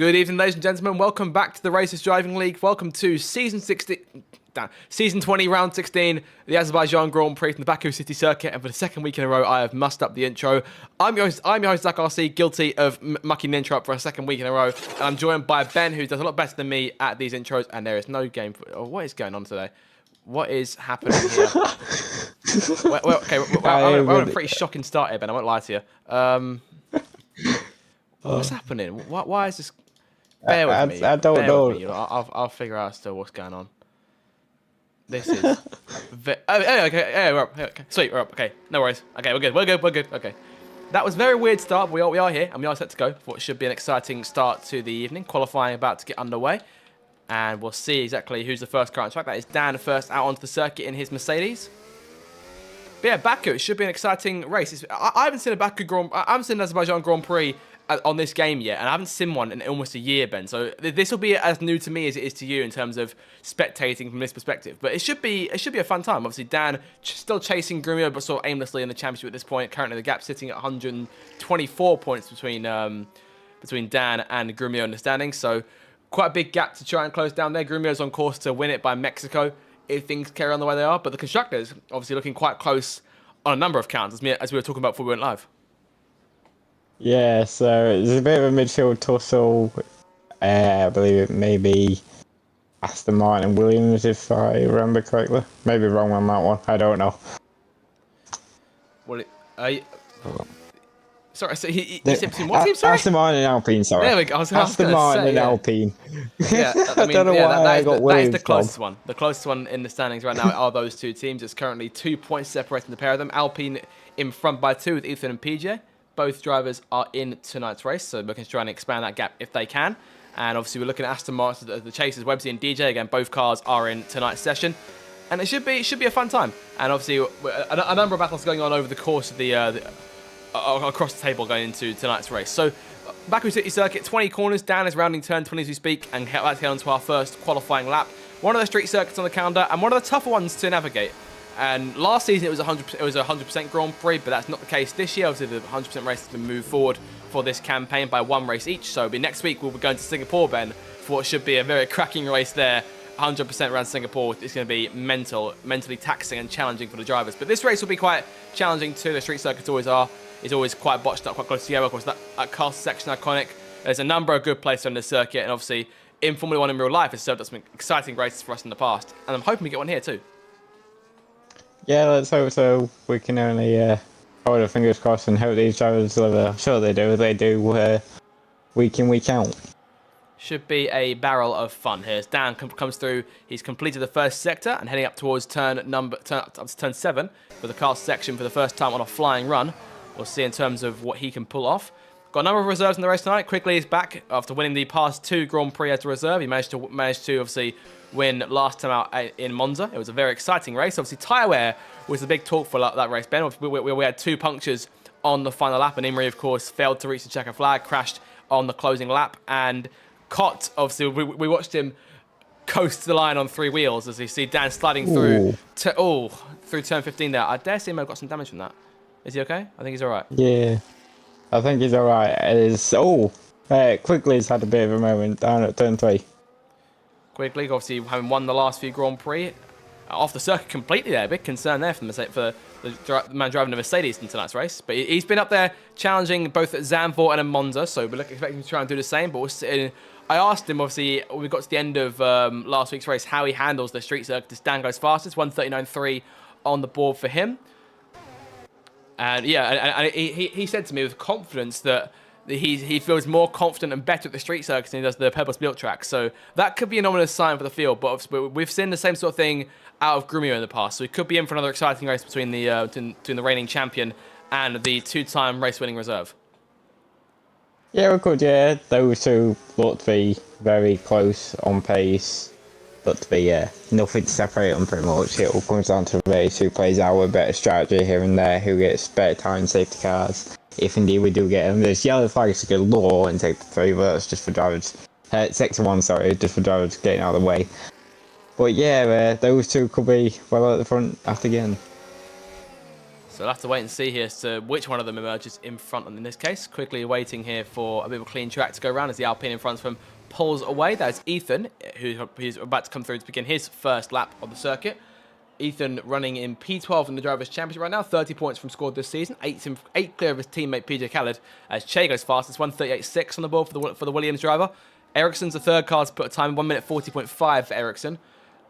Good evening, ladies and gentlemen. Welcome back to the Racers Driving League. Welcome to Season 20, Round 16, the Azerbaijan Grand Prix from the Baku City Circuit. And for the second week in a row, I have mussed up the intro. I'm your host, Zach RC, guilty of mucking the intro up for a second week in a row. And I'm joined by Ben, who does a lot better than me at these intros. And there is no game for... Oh, what is going on today? What is happening here? We're on a pretty shocking start here, Ben. I won't lie to you. What's happening? Why is this... Bear with me. I don't know. I'll figure out still what's going on. This is... okay, we're up. Okay. Sweet, we're up. Okay, no worries. Okay, we're good. Okay. That was a very weird start, but we are here, and we are set to go for what should be an exciting start to the evening. Qualifying about to get underway, and we'll see exactly who's the first car on track. That is Dan first out onto the circuit in his Mercedes. But yeah, Baku, it should be an exciting race. I haven't seen an Azerbaijan Grand Prix on this game yet, and I haven't seen one in almost a year, Ben. So this will be as new to me as it is to you in terms of spectating from this perspective. But it should be a fun time. Obviously, Dan still chasing Grumio, but sort of aimlessly in the championship at this point. Currently, the gap sitting at 124 points between Dan and Grumio in the standings. So quite a big gap to try and close down there. Grumio's on course to win it by Mexico if things carry on the way they are. But the constructors obviously looking quite close on a number of counts, as we were talking about before we went live. Yeah, so it's a bit of a midfield tussle. I believe it may be Aston Martin and Williams, if I remember correctly. Maybe wrong on that one. I don't know. Well, sorry, so he said between what team? Sorry, Aston Martin and Alpine. Sorry, there we go. Aston Martin and Alpine. Yeah, I mean, don't know why I got Williams. That is the closest one. The closest one in the standings right now are those two teams. It's currently 2 points separating the pair of them. Alpine in front by 2 with Ethan and PJ. Both drivers are in tonight's race, so looking to try and expand that gap if they can. And obviously, we're looking at Aston Martin, the chasers, Websy and DJ. Again, both cars are in tonight's session, and it should be a fun time. And obviously, a number of battles going on over the course of the across the table going into tonight's race. So, Baku City Circuit, 20 corners. Dan is rounding turn 20 as we speak, and let's head on to our first qualifying lap. One of the street circuits on the calendar, and one of the tougher ones to navigate. And last season it was 100% Grand Prix, but that's not the case this year. Obviously, the 100% race has been moved forward for this campaign by 1 race each. So next week we'll be going to Singapore, Ben, for what should be a very cracking race there. 100% around Singapore. It's going to be mentally taxing and challenging for the drivers. But this race will be quite challenging too. The street circuits always are. It's always quite botched up, quite close together. Of course, that castle section iconic. There's a number of good places on the circuit, and obviously in Formula 1 in real life, it's served up some exciting races for us in the past. And I'm hoping we get one here too. Yeah, let's hope so. We can only hold our fingers crossed and hope these drivers deliver. I'm sure they do. They do week in, week out. Should be a barrel of fun here. As Dan comes through, he's completed the first sector and heading up towards turn 7 for the car section for the first time on a flying run. We'll see in terms of what he can pull off. Got a number of reserves in the race tonight. Quickly is back after winning the past 2 Grand Prix as a reserve. He managed to obviously win last time out in Monza. It was a very exciting race. Obviously, tyre wear was the big talk for that race, Ben. We had 2 punctures on the final lap, and Imri, of course, failed to reach the checker flag, crashed on the closing lap, and Cott, obviously, we watched him coast the line on 3 wheels as you see Dan sliding through through turn 15 there. I dare say he may have got some damage from that. Is he okay? I think he's all right. Yeah, I think he's all right. Quickly he's had a bit of a moment down at turn 3. Quickly, obviously, having won the last few Grand Prix, off the circuit completely there. Big concern there for the man driving the Mercedes in tonight's race. But he's been up there challenging both at Zandvoort and at Monza, so we're expecting him to try and do the same. But I asked him, obviously, we got to the end of last week's race, how he handles the street circuit. As Dan goes fastest, 1:39.3 on the board for him. And yeah, and he said to me with confidence that he feels more confident and better at the street circuits than he does the purpose-built track. So that could be an ominous sign for the field. But we've seen the same sort of thing out of Grumio in the past. So he could be in for another exciting race between the reigning champion and the 2-time race-winning reserve. Yeah, we could. Yeah, those two look to be very close on pace. Look to be nothing to separate them pretty much. It all comes down to the race who plays out with better strategy here and there, who gets better time safety cars. If indeed we do get them, there's yellow flags to go low and take the 3, but that's just for drivers. Sector 1, sorry, just for drivers getting out of the way. But yeah, those two could be well at the front after again. So we'll have to wait and see here as to which one of them emerges in front. And in this case, quickly waiting here for a bit of a clean track to go around as the Alpine in front of him pulls away. That's Ethan, who's about to come through to begin his first lap of the circuit. Ethan running in P12 in the Drivers' Championship right now, 30 points from scored this season, 8 clear of his teammate PJ Khaled, as Che goes fastest, 1:38.6 on the board for the Williams driver. Ericsson's the third car to put a time, 1:40.5 for Ericsson.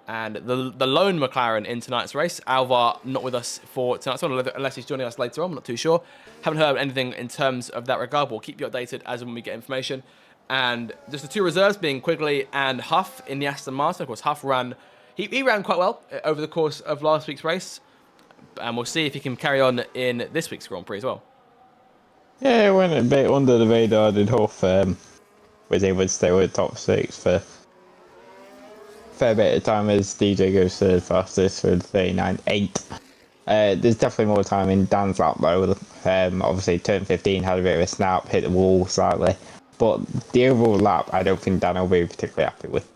And the lone McLaren in tonight's race, Alvar not with us for tonight's one, unless he's joining us later on, I'm not too sure. Haven't heard anything in terms of that regard, but we'll keep you updated as and when we get information. And just the two reserves being Quigley and Huff in the Aston Martin. Of course, Huff ran, he ran quite well over the course of last week's race. And we'll see if he can carry on in this week's Grand Prix as well. Yeah, it went a bit under the radar, did Huff. Was able to stay with the top 6 for fair bit of time as DJ goes to the fastest with 39.8. There's definitely more time in Dan's lap though. Obviously turn 15 had a bit of a snap, hit the wall slightly, but the overall lap I don't think Dan will be particularly happy with.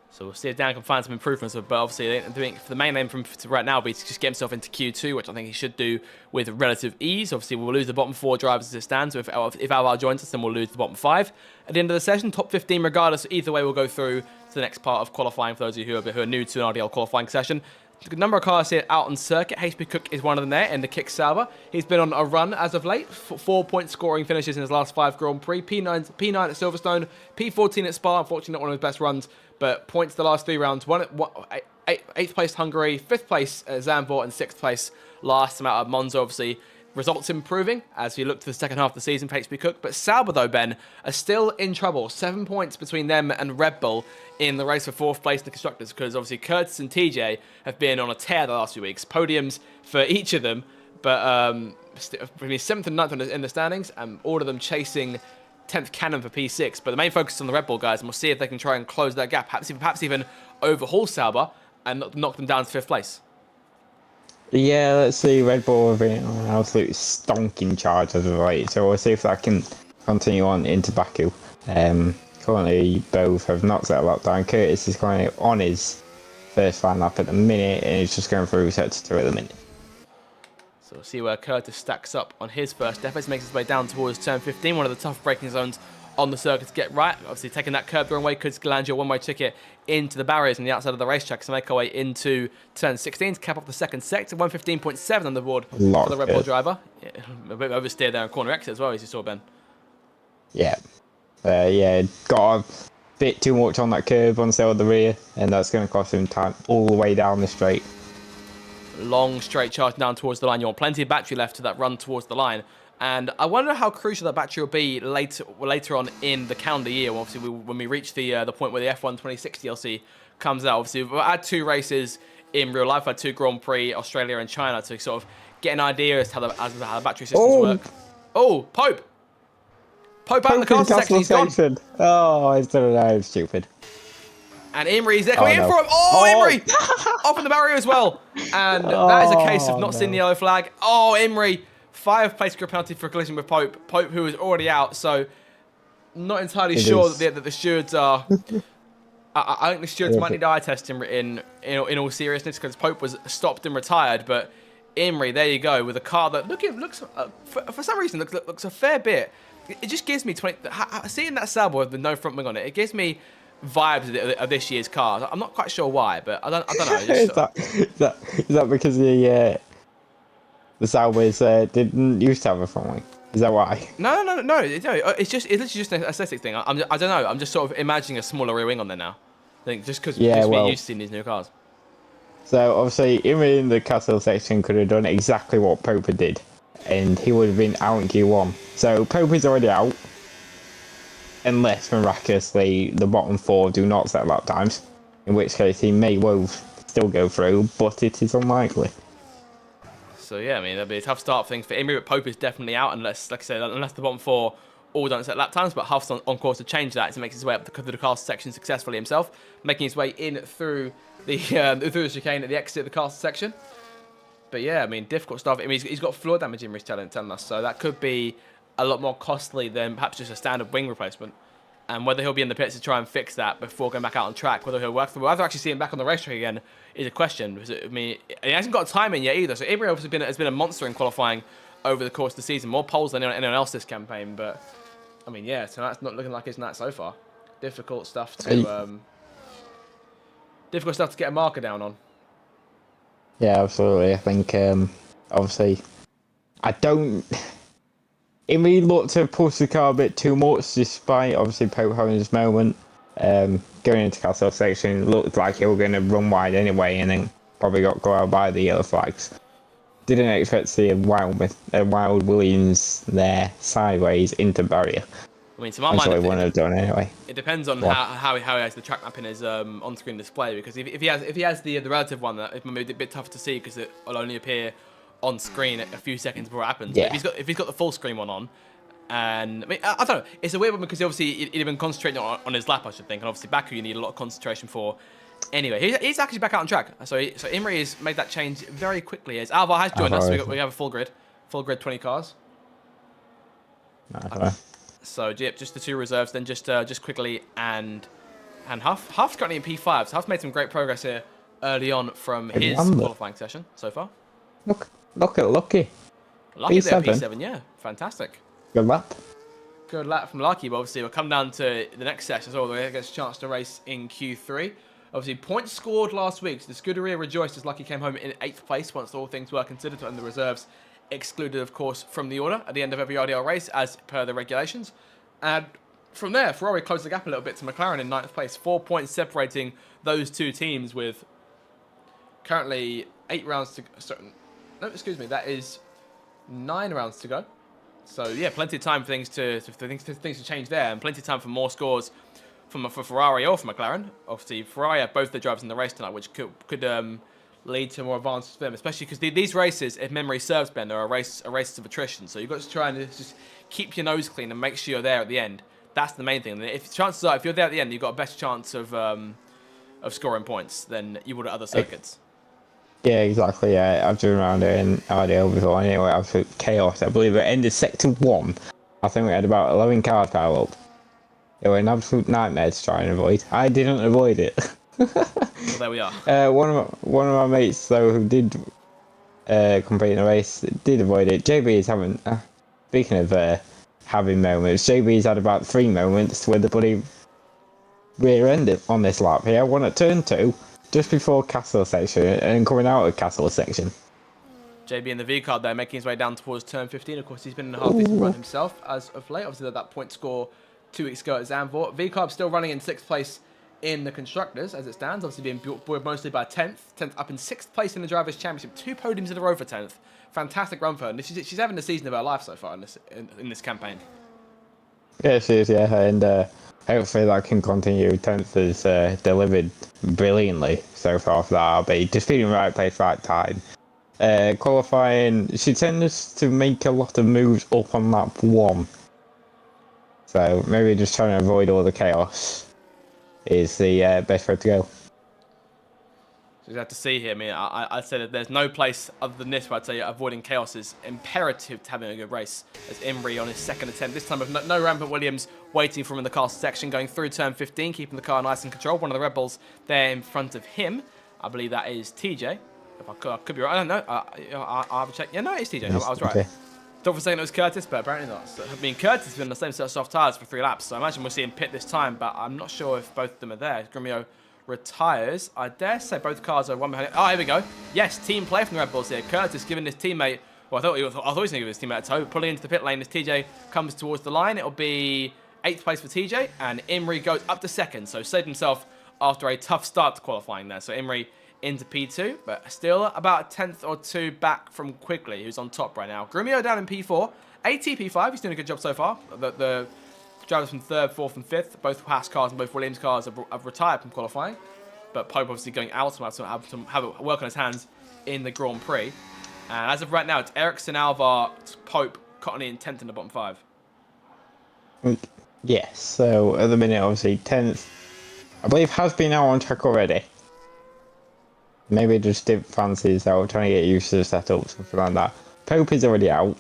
So we'll see if Dan can find some improvements, but obviously the main aim for right now will be to just get himself into Q2, which I think he should do with relative ease. Obviously we'll lose the bottom 4 drivers as it stands, so if Alvar joins us then we'll lose the bottom 5. At the end of the session, top 15 regardless, either way we'll go through to the next part of qualifying for those of you who are new to an RDL qualifying session. A number of cars here out on circuit. HP Cook is one of them there in the Kick Sauber. He's been on a run as of late. 4-point scoring finishes in his last 5 Grand Prix. P9 at Silverstone, P14 at Spa. Unfortunately, not one of his best runs, but points the last 3 rounds. 8th place Hungary, 5th place Zandvoort, and 6th place last time out of Monza. Obviously, results improving as we look to the second half of the season for HP Cook. But Sauber, though, Ben, are still in trouble. 7 points between them and Red Bull in the race for 4th place in the Constructors, because obviously Curtis and TJ have been on a tear the last few weeks. Podiums for each of them, but 7th and 9th in the standings, and all of them chasing 10th Cannon for P6. But the main focus is on the Red Bull guys, and we'll see if they can try and close that gap, perhaps even overhaul Sauber and knock them down to 5th place. Yeah, let's see. Red Bull have been on an absolute stonking charge as of late, so we'll see if that can continue on into Baku. Currently, both have knocked that lap down. Curtis is currently on his first fan lap at the minute, and he's just going through sector 2 at the minute. So we'll see where Curtis stacks up on his first effort. Makes his way down towards turn 15, one of the tough braking zones on the circuit to get right. Obviously, taking that curb the wrong way could land you a one-way ticket into the barriers on the outside of the racetrack. So make our way into turn 16 to cap off the second sector. 115.7 on the board for the Red Bull driver. Yeah, a bit oversteer there on corner exit as well, as you saw, Ben. Yeah. Got a bit too much on that curb on the side of the rear, and that's going to cost him time all the way down the straight. Long straight charge down towards the line. You want plenty of battery left to that run towards the line. And I wonder how crucial that battery will be later on in the calendar year. Obviously, when we reach the point where the F1 26 DLC comes out. Obviously, we've had 2 races in real life. We've had 2 Grand Prix, Australia and China, to sort of get an idea as to how the battery systems work. Oh, Pope out in the castle section. He's gone. Oh, I don't know. I'm stupid. And Imri's there coming in for him. Imri! Off in the barrier as well. And that is a case of not seeing the yellow flag. Imri. 5 place grid penalty for collision with Pope. Pope, who is already out, so not entirely sure that the stewards are. I think the stewards might need eye testing in all seriousness, because Pope was stopped and retired. But Imri, there you go, with a car that looks for some reason looks a fair bit. It just gives me seeing that Sauber with no front wing on it. It gives me vibes of this year's car. I'm not quite sure why, but I don't know. Is that because the Saubers didn't used to have a front wing? Is that why? No. It's literally just an aesthetic thing. I don't know. I'm just sort of imagining a smaller rear wing on there now. I think just because we're used to seeing these new cars. So obviously, in the castle section could have done exactly what Pope did, and he would have been out in Q1. So Pope is already out, unless miraculously the bottom 4 do not set lap times, in which case he may well still go through, but it is unlikely. So yeah, I mean, that'd be a tough start for things for Imri, but Pope is definitely out unless, like I said, unless the bottom 4 all don't set lap times. But Huff's on course to change that, to make his way up the castle section successfully himself, making his way in through the chicane at the exit of the castle section. But yeah, I mean, difficult stuff. I mean, he's got floor damage in his telling us, so that could be a lot more costly than perhaps just a standard wing replacement. And whether he'll be in the pits to try and fix that before going back out on track, whether he'll work, whether actually see him back on the racetrack again is a question. Because, I mean, he hasn't got a time in yet either. So Imri obviously has been a monster in qualifying over the course of the season, more poles than anyone else this campaign. But I mean, yeah, so that's not looking like it's that so far. Difficult stuff to get a marker down on. Yeah, absolutely. I think obviously I don't. It really looked to push the car a bit too much, despite obviously Pope having his moment. Going into castle section, it looked like he was going to run wide anyway, and then probably got out by the yellow flags. Didn't expect to see a wild Williams there sideways into barrier. I mean, to my mind, it wouldn't have done anyway. It depends on how he has the track map in his on-screen display. Because if he has the relative one, that it might be a bit tough to see because it will only appear on screen a few seconds before it happens. Yeah. But if he's got the full screen one on, and I mean, I don't know, it's a weird one because obviously he'd been concentrating on his lap, I should think, and obviously Baku you need a lot of concentration for. Anyway, he's actually back out on track. So Imri has made that change very quickly. As Alvar has joined us, so we have a full grid 20 cars. So yep, just the two reserves. Then just quickly and Huff's currently in P5. So Huff's made some great progress here early on from his qualifying session so far. Look at Lucky. Lucky there, P7, yeah, fantastic. Good lap. Good lap from Lucky, but obviously we'll come down to the next session as well, where he gets a chance to race in Q3. Obviously, points scored last week, so the Scuderia rejoiced as Lucky came home in 8th place once all things were considered, and the reserves excluded, of course, from the order at the end of every RDL race, as per the regulations. And from there, Ferrari closed the gap a little bit to McLaren in 9th place, 4 points separating those two teams with currently 8 rounds to go. No, excuse me, that is 9 rounds to go. So yeah, plenty of time for things to change there, and plenty of time for more scores for Ferrari or for McLaren. Obviously, Ferrari have both the drivers in the race tonight, which could lead to more advantage for them, especially because these races, if memory serves, Ben, are races of attrition. So you've got to try and just keep your nose clean and make sure you're there at the end. That's the main thing. And if chances are, if you're there at the end, you've got a better chance of scoring points than you would at other circuits. Yeah, exactly. Yeah, I've driven around here in RDL before. Anyway, absolute chaos. I believe it ended sector 1. I think we had about 11 cars pile up. It was an absolute nightmare to try and avoid. I didn't avoid it. Well, there we are. One of my mates though who did complete the race did avoid it. JB is having. Speaking of having moments, JB's had about 3 moments with the bloody rear end on this lap. He had one at turn 2 just before castle section and coming out of castle section. JB in the V card there, making his way down towards turn 15. Of course, he's been in a half decent run himself as of late. Obviously, that point score 2 weeks ago at Zandvoort. V card still running in 6th place in the constructors as it stands. Obviously, being buoyed mostly by 10th up in 6th place in the drivers' championship. 2 podiums in a row for 10th. Fantastic run for her. And she's having the season of her life so far in this campaign. Yeah, she is. Yeah, and hopefully that can continue. 10th has delivered brilliantly so far for the RB. Just being in the right place, right time. Qualifying, she tends to make a lot of moves up on lap 1. So maybe just trying to avoid all the chaos is the best way to go. So you have to see here. I mean, I'd say that there's no place other than this where I'd say avoiding chaos is imperative to having a good race. As Imri on his 2nd attempt, this time with no Rampant Williams waiting for him in the car section, going through turn 15, keeping the car nice and controlled. One of the Red Bulls there in front of him. I believe that is TJ. If I could be right. I don't know. I'll have a check. Yeah, no, it's TJ. I was right. Okay. Thought for saying it was Curtis, but apparently not. So, I mean, Curtis has been on the same set of soft tyres for 3 laps, so I imagine we'll see him pit this time, but I'm not sure if both of them are there. Grumio retires. I dare say both cars are one behind it. Oh, here we go. Yes, team play from the Red Bulls here. Curtis giving his teammate, well, I thought he was going to give his teammate a tow, pulling into the pit lane as TJ comes towards the line. It'll be 8th place for TJ, and Imri goes up to 2nd, so saved himself after a tough start to qualifying there. So Imri into P2, but still about a 10th or 2 back from Quigley, who's on top right now. Grumio down in P4. AT P5, he's doing a good job so far. The drivers from 3rd, 4th, and 5th, both Haas cars and both Williams cars have retired from qualifying. But Pope obviously going out to have a work on his hands in the Grand Prix. And as of right now, it's Ericsson, Alvar, Pope, Cottony, and 10th in the bottom 5. Yes, so at the minute, obviously, 10th, I believe, has been out on track already. Maybe just dip fancies out, trying to get used to the setup, something like that. Pope is already out.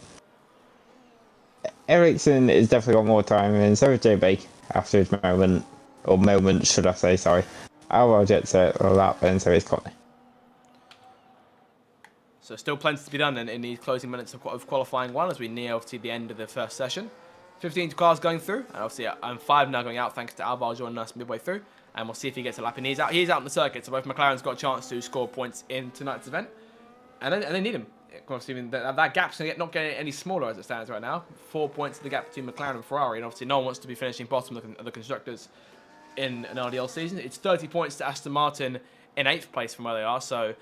Ericsson has definitely got more time, and so is JB after his moment, or moments, should I say? Sorry. Alvaro gets a lap, and so is Connie. So still plenty to be done in these closing minutes of qualifying 1 as we near obviously the end of the first session. 15 cars going through, and obviously 5 now going out thanks to Alvaro joining us midway through. And we'll see if he gets a lap. And he's out in the circuit, so both McLaren's got a chance to score points in tonight's event. And they need him. Obviously, that gap's not getting any smaller as it stands right now. 4 points to the gap between McLaren and Ferrari, and obviously no one wants to be finishing bottom of the constructors in an RDL season. It's 30 points to Aston Martin in 8th place from where they are, so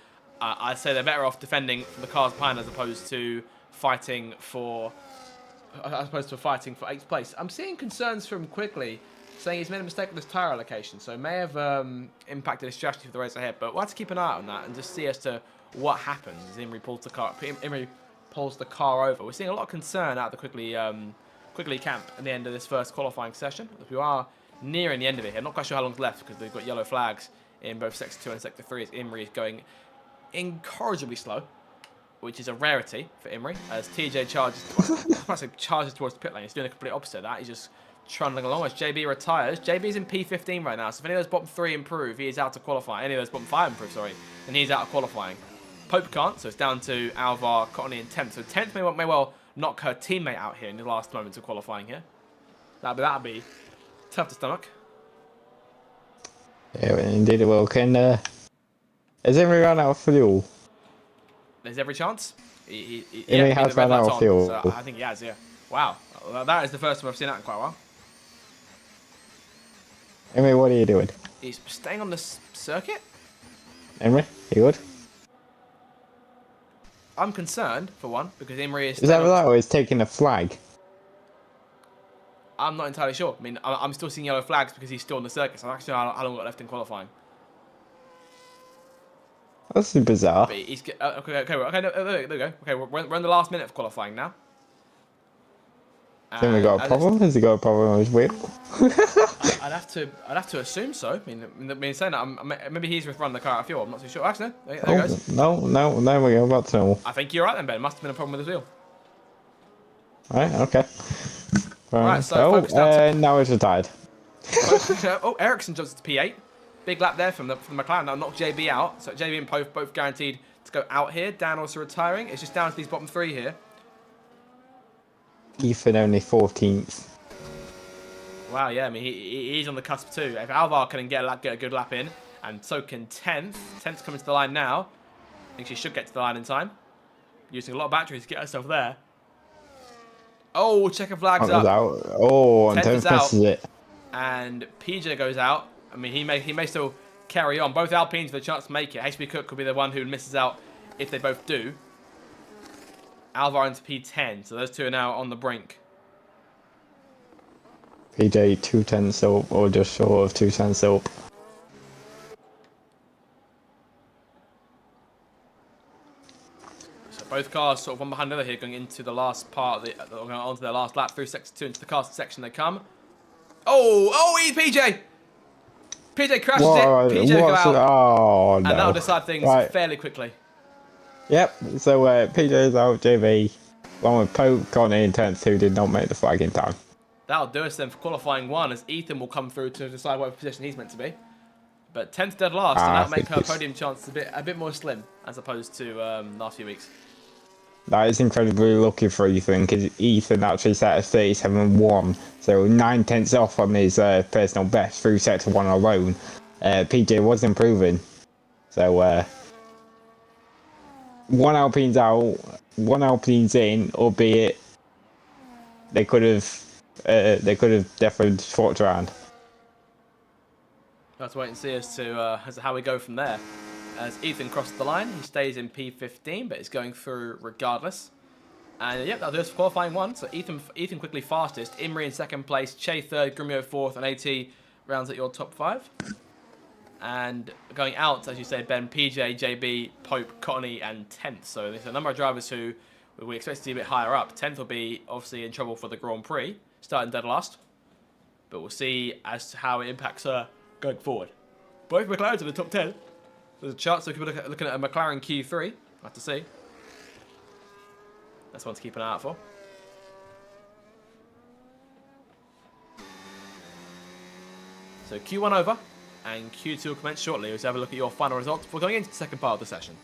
I'd say they're better off defending for the cars behind as opposed to fighting for 8th place. I'm seeing concerns from Quickly saying he's made a mistake with his tyre allocation, so it may have impacted his strategy for the race ahead. But we'll have to keep an eye on that and just see as to what happens as Imri pulls the car over. We're seeing a lot of concern out of the Quickly camp at the end of this first qualifying session. We are nearing the end of it here. I'm not quite sure how long's left because they've got yellow flags in both Sector 2 and Sector 3 as Imri is going incorrigibly slow, which is a rarity for Imri, as TJ charges towards the pit lane. He's doing the complete opposite of that. He's just trundling along as JB retires. JB's in P15 right now, so if any of those bottom 3 improve, he is out to qualify. Any of those bottom 5 improve, sorry, then he's out of qualifying. Pope can't, so it's down to Alvar, Cottony in 10th. So 10th may well knock her teammate out here in the last moments of qualifying here. That'd be tough to stomach. Yeah, indeed it will. Has Imri run out of fuel? There's every chance. He has run out of fuel. So I think he has, yeah. Wow. Well, that is the first time I've seen that in quite a while. Imri, what are you doing? He's staying on the circuit? Imri, you good? I'm concerned, for one, because Imri is... Is that right, or is taking a flag? I'm not entirely sure. I mean, I'm still seeing yellow flags because he's still on the circuit, so I'm actually how long got left in qualifying. That's bizarre. But he's... Okay, no, there we go. Okay, we're in the last minute of qualifying now. Then we got a problem? Has he got a problem with his wheel? I'd have to assume so. I mean saying that, maybe he's running the car out of fuel. I'm not too sure. Actually, no. There he goes. No, we go about to know. I think you're right then, Ben. Must have been a problem with his wheel. Right, okay. Right, so now he's retired. Oh, Ericsson jumps to P8. Big lap there from the McLaren. That'll knock JB out. So JB and Pope both guaranteed to go out here. Dan also retiring. It's just down to these bottom 3 here. Ethan only 14th. Wow, yeah, I mean, he's on the cusp too. If Alvar can get a good lap in, and so can 10th. 10th's coming to the line now. I think she should get to the line in time. Using a lot of batteries to get herself there. Oh, checker flags up. Oh, and 10th misses it. And PJ goes out. I mean, he may still carry on. Both Alpines with a chance to make it. HB Cook could be the one who misses out if they both do. Alvar into P10, so those two are now on the brink. PJ 2/10 up, or just short of 2/10 up. So both cars sort of one behind the other here, going into the last part of going onto their last lap through Sector 2 into the cast section they come. Oh, he's PJ! PJ crashes it. PJ go out. Oh, no. And that'll decide things fairly quickly. Yep, so PJ's out, JB, along with Pope, Connie in 10th, who did not make the flag in time. That'll do us then for qualifying 1, as Ethan will come through to decide what position he's meant to be. But 10th dead last, and that'll make her podium chance a bit more slim, as opposed to last few weeks. That is incredibly lucky for Ethan, because Ethan actually set a 37.1, so 9/10 off on his personal best through Sector 1 alone. PJ was improving, so... one Alpine's out, one Alpine's in, albeit they could have definitely swapped around. Let's wait and see as to how we go from there. As Ethan crosses the line, he stays in P15, but it's going through regardless. And yep, that'll do us for qualifying 1. So Ethan quickly fastest, Imri in 2nd place, Che 3rd, Grimio 4th, and AT rounds at your top 5. And going out, as you said, Ben, PJ, JB, Pope, Cottony, and 10th. So there's a number of drivers who we expect to see a bit higher up. 10th will be obviously in trouble for the Grand Prix, starting dead last. But we'll see as to how it impacts her going forward. Both McLarens in the top 10. There's a chance we could be looking at a McLaren Q3. We'll have to see. That's one to keep an eye out for. So Q1 over, and Q2 will commence shortly. Let's have a look at your final results before going into the second part of the session.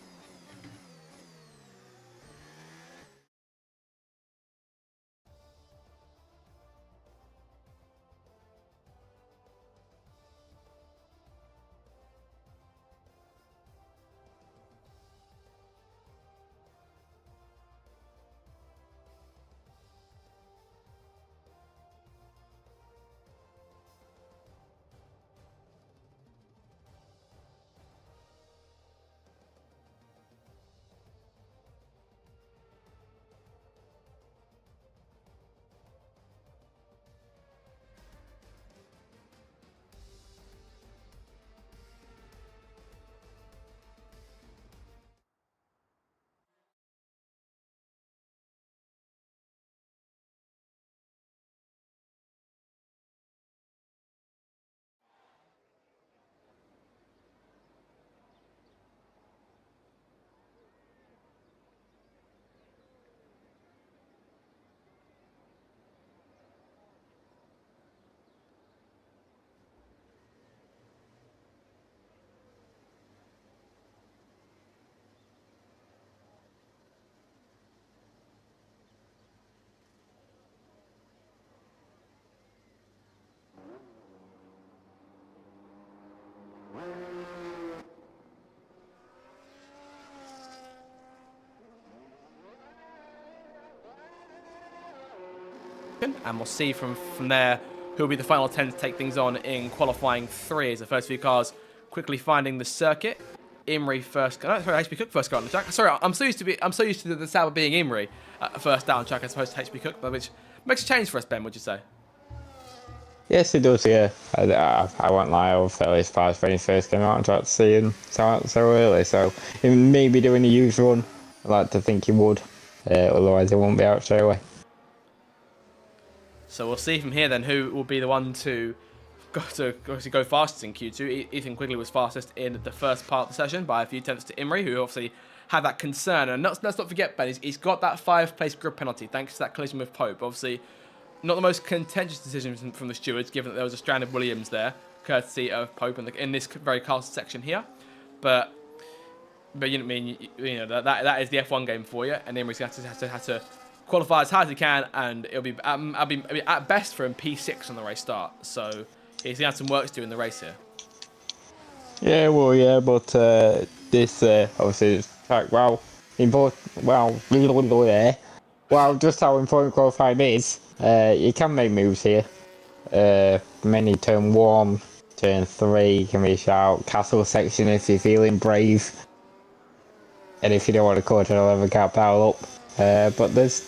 And we'll see from there who will be the final 10 to take things on in qualifying 3 as the first few cars quickly finding the circuit. Imrie first. No, sorry, HP Cook first car on the track. Sorry, I'm so used to the Sauber being Imrie first down track as opposed to HP Cook, which makes a change for us, Ben. Would you say? Yes, it does. Yeah, I won't lie. I was fairly surprised when he first came out and tried to see him so early. So he may be doing a huge run. I like to think he would. Otherwise, he won't be out straight away. So we'll see from here then who will be the one to go fastest in Q2. Ethan Quigley was fastest in the first part of the session by a few tenths to Imrie, who obviously had that concern. And let's not forget, Ben, he's got that 5th-place grid penalty thanks to that collision with Pope. Obviously, not the most contentious decision from the stewards, given that there was a stranded Williams there, courtesy of Pope in this very cast section here. But you know what I mean? You know that is the F1 game for you, and Imrie's going to have to qualify as hard as he can, and it'll be at best for him P6 on the race start. So he's going to have some work to do in the race here. Yeah, well, yeah, but this obviously this track, well, just how important qualifying is. You can make moves here. Many turn 1, turn 3 can be a shout. Castle section if you're feeling brave, and if you don't want to cut another 11 cat power up. But there's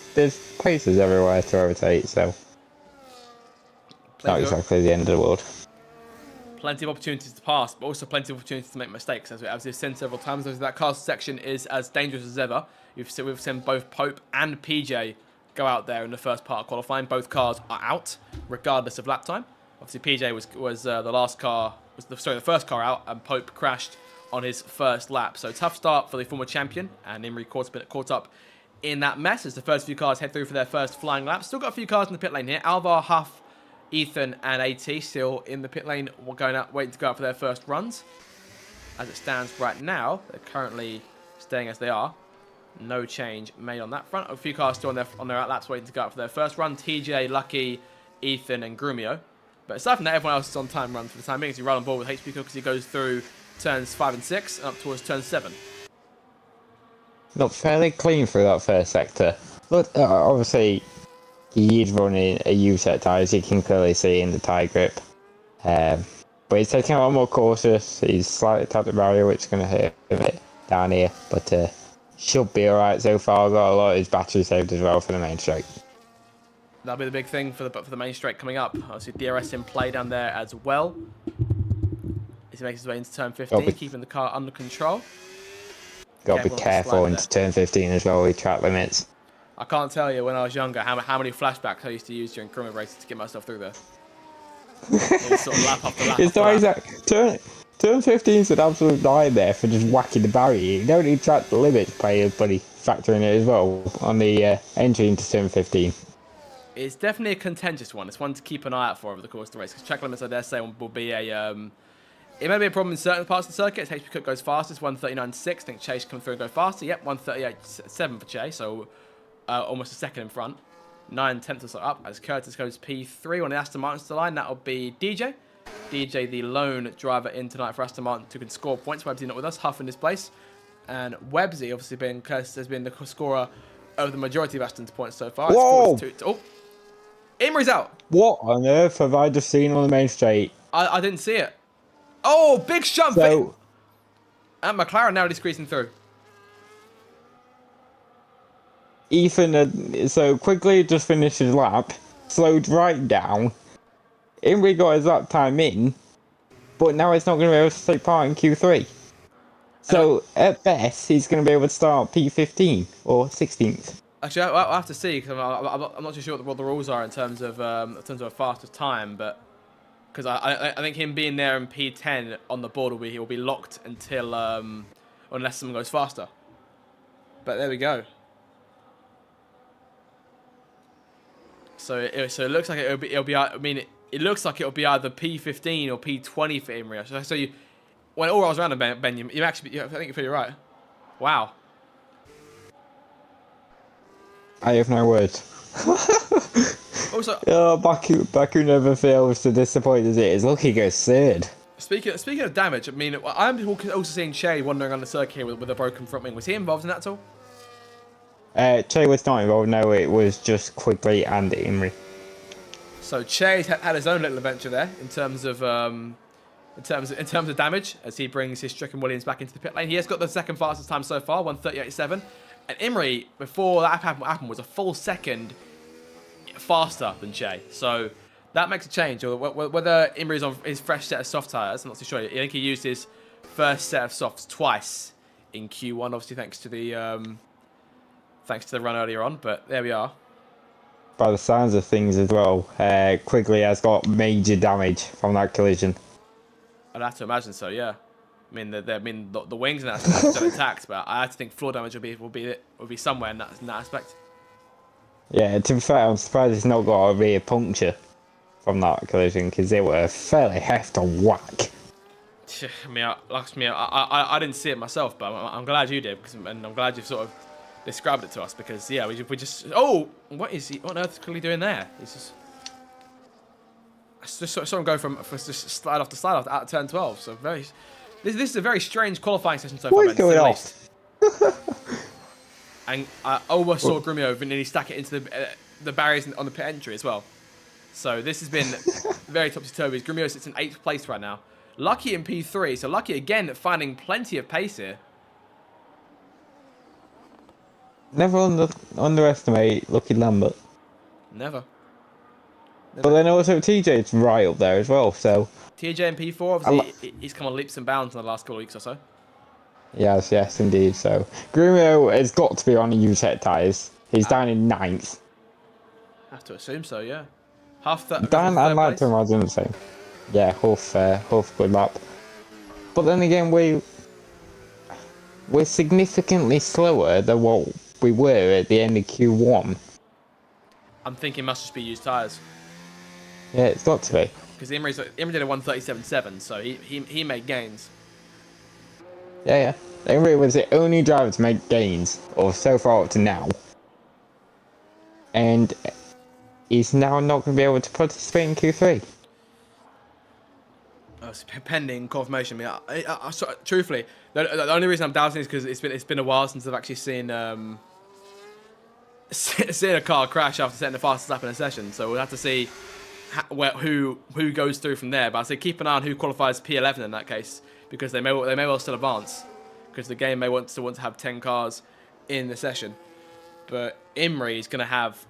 places everywhere to rotate, so not exactly the end of the world. Plenty of opportunities to pass, but also plenty of opportunities to make mistakes, as we've seen several times. That castle section is as dangerous as ever. We've seen both Pope and PJ go out there in the first part of qualifying. Both cars are out, regardless of lap time. Obviously, PJ was the first car out, and Pope crashed on his first lap. So tough start for the former champion, and Imrie caught up in that mess as the first few cars head through for their first flying lap. Still got a few cars in the pit lane here. Alvar, Huff, Ethan, and AT still in the pit lane, waiting to go out for their first runs. As it stands right now, they're currently staying as they are. No change made on that front. A few cars still on their out laps waiting to go out for their first run. TJ, Lucky, Ethan, and Grumio. But aside from that, everyone else is on time runs for the time being as you run on board with HP Cook as he goes through turns 5 and 6 and up towards turn 7. Looked fairly clean through that first sector. Look, obviously, he's running a U-set tyres, you can clearly see in the tyre grip. But he's taking a lot more cautious. He's slightly tapped the barrier, which is going to hurt a bit down here. But should be alright so far. Got a lot of his battery saved as well for the main straight. That'll be the big thing for the main straight coming up. Obviously, DRS in play down there as well. As he makes his way into turn 15, keeping the car under control. Got to be careful into turn 15 as well with track limits. I can't tell you when I was younger how many flashbacks I used to use during criminal races to get myself through there. Sort of lap after lap. It's not exact. Turn 15 is an absolute nightmare for just whacking the barrier. You don't need track limits, players, buddy, factoring it as well on the entry into turn 15. It's definitely a contentious one. It's one to keep an eye out for over the course of the race. Because track limits, I dare say, will be a... it may be a problem in certain parts of the circuit. HP Cook goes fastest, 139.6. I think Chase come through and go faster. Yep, 138.7 for Chase, so almost a second in front. 9/10 or so up as Curtis goes P3 on the Aston Martin's to line. That'll be DJ. DJ, the lone driver in tonight for Aston Martin, who can score points. Webbsy not with us, Huff in his place. And Webbsy, obviously, has been the scorer of the majority of Aston's points so far. Whoa! Oh, Imri's out. What on earth have I just seen on the main straight? I didn't see it. Oh, big shunt. So, And McLaren narrowly squeezing through. Ethan, so quickly just finished his lap, slowed right down. Imri got his lap time in, but now he's not going to be able to take part in Q3. So, at best, he's going to be able to start P15 or 16th. Actually, I'll have to see, because I'm not too sure what the rules are in terms of a fastest time, but because I think him being there in P10 on the board will be locked until unless someone goes faster. But there we go. So it looks like it'll be. I mean, it looks like it'll be either P15 or P20 for Imri. So when all rolls around, Ben, I think you're pretty right. Wow. I have no words. Also, Baku never fails to disappoint as it is. Look, he goes third. speaking of damage, I mean, I'm also seeing Che wandering on the circuit here with a broken front wing. Was he involved in that at all? Che was not involved. No, it was just Quigley and Imri. So Che had his own little adventure there in terms of damage as he brings his Stricken Williams back into the pit lane. He has got the second fastest time so far, 138.7. And Imri, before that happened, was a full second faster than Che. So that makes a change. Or whether Imri's on his fresh set of soft tyres, I'm not too sure. I think he used his first set of softs twice in Q1, obviously thanks to the run earlier on. But there we are. By the sounds of things as well, Quigley has got major damage from that collision. I'd have to imagine so, yeah. I mean, the wings and that are still intact, but I have to think floor damage will be somewhere in that aspect. Yeah, to be fair, I'm surprised it's not got a rear puncture from that collision because it was a fairly hefty whack. I didn't see it myself, but I'm glad you did, and I'm glad you've sort of described it to us because yeah, we just what on earth is Quigley doing there? He's just saw him go from just slide off out of turn 12. So this is a very strange qualifying session so far. What is going off? And I almost saw Grumio nearly stack it into the barriers on the pit entry as well. So this has been very topsy-turvy. Grumio sits in 8th place right now. Lucky in P3, so Lucky again finding plenty of pace here. Never underestimate Lucky Lambert. Never. But then also TJ's right up there as well, so... TJ in P4, obviously, he's come on leaps and bounds in the last couple of weeks or so. Yes, indeed, so... Grumio has got to be on the U-set tyres. He's down in 9th. Have to assume so, yeah. Half that. Dan, I'd like to imagine the same. Yeah, half good lap. But then again, we're significantly slower than what we were at the end of Q1. I'm thinking it must just be used tyres. Yeah, it's got to be. Because Imri did a 137.7, so he made gains. Yeah. Imri was the only driver to make gains, or so far up to now. And he's now not going to be able to participate in Q3. It's pending confirmation. Truthfully, the only reason I'm doubting is because it's been a while since I've actually seen a car crash after setting the fastest lap in a session. So we'll have to see who goes through from there. But I'd say keep an eye on who qualifies P11 in that case, because they may well still advance, because the game may want to have 10 cars in the session. But Imri is going to have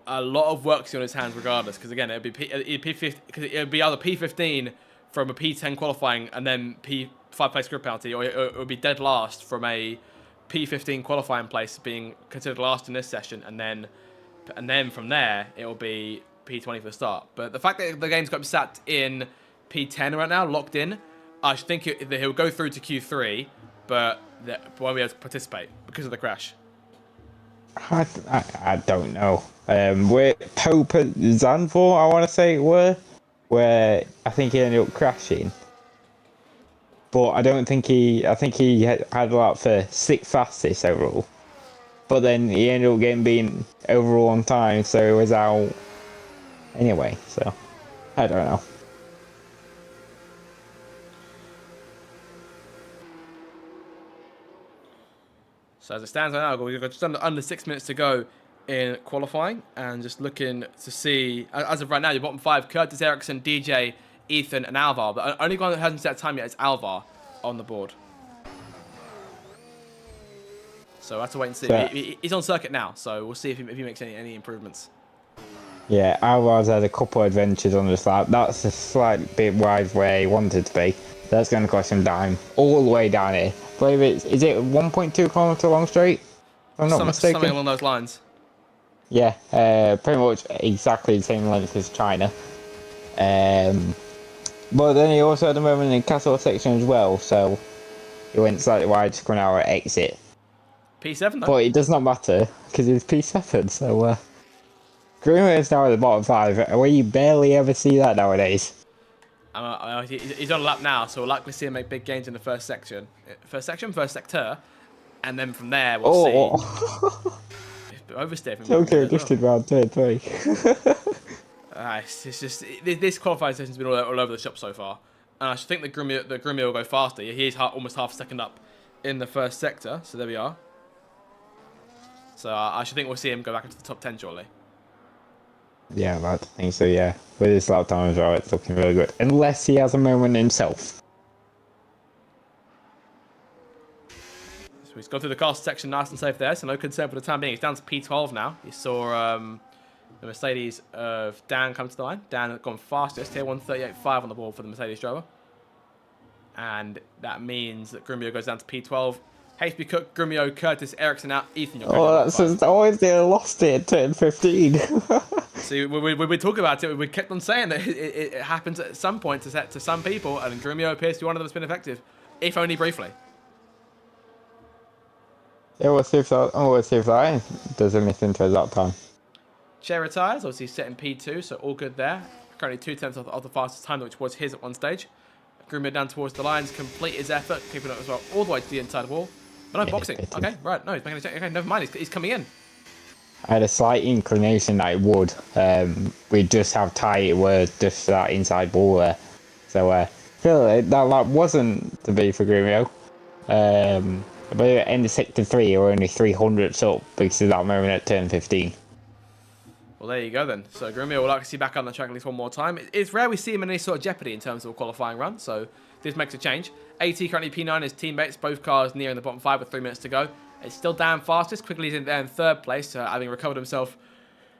a lot of work to do on his hands regardless, because again it'd be either P15 from a P10 qualifying and then P5 place grid penalty, or it would be dead last from a P15 qualifying place being considered last in this session, and then from there it will be P20 for the start. But the fact that the game's got sat in P10 right now, locked in, I should think he'll go through to Q3, but won't be able to participate because of the crash. I don't know. Where Pope Zanvor, I want to say it were, where I think he ended up crashing. But I don't think I think he had a lot for 6th fastest overall. But then he ended up getting beaten overall on time, so he was out anyway. So I don't know. So as it stands right now, we've got just under 6 minutes to go in qualifying, and just looking to see, as of right now, your bottom 5: Curtis, Ericsson, DJ, Ethan, and Alvar. But the only one that hasn't set time yet is Alvar on the board. So we'll have to wait and see. Yeah. He's on circuit now, so we'll see if he makes any improvements. Yeah, Alvar's had a couple of adventures on this lap. That's a slight bit wide where he wanted to be. That's going to cost him dime all the way down here. I believe is it 1.2 kilometer long straight? If I'm not mistaken. Something along those lines. Yeah, pretty much exactly the same length as China. But then he also had a moment in Castle section as well, so he went slightly wide to come out at exit. P7 though. But it does not matter because it's P7, so Greenway is now at the bottom 5, where you barely ever see that nowadays. He's on a lap now, so we'll likely see him make big gains in the first section. First sector, and then from there we'll see. Overstay from okay, just in round 2 and 3. It's just this qualifying session's been all over the shop so far, and I should think that Grumio will go faster. He's almost half a second up in the first sector, so there we are. So I should think we'll see him go back into the top 10 shortly. Yeah, I think so. Yeah, with his lap time as well, it's looking really good. Unless he has a moment himself. So he's gone through the cast section nice and safe there, so no concern for the time being. He's down to P12 now. You saw the Mercedes of Dan come to the line. Dan has gone fastest here, 138.5 on the board for the Mercedes driver. And that means that Grumio goes down to P12. HP Cook, Grumio, Curtis, Ericsson out, Ethan. That's always they lost it at turn 15. See, we talk about it. We kept on saying that it happens at some point to some people, and Grumio appears to be one of them that's been effective, if only briefly. Yeah, we'll see if that does anything to his lap time. Chair retires, obviously set in P2, so all good there. Currently 2/10 of the fastest time, which was his at one stage. Grumio down towards the lines, complete his effort, keeping it as well all the way to the inside wall. But no, boxing. Okay, right, no, he's making a check. Okay, never mind, he's coming in. I had a slight inclination that it would. We just have tight word just that inside ball there. So I feel like that lap wasn't to be for Grumio. I believe at end of sector 3 or only 300 up because of that moment at turn 15. Well, there you go then. So Grumio will likely see back on the track at least one more time. It's rare we see him in any sort of jeopardy in terms of a qualifying run, so this makes a change. AT currently P9, his teammates, both cars nearing the bottom 5 with 3 minutes to go. It's still Dan fastest. Quickly he's in there in 3rd place, having recovered himself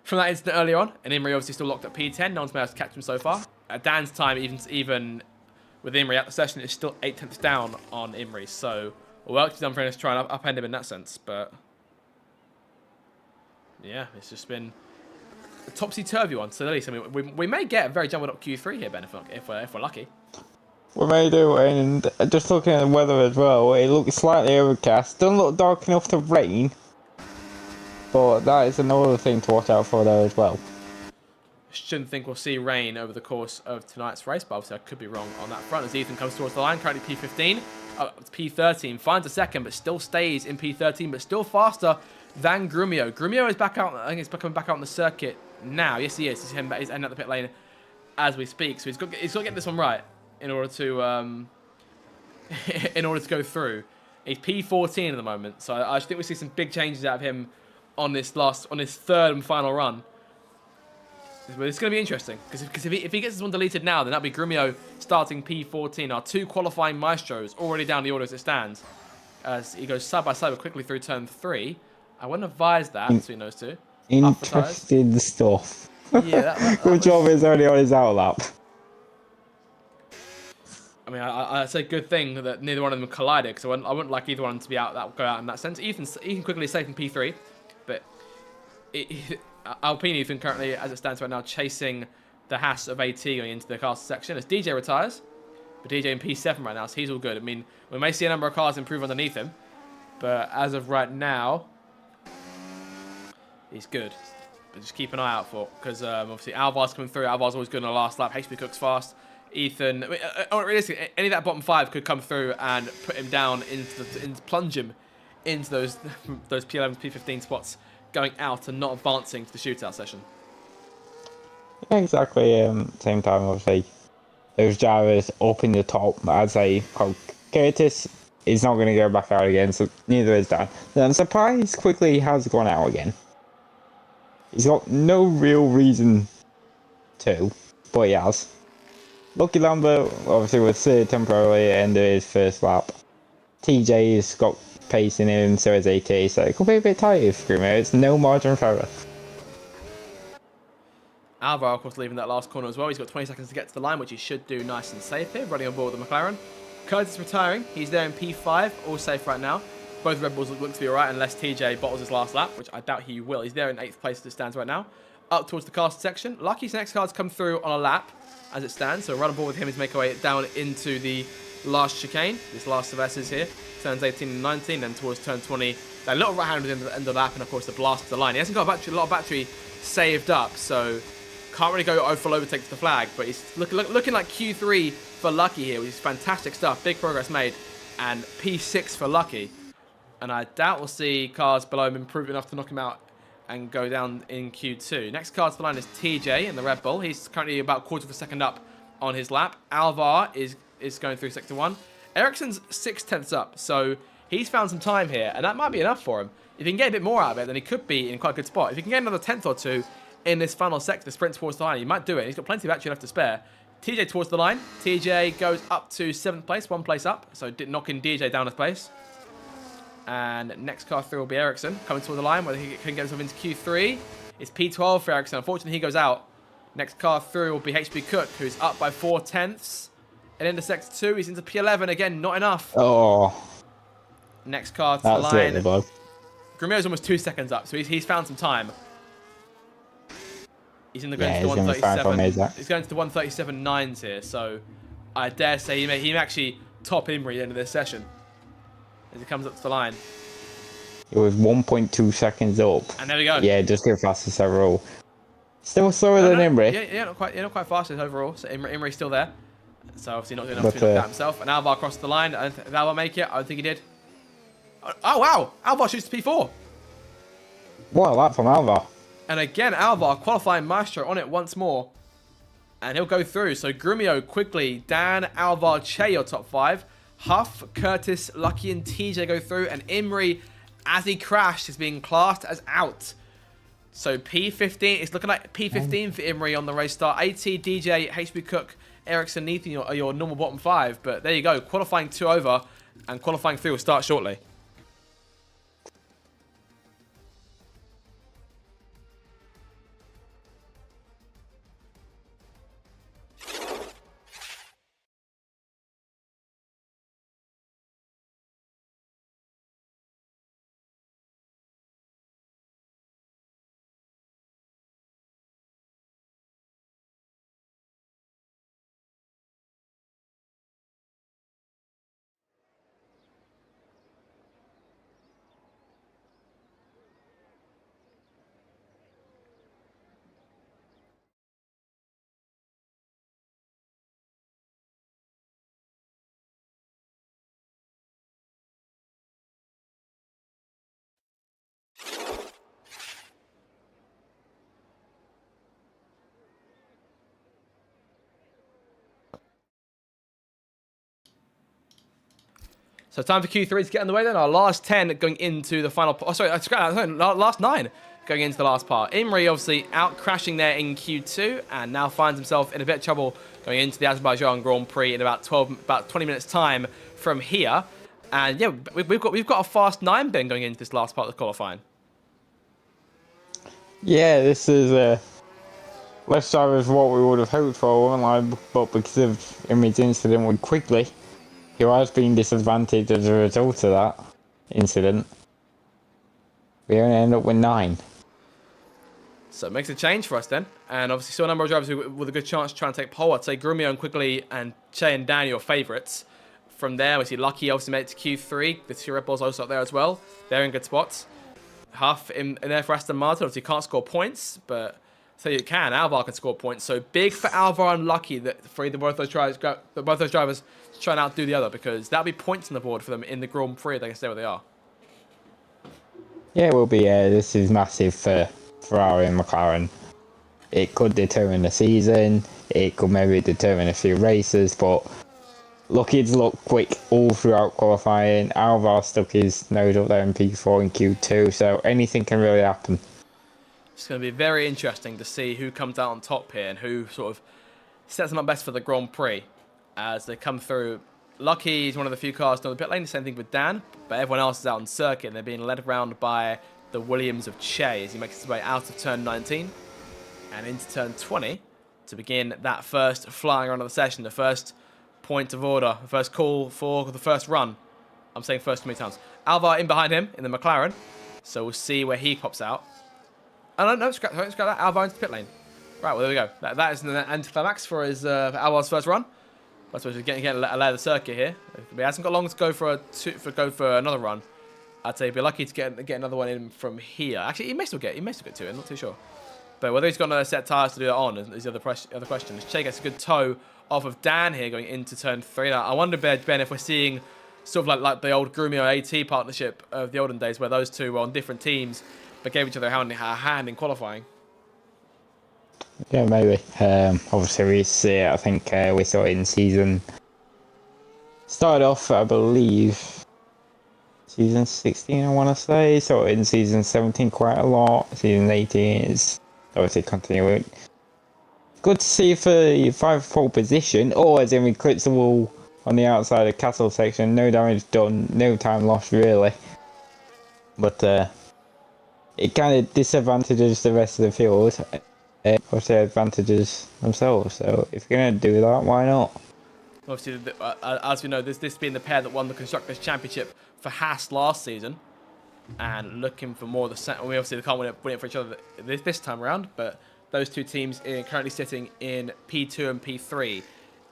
from that incident earlier on. And Imri obviously still locked at P10. No one's been able to catch him so far. Dan's time, even with Imri at the session, is still 8/10 down on Imri. So work to be done for him to try and upend him in that sense. But yeah, it's just been a topsy-turvy one. So at least, I mean, we may get a very jumbled up Q3 here, Ben, if we're lucky. We may do, and just looking at the weather as well, it looks slightly overcast. Doesn't look dark enough to rain, but that is another thing to watch out for there as well. Shouldn't think we'll see rain over the course of tonight's race, but obviously I could be wrong on that front as Ethan comes towards the line, currently P15, P13, finds a second, but still stays in P13, but still faster than Grumio. Grumio is back out, I think he's coming back out on the circuit now. Yes, he is. He's ending up the pit lane as we speak, so he's got to get this one right in order to go through. He's P14 at the moment, so I think we see some big changes out of him on this 3rd and final run. It's going to be interesting because if he gets this one deleted now, then that'll be Grumio starting P14. Our 2 qualifying maestros already down the order as it stands, as he goes side by side quickly through turn 3. I wouldn't advise that between those two. Interesting stuff. Yeah, good job is only on his out lap. I mean, I'd say good thing that neither one of them collided, because I wouldn't like either one to be go out in that sense. Ethan quickly is safe in P3, but Alpine Ethan currently, as it stands right now, chasing the Haas of AT going into the caster section as DJ retires. But DJ in P7 right now, so he's all good. I mean, we may see a number of cars improve underneath him, but as of right now, he's good. but just keep an eye out for, because obviously Alvar's coming through. Alvar's always good on the last lap. HP Cook's fast. Ethan, I mean, realistically, any of that bottom 5 could come through and put him down plunge him into those P11, P15 spots, going out and not advancing to the shootout session. Yeah, exactly. Same time, obviously, those drivers up in the top. I'd say Curtis is not going to go back out again, so neither is Dan. And I'm surprised quickly he has gone out again. He's got no real reason to, but he has. Lucky Lambert obviously was third temporarily at the end of his first lap. TJ's got pace in him, so has AT, so it could be a bit tight for him. It's no margin for error. Alvar, of course, leaving that last corner as well. He's got 20 seconds to get to the line, which he should do nice and safe here, running on board with the McLaren. Curtis retiring. He's there in P5, all safe right now. Both Red Bulls look to be alright, unless TJ bottles his last lap, which I doubt he will. He's there in 8th place as it stands right now. Up towards the cast section. Lucky's next car's come through on a lap as it stands, so run on board with him is make our way down into the last chicane. This last of S's here. Turns 18 and 19, then towards turn 20. That little right-hand at the end of the lap, and of course the blast to the line. He hasn't got a lot of battery saved up, so can't really go full overtake to the flag, but he's looking like Q3 for Lucky here, which is fantastic stuff. Big progress made, and P6 for Lucky. And I doubt we'll see cars below him improve enough to knock him out and go down in Q2. Next car to the line is TJ in the Red Bull. He's currently about quarter of a second up on his lap. Alvar is going through sector 1. Ericsson's 6/10ths up, so he's found some time here, and that might be enough for him. If he can get a bit more out of it, then he could be in quite a good spot. If he can get another 10th or 2 in this final sector, the sprint towards the line, he might do it. He's got plenty of battery left to spare. TJ towards the line. TJ goes up to 7th place, 1 place up, so knocking DJ down a place. And next car through will be Ericsson, coming toward the line, whether he can get himself into Q3. It's P12 for Ericsson. Unfortunately, he goes out. Next car through will be HP Cook, who's up by 4/10ths. And into sector 2, he's into P11. Again, not enough. Oh. Next car to the line. It, Grimio's almost 2 seconds up, so he's found some time. He's in the going to the he's 137. He's going to the 137.9s here, so I dare say he may actually top Imri at the end of this session as he comes up to the line. It was 1.2 seconds up. And there we go. Yeah, just go faster several. Still slower than Imri. Yeah, not quite fast overall. So Imri's still there. So obviously not doing enough to knock out himself. And Alvar crossed the line. Did Alvar make it? I don't think he did. Oh wow! Alvar shoots to P4. What a lap from Alvar. And again, Alvar qualifying Maestro on it once more. And he'll go through. So Grumio quickly. Dan, Alvar, Che, your top 5. Huff, Curtis, Lucky, and TJ go through. And Imri, as he crashed, is being classed as out. So P15, it's looking like P15 for Imri on the race start. AT, DJ, HP Cook, Ericsson, Nathan are your normal bottom 5. But there you go. Qualifying 2 over. And qualifying 3 will start shortly. So time for Q3 to get underway then. Our last 10 going into the final part. Oh, sorry, last 9 going into the last part. Imri obviously out crashing there in Q2 and now finds himself in a bit of trouble going into the Azerbaijan Grand Prix in about 20 minutes time from here. And yeah, we've got a fast 9 bin going into this last part of the qualifying. Yeah, this is less drivers what we would have hoped for, but because of Imri's incident with Quigley, who has been disadvantaged as a result of that incident, we only end up with 9. So it makes a change for us then. And obviously still a number of drivers with a good chance to try and take pole. I'd say Grumio and Quigley and Che and Dan are your favourites. From there, we see Lucky obviously made it to Q3. The 2 Red Bulls also up there as well. They're in good spots. Huff in there for Aston Martin. Obviously, can't score points, but so you can. Alvar can score points. So big for Alvar and Lucky that for either both those drivers try and outdo the other, because that'll be points on the board for them in the Grand Prix if they can stay where they are. Yeah, it will be. This is massive for Ferrari and McLaren. It could determine the season. It could maybe determine a few races, but Lucky's looked quick all throughout qualifying. Alvar stuck his nose up there in P4 and Q2, so anything can really happen. It's going to be very interesting to see who comes out on top here and who sort of sets them up best for the Grand Prix as they come through. Lucky is one of the few cars on the pit lane, the same thing with Dan, but everyone else is out on circuit and they're being led around by the Williams of Che as he makes his way out of turn 19 and into turn 20 to begin that first flying run of the session, the first point of order, the first call for the first run. I'm saying first too many times. Alvar in behind him in the McLaren, so we'll see where he pops out. Oh, no, scrap that. Alvar into the pit lane. Right, well, there we go. That is an anticlimax for his Alvar's first run. I suppose he's getting a lay of the circuit here. He hasn't got long to go for another run. I'd say he'd be lucky to get another one in from here. Actually, he may still get two. I'm not too sure. But whether he's got another set of tyres to do that on is the other question. As Che gets a good toe off of Dan here going into turn 3. Now, I wonder, Ben, if we're seeing sort of like the old Grumio AT partnership of the olden days where those two were on different teams but gave each other a hand in qualifying. Yeah, maybe. Obviously, we see it. I think we saw it in season. Started off, I believe, season 16, I want to say. Saw it in season 17 quite a lot. Season 18 is obviously continuing. Good to see for your 5 pole position, or as in we clipped the wall on the outside of the castle section. No damage done, no time lost really. But it kind of disadvantages the rest of the field. Obviously advantages themselves, so if you're going to do that, why not? Obviously, as we know, this being the pair that won the Constructors' Championship for Haas last season, and looking for more of the we obviously can't win it for each other this time around, but those two teams are currently sitting in P2 and P3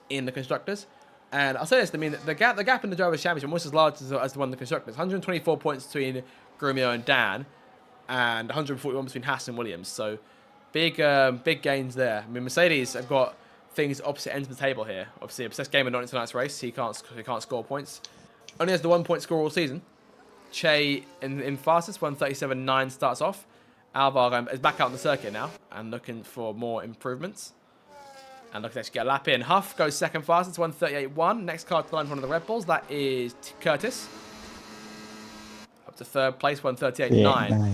in the Constructors. And I'll say this, I mean, the gap in the Drivers' Championship almost as large as the one in the Constructors. 124 points between Grumio and Dan, and 141 between Haas and Williams, so big gains there. I mean, Mercedes have got things opposite ends of the table here. Obviously, Obsessed Gamer not in tonight's race. He can't score points. Only has the 1 point score all season. Che in fastest, 137.9 starts off. Alvar is back out on the circuit now and looking for more improvements. And looking to actually get a lap in. Huff goes second fastest, 138.1. Next car to the line is one of the Red Bulls. That is Curtis. Up to third place, 138.9. Yeah,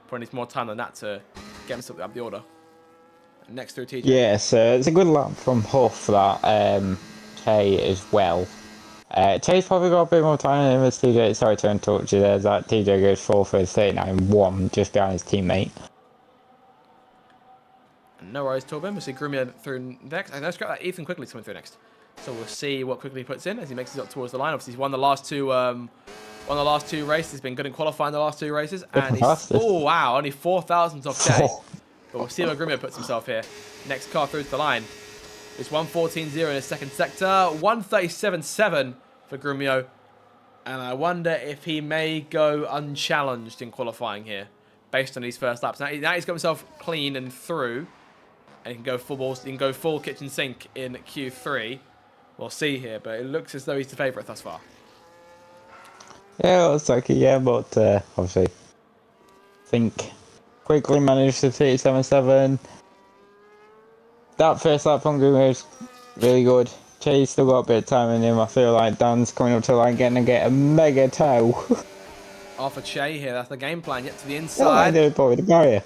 Probably needs more time than that to get himself up the order. Next through TJ. yeah, so it's a good lap from Huff for that. Che as well. Che's probably got a bit more time than him as TJ. Sorry to interrupt you there. That TJ goes 4 for 39.1 just behind his teammate. No worries, Torben. We'll see Grumio through next. And let's grab that Ethan quickly coming through next. So we'll see what quickly he puts in as he makes it up towards the line. Obviously, he's won the last two. Won the last 2 races. He's been good in qualifying the last 2 races. And he's, oh wow, only 4,000 off Che. But we'll see where Grumio puts himself here. Next car through to the line. It's 114.0 in his second sector. 137.7 for Grumio. And I wonder if he may go unchallenged in qualifying here, based on these first laps. Now he's got himself clean and through, and he can go full balls. He can go full kitchen sink in Q3. We'll see here, but it looks as though he's the favourite thus far. Yeah, it looks like it, yeah, but obviously, I think quickly managed to 37.7. That first lap from Grumio was really good. Che's still got a bit of time in him. I feel like Dan's coming up to the line getting to get a mega toe. Off of Che here, that's the game plan. Yet to the What inside. I do with the barrier?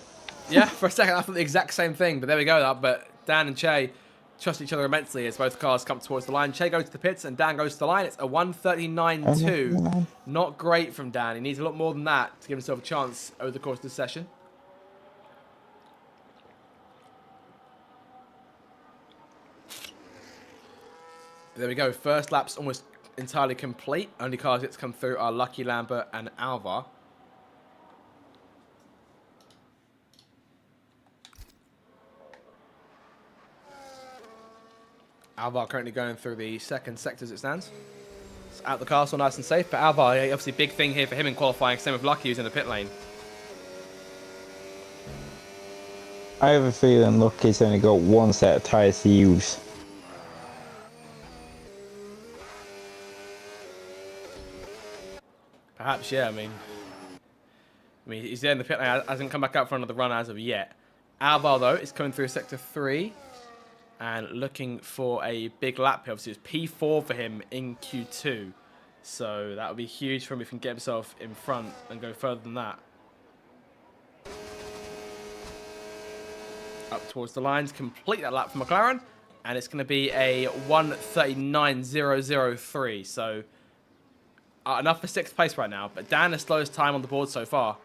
Yeah, for a second I thought the exact same thing, but there we go. But Dan and Che trust each other immensely as both cars come towards the line. Che goes to the pits and Dan goes to the line. It's a 139.2. Not great from Dan. He needs a lot more than that to give himself a chance over the course of this session. There we go. First lap's almost entirely complete. Only cars yet to come through are Lucky, Lambert and Alvar. Alvar currently going through the second sector as it stands. It's out the castle nice and safe, but Alvar, obviously big thing here for him in qualifying. Same with Lucky who's in the pit lane. I have a feeling Lucky's only got one set of tyres to use. Perhaps, yeah. I mean, he's there in the pit lane. Hasn't come back out for another run as of yet. Alvar, though, is coming through sector 3 and looking for a big lap here. Obviously, it's P4 for him in Q2. So that would be huge for him if he can get himself in front and go further than that. Up towards the lines, complete that lap for McLaren. And it's going to be a 1:39.003. So enough for 6th place right now. But Dan, the slowest time on the board so far.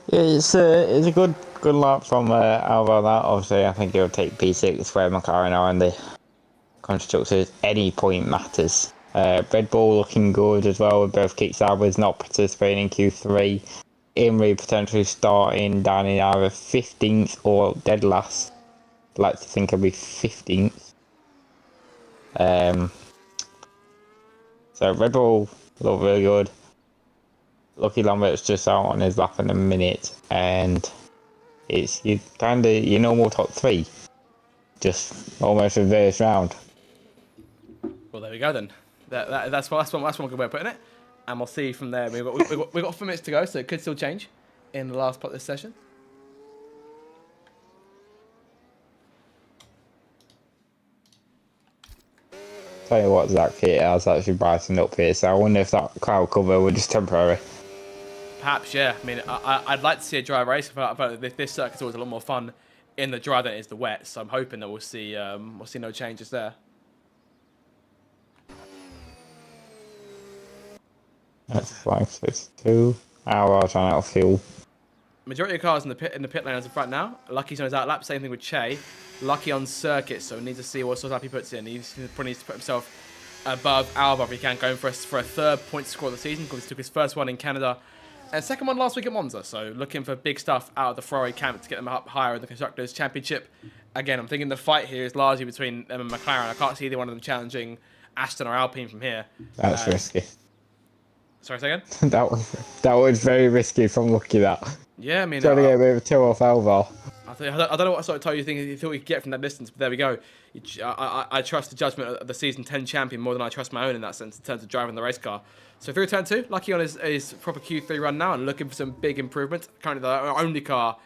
Yeah, it's a good lap from Alvar. That obviously, I think he'll take P6 where McLaren are in the constructors. Any point matters. Red Bull looking good as well with both kicks. Alvar's not participating in Q3. Imrie potentially starting down in either 15th or dead last. I'd like to think he'll be 15th. So Red Bull look really good. Lucky Lambert's just out on his lap in a minute, and it's your normal top 3, just almost reverse round. Well, there we go then. That's one good way of putting it. And we'll see from there. We've got 4 minutes to go, so it could still change in the last part of this session. Tell you what, Zach, it has actually brightened up here, so I wonder if that cloud cover was just temporary. Perhaps, yeah. I mean, I'd like to see a dry race. I feel like this circuit's always a lot more fun in the dry than it is the wet. So I'm hoping that we'll see no changes there. That's 562. Hours on out of fuel. Majority of cars in the pit lane as of right now. Lucky's on his out lap. Same thing with Che. Lucky on circuit, so we need to see what sort of lap he puts in. He probably needs to put himself above Alvar if he can, going for a 3rd point score of the season, because he took his first one in Canada and 2nd one last week at Monza. So looking for big stuff out of the Ferrari camp to get them up higher in the Constructors' Championship. Again, I'm thinking the fight here is largely between them and McLaren. I can't see either one of them challenging Aston or Alpine from here. That's risky. Sorry, say again? that was very risky from Lucky, that. Yeah, I mean... Trying to get a bit of a 2 off Alvar. I don't know what sort of time you thought you could get from that distance, but there we go. I trust the judgment of the Season 10 champion more than I trust my own in that sense, in terms of driving the race car. So through turn 2, Lucky on his proper Q3 run now and looking for some big improvements. Currently the only car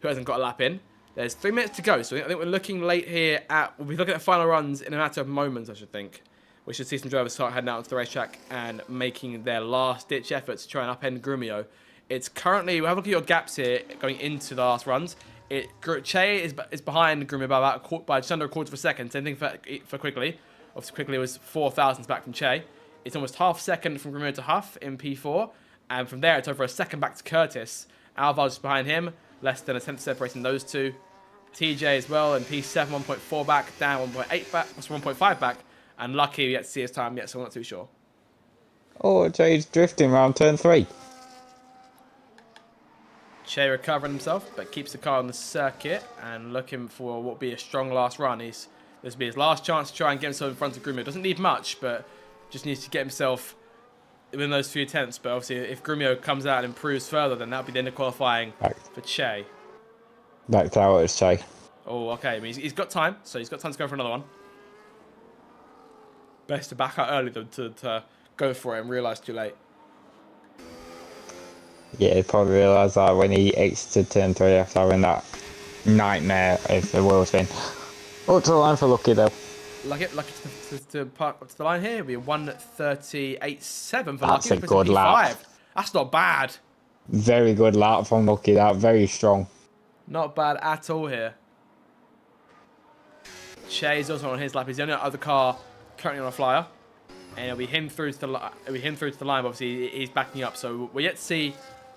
who hasn't got a lap in. There's 3 minutes to go, so I think we're looking late here we'll be looking at final runs in a matter of moments, I should think. We should see some drivers start heading out onto the racetrack and making their last-ditch efforts to try and upend Grumio. It's currently, we'll have a look at your gaps here going into the last runs. Che is behind Grumio by just under a quarter of a second. Same thing for Quickly. Obviously, Quickly was 4,000s back from Che. It's almost half second from Grumio to Huff in P4. And from there, it's over a second back to Curtis. Alvar's just behind him. Less than a tenth separating those two. TJ as well in P7, 1.4 back. Dan, 1.8 back. 1.5 back. And Lucky, we yet to see his time yet, so I'm not too sure. Oh, Jay's drifting around turn 3. Che recovering himself, but keeps the car on the circuit and looking for what will be a strong last run. This will be his last chance to try and get himself in front of Grumio. Doesn't need much, but just needs to get himself within those few tenths. But obviously, if Grumio comes out and improves further, then that'll be the end of qualifying for Che. Back to how it's Che. Oh, okay. I mean, he's got time, so he's got time to go for another one. Best to back out early than to go for it and realise too late. Yeah, he probably realised that when he exited turn 3 after having that nightmare of the wheel spin. Up to the line for Lucky, though. Lucky to park up to the line here. It'll be 1:38.7 for That's Lucky. a good lap. That's not bad. Very good lap from Lucky, that. Very strong. Not bad at all here. Che's also on his lap. He's the only other car currently on a flyer. And it'll be him through to the line. Obviously, he's backing up. So we're yet to see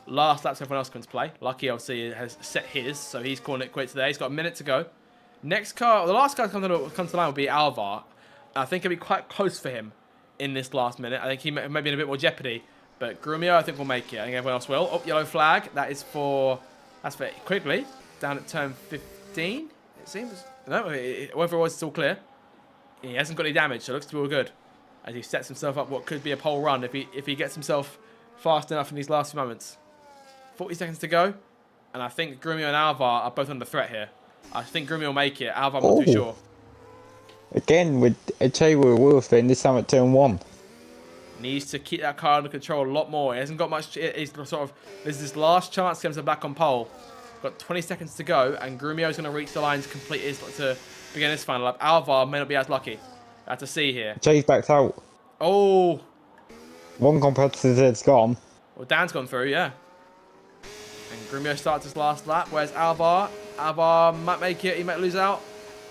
last laps everyone else comes to play. Lucky, obviously, has set his. So he's calling it quits there. He's got a minute to go. Next car, the last car to come to the line will be Alvar. I think it'll be quite close for him in this last minute. I think he may be in a bit more jeopardy. But Grumio, I think, will make it. I think everyone else will. Oh, yellow flag. That's for Quickly. Down at turn 15, it seems. No, whether it was still clear. He hasn't got any damage, so it looks to be all good. As he sets himself up what could be a pole run if he gets himself fast enough in these last few moments. 40 seconds to go. And I think Grumio and Alvar are both under threat here. I think Grumio will make it. Alvar, I'm not too sure. Again, with a Che with a wheel spin, this time at turn 1. Needs to keep that car under control a lot more. He hasn't got much. He's sort of. This is his last chance to get him back on pole. Got 20 seconds to go, and Grumio's going to reach the line to complete his to begin his final lap. Alvar may not be as lucky. I have to see here. Che's backed out. Oh. One competitor's gone. Well, Dan's gone through, yeah. And Grumio starts his last lap. Where's Alvar? Alvar might make it. He might lose out.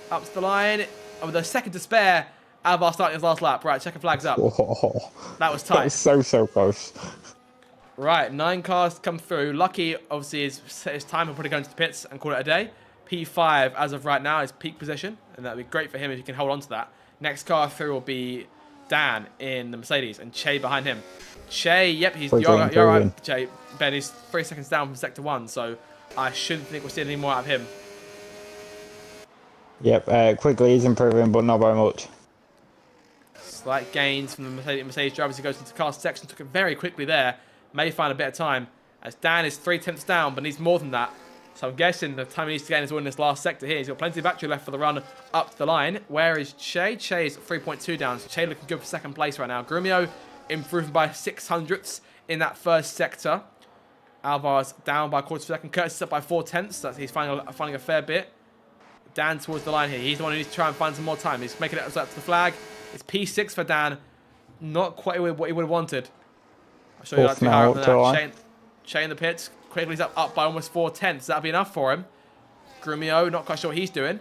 Up to the line. Oh, with a second to spare. Alvar starting his last lap. Right, checking flags up. Oh, that was tight. That was so close. Right, 9 cars come through. Lucky, obviously, his time will probably go into the pits and call it a day. P5, as of right now, is peak position. And that would be great for him if he can hold on to that. Next car through will be Dan in the Mercedes and Che behind him. Che, yep, you're right, Che. Ben, he's 3 seconds down from Sector 1, so I shouldn't think we'll see any more out of him. Yep, quickly he's improving, but not very much. Slight gains from the Mercedes driver as he goes into the car section. Took it very quickly there. May find a bit of time. As Dan is 3/10 down, but needs more than that. So I'm guessing the time he needs to gain is all in this last sector here. He's got plenty of battery left for the run up to the line. Where is Che? Che is 3.2 down. So Che looking good for second place right now. Grumio improving by 600ths in that first sector. Alvar's down by a quarter of a second. Curtis is up by 4/10. So he's finding a fair bit. Dan towards the line here. He's the one who needs to try and find some more time. He's making it up to the flag. It's P6 for Dan. Not quite what he would have wanted. I'll show you that to be higher up than that. Che in the pits. Quickly he's up by almost 4/10. That'll be enough for him. Grumio, not quite sure what he's doing.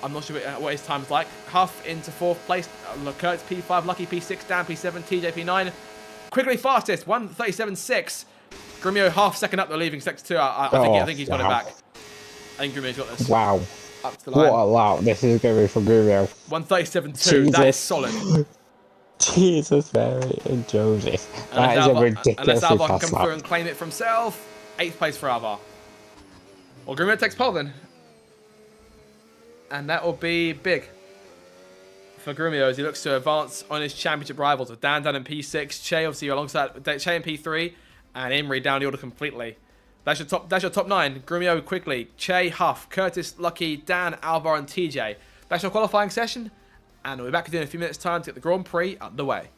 I'm not sure what his time's like. Huff into 4th place. Kurt's P5, Lucky P6, Dan P7, TJ P9. Quickly fastest, 1:37.6. Grumio half second up, they're leaving sector 2. I think he's got it back. I think Grumio's got this. Wow. Up to the line. What a lap this is going to be for Grumio. 1:37.2. That is solid. Jesus, Mary and Joseph. That is a ridiculously unless Alvar can fast come lap. through and claim it for himself. 8th place for Alvar. Well, Grumio takes pole then. And that will be big for Grumio as he looks to advance on his championship rivals with Dan down in P6, Che obviously alongside Che in P3, and Imri down the order completely. That's your top 9. Grumio quickly. Che, Huff, Curtis, Lucky, Dan, Alvar, and TJ. That's your qualifying session. And we'll be back in a few minutes' time to get the Grand Prix underway.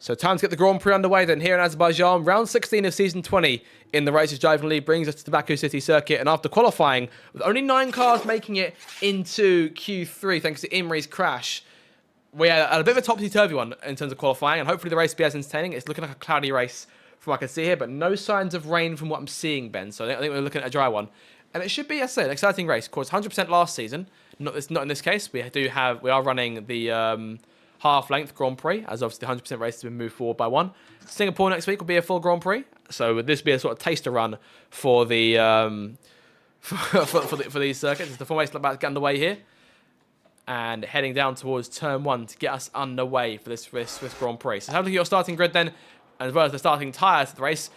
So time to get the Grand Prix underway then here in Azerbaijan. Round 16 of Season 20 in the Races Driving League brings us to the Baku City Circuit. And after qualifying, with only 9 cars making it into Q3 thanks to Imri's crash, we had a bit of a topsy-turvy one in terms of qualifying. And hopefully the race will be as entertaining. It's looking like a cloudy race from what I can see here, but no signs of rain from what I'm seeing, Ben. So I think we're looking at a dry one. And it should be, as I say, an exciting race. Of course, 100% last season. Not in this case. We are running the half-length Grand Prix, as obviously the 100% race has been moved forward by one. Singapore next week will be a full Grand Prix, so would this be a sort of taster run for the for these circuits? The formation about to get underway here, and heading down towards turn 1 to get us underway for this Grand Prix. So have a look at your starting grid then, as well as the starting tyres of the race.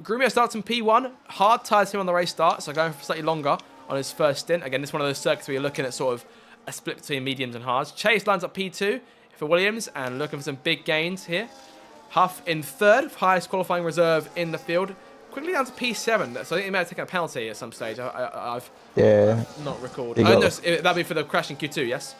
Grumio starts in P1, hard tyres him on the race start, so going for slightly longer on his first stint. Again, this is one of those circuits where you're looking at sort of a split between mediums and hards. Chase lines up P2 for Williams and looking for some big gains here. Huff in third, highest qualifying reserve in the field. Quickly down to P7, so I think he may have taken a penalty at some stage. I've not recalled. That'd be for the crash in Q2, yes?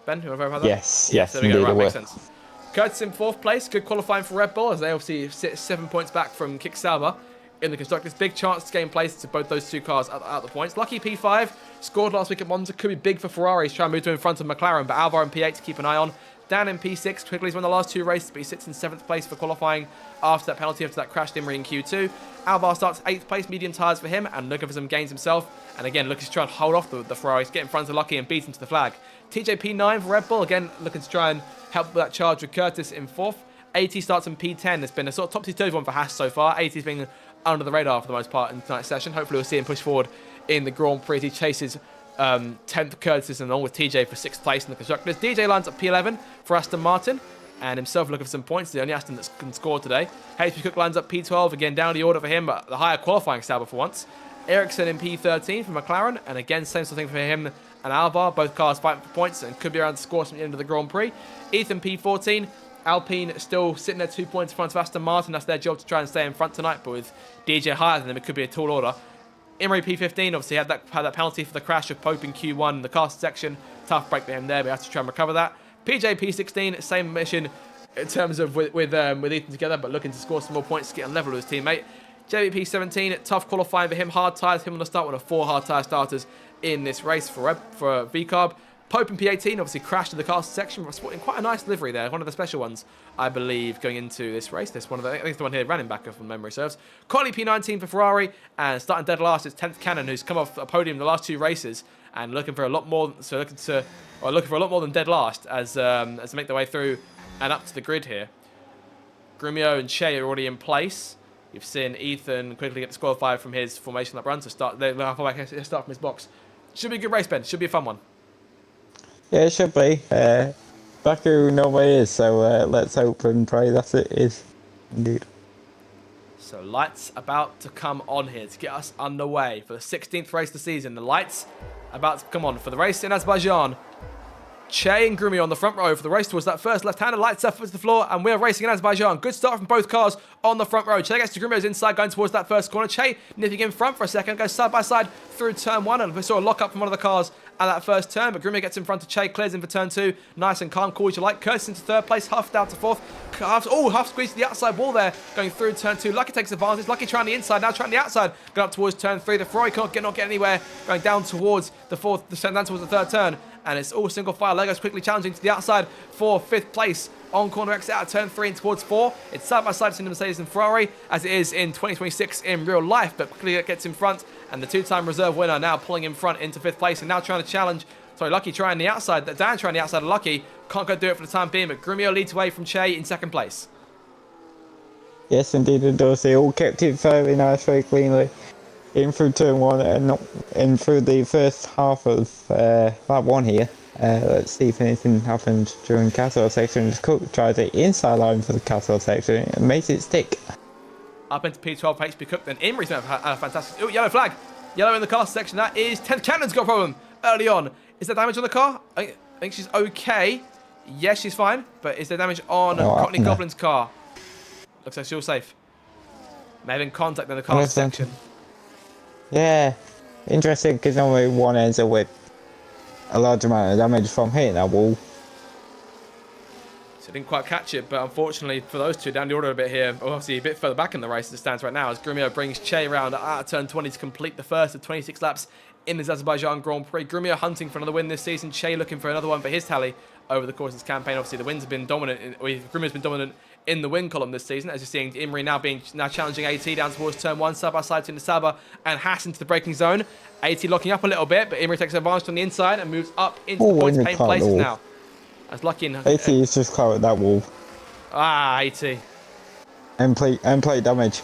Ben, you want to verify that? Yes, there we go, right, makes sense. Curtis in 4th place, good qualifying for Red Bull, as they obviously sit 7 points back from Kick Sauber in the Constructors. Big chance to gain place to both those two cars at the points. Lucky P5, scored last week at Monza, could be big for Ferrari. He's trying to move to in front of McLaren, but Alvar in P8 to keep an eye on. Dan in P6, quickly he's won the last 2 races, but he sits in 7th place for qualifying after that penalty, after that crashed Imri in Q2. Alvar starts 8th place, medium tyres for him, and looking for some gains himself. And again, looking to try and hold off the Ferraris, get in front of Lucky and beat him to the flag. TJ P9 for Red Bull, again looking to try and help with that charge with Curtis in 4th. AT starts in P10. There's been a sort of topsy-turvy one for Haas so far. AT's been under the radar for the most part in tonight's session. Hopefully we'll see him push forward in the Grand Prix. He chases 10th Curtis and along with TJ for 6th place in the Constructors. DJ lines up P11 for Aston Martin and himself looking for some points. The only Aston that's can score today. HP Cook lines up P12, again down the order for him, but the higher qualifying Sauber for once. Ericsson in P13 for McLaren, and again same sort of thing for him and Alvar. Both cars fighting for points and could be around to score some at the end of the Grand Prix. Ethan P14. Alpine still sitting there 2 points in front of Aston Martin. That's their job to try and stay in front tonight, but with DJ higher than them, it could be a tall order. Imri P15 obviously had that penalty for the crash of Pope in Q1 in the cast section. Tough break for him there, but he has to try and recover that. PJ P16, same mission in terms of with Ethan together, but looking to score some more points to get on level with his teammate. JP P17, tough qualifying for him. Hard tyres him on the start, one of 4 hard tyre starters in this race for VCARB. Pope in P18 obviously crashed in the cast section, sporting quite a nice livery there. One of the special ones, I believe, going into this race. This one of the, I think it's the one here running back if memory serves. Collie P19 for Ferrari, and starting dead last is 10th Cannon, who's come off a podium the last 2 races and looking for a lot more. So looking for a lot more than dead last as they make their way through and up to the grid here. Grumio and Shea are already in place. You've seen Ethan quickly get disqualified from his formation lap run, so start from his box. Should be a good race, Ben. Should be a fun one. Yeah, it should be. Baku normally is, so let's hope and pray that it is indeed. So lights about to come on here to get us underway for the 16th race of the season. The lights about to come on for the race in Azerbaijan. Che and Grumio on the front row for the race towards that first left-hander. Lights up to the floor, and we're racing in Azerbaijan. Good start from both cars on the front row. Che gets to Grumio's inside, going towards that first corner. Che nipping in front for a second, goes side by side through turn 1, and we saw a lock up from one of the cars at that first turn, but Grumio gets in front of Che, clears in for turn 2. Nice and calm, cool as you like. Curtis into 3rd place, Huff down to 4th. Huff squeezed to the outside wall there, going through turn 2. Lucky takes advantage. Lucky trying the inside, now trying the outside. Going up towards turn 3. The Ferrari cannot get anywhere, going down towards the 3rd turn. And it's all single file. Legos quickly challenging to the outside for 5th place on corner exit out of turn 3 and towards 4. It's side by side between the Mercedes and Ferrari as it is in 2026 in real life, but quickly gets in front, and the 2-time reserve winner now pulling in front into 5th place and now trying to challenge. Sorry, Lucky trying the outside. Dan trying the outside of Lucky. Can't go do it for the time being, but Grumio leads away from Che in 2nd place. Yes, indeed it does. They all kept it very nice, very cleanly. In through turn 1 and not in through the first half of lap 1 here. Let's see if anything happens during castle section. Cook tried the inside line for the castle section and makes it stick. Up into P12 for HP Cook, then Imri's had a fantastic... Oh, yellow flag. Yellow in the car section. That is 10th Cannon's got a problem early on. Is there damage on the car? I think she's okay. Yes, she's fine. But is there damage on Cockney Goblin's car? Looks like she's all safe. May have been contact in the car section. Yeah, interesting because normally one ends up with a large amount of damage from hitting that wall. So didn't quite catch it, but unfortunately for those two, down the order a bit here, obviously a bit further back in the race as it stands right now, as Grumio brings Che around out of turn 20 to complete the first of 26 laps in this Azerbaijan Grand Prix. Grumio hunting for another win this season, Che looking for another one for his tally over the course of this campaign. Obviously the wins have been dominant, Grumio's been dominant in the win column this season, as you're seeing Imri now challenging AT down towards turn 1, side by side to Nasaba and Haas into the braking zone. AT locking up a little bit, but Imri takes advantage on the inside and moves up into the points paying places now. As lucky in... AT is just clout that wall. AT. And plate damage.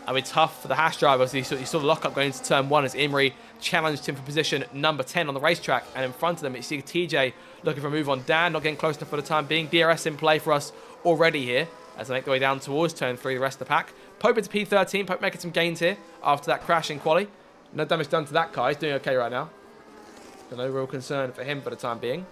I mean, tough for the Haas driver. So you saw the lockup going into turn 1 as Imri challenged him for position number 10 on the racetrack. And in front of them, you see TJ looking for a move on Dan, not getting close enough for the time being. DRS in play for us already here as they make their way down towards turn 3, the rest of the pack. Pope into P13. Pope making some gains here after that crash in quali. No damage done to that car. He's doing okay right now. So no real concern for him for the time being.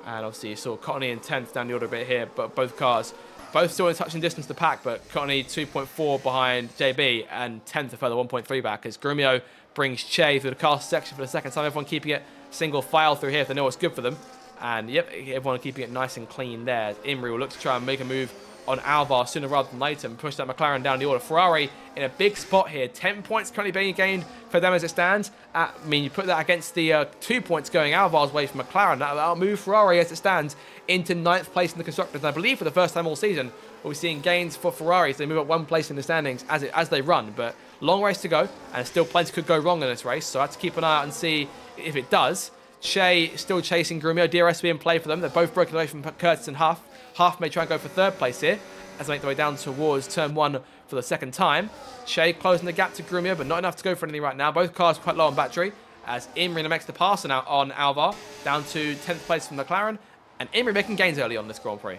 And obviously you saw Cottony in 10th down the order a bit here, but both cars both still in touching distance to pack, but Cottony 2.4 behind JB and 10th a further 1.3 back as Grumio brings Che through the car section for the second time. Everyone keeping it single file through here if they know what's good for them. And yep, everyone keeping it nice and clean there. Imri will look to try and make a move on Alvar sooner rather than later and push that McLaren down the order. Ferrari in a big spot here. 10 points currently being gained for them as it stands. I mean, you put that against the 2 points going Alvar's way from McLaren. That'll move Ferrari as it stands into 9th place in the Constructors. And I believe for the first time all season, we're seeing gains for Ferrari as they move up 1 place in the standings as they run. But long race to go, and still plenty could go wrong in this race. So I have to keep an eye out and see if it does. Shea still chasing Grumio. DRS being play for them. They're both broken away from Curtis and Huff. Huff may try and go for 3rd place here as they make their way down towards turn 1 for the second time. Shea closing the gap to Grumio, but not enough to go for anything right now. Both cars quite low on battery as Imri makes the pass now on Alvar down to 10th place from McLaren. And Imri making gains early on this Grand Prix.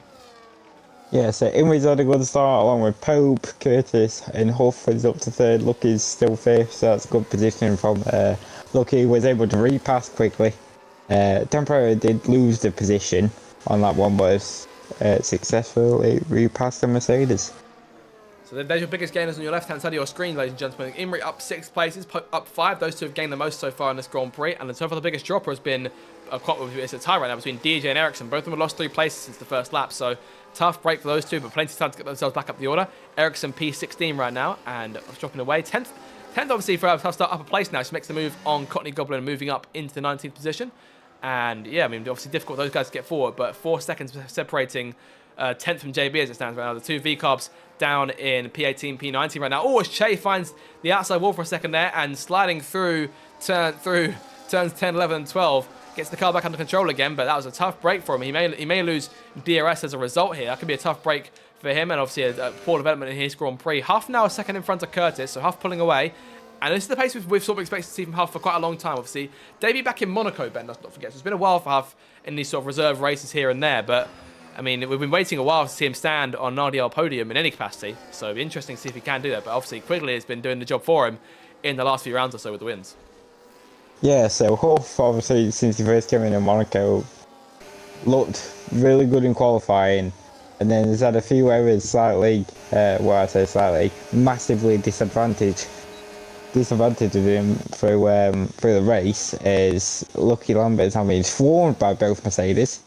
Yeah, so Imri's had a good start along with Pope, Curtis and Huff is up to 3rd. Lucky's still 5th, so that's a good positioning from Lucky. Was able to repass quickly. Temporarily did lose the position on that one, but successfully repassed the Mercedes. So there's your biggest gainers on your left-hand side of your screen, ladies and gentlemen. Imri up 6 places, Pope up 5. Those two have gained the most so far in this Grand Prix. And so far the biggest dropper has been, it's a tie right now between DJ and Ericsson. Both of them have lost 3 places since the first lap. So tough break for those two, but plenty of time to get themselves back up the order. Ericsson P16 right now and dropping away. 10th obviously for a tough start, up a place now. She makes the move on Cottony Goblin, moving up into the 19th position. And yeah, I mean, obviously difficult for those guys to get forward, but 4 seconds separating 10th from JB as it stands right now. The 2 V-Carbs down in P18, P19 right now. Oh, as Che finds the outside wall for a second there and sliding through turns 10, 11, and 12. Gets the car back under control again, but that was a tough break for him. He may lose DRS as a result here. That could be a tough break for him, and obviously a poor development in his Grand Prix. Huff now a second in front of Curtis, so Huff pulling away. And this is the pace we've sort of expected to see from Huff for quite a long time, obviously. Debut back in Monaco, Ben, let's not forget. So it's been a while for Huff in these sort of reserve races here and there, but I mean, we've been waiting a while to see him stand on an RDL podium in any capacity, so it'll be interesting to see if he can do that. But obviously, Quigley has been doing the job for him in the last few rounds or so with the wins. Yeah, so Huff, obviously, since he first came in Monaco, looked really good in qualifying, and then he's had a few errors slightly, massively disadvantaged him through the race is Lucky Lambert's having swarmed by both Mercedes.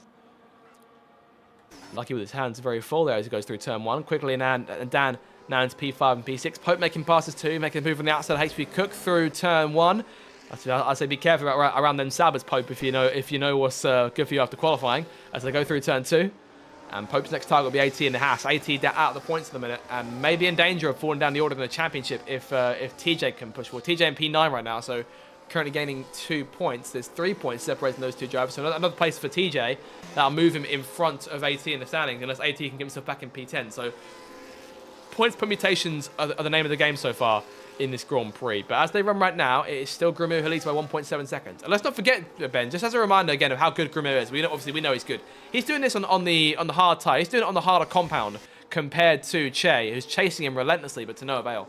Lucky with his hands very full there as he goes through turn 1. Quickly and Dan now into P5 and P6. Pope making passes too, making a move on the outside. HP Cook through turn 1. I say be careful around them Sabers, Pope, if you know what's good for you after qualifying as they go through turn 2. And Pope's next target will be AT in the Haas. AT out of the points at the minute and maybe in danger of falling down the order in the championship if TJ can push forward. TJ in P9 right now, so currently gaining 2 points. There's 3 points separating those two drivers. So another place for TJ that'll move him in front of AT in the standings unless AT can get himself back in P10. So points permutations are the name of the game so far in this Grand Prix. But as they run right now, it is still Grumio who leads by 1.7 seconds. And let's not forget, Ben, just as a reminder again of how good Grumio is. Obviously we know he's good. He's doing this on the hard tyre. He's doing it on the harder compound compared to Che, who's chasing him relentlessly, but to no avail.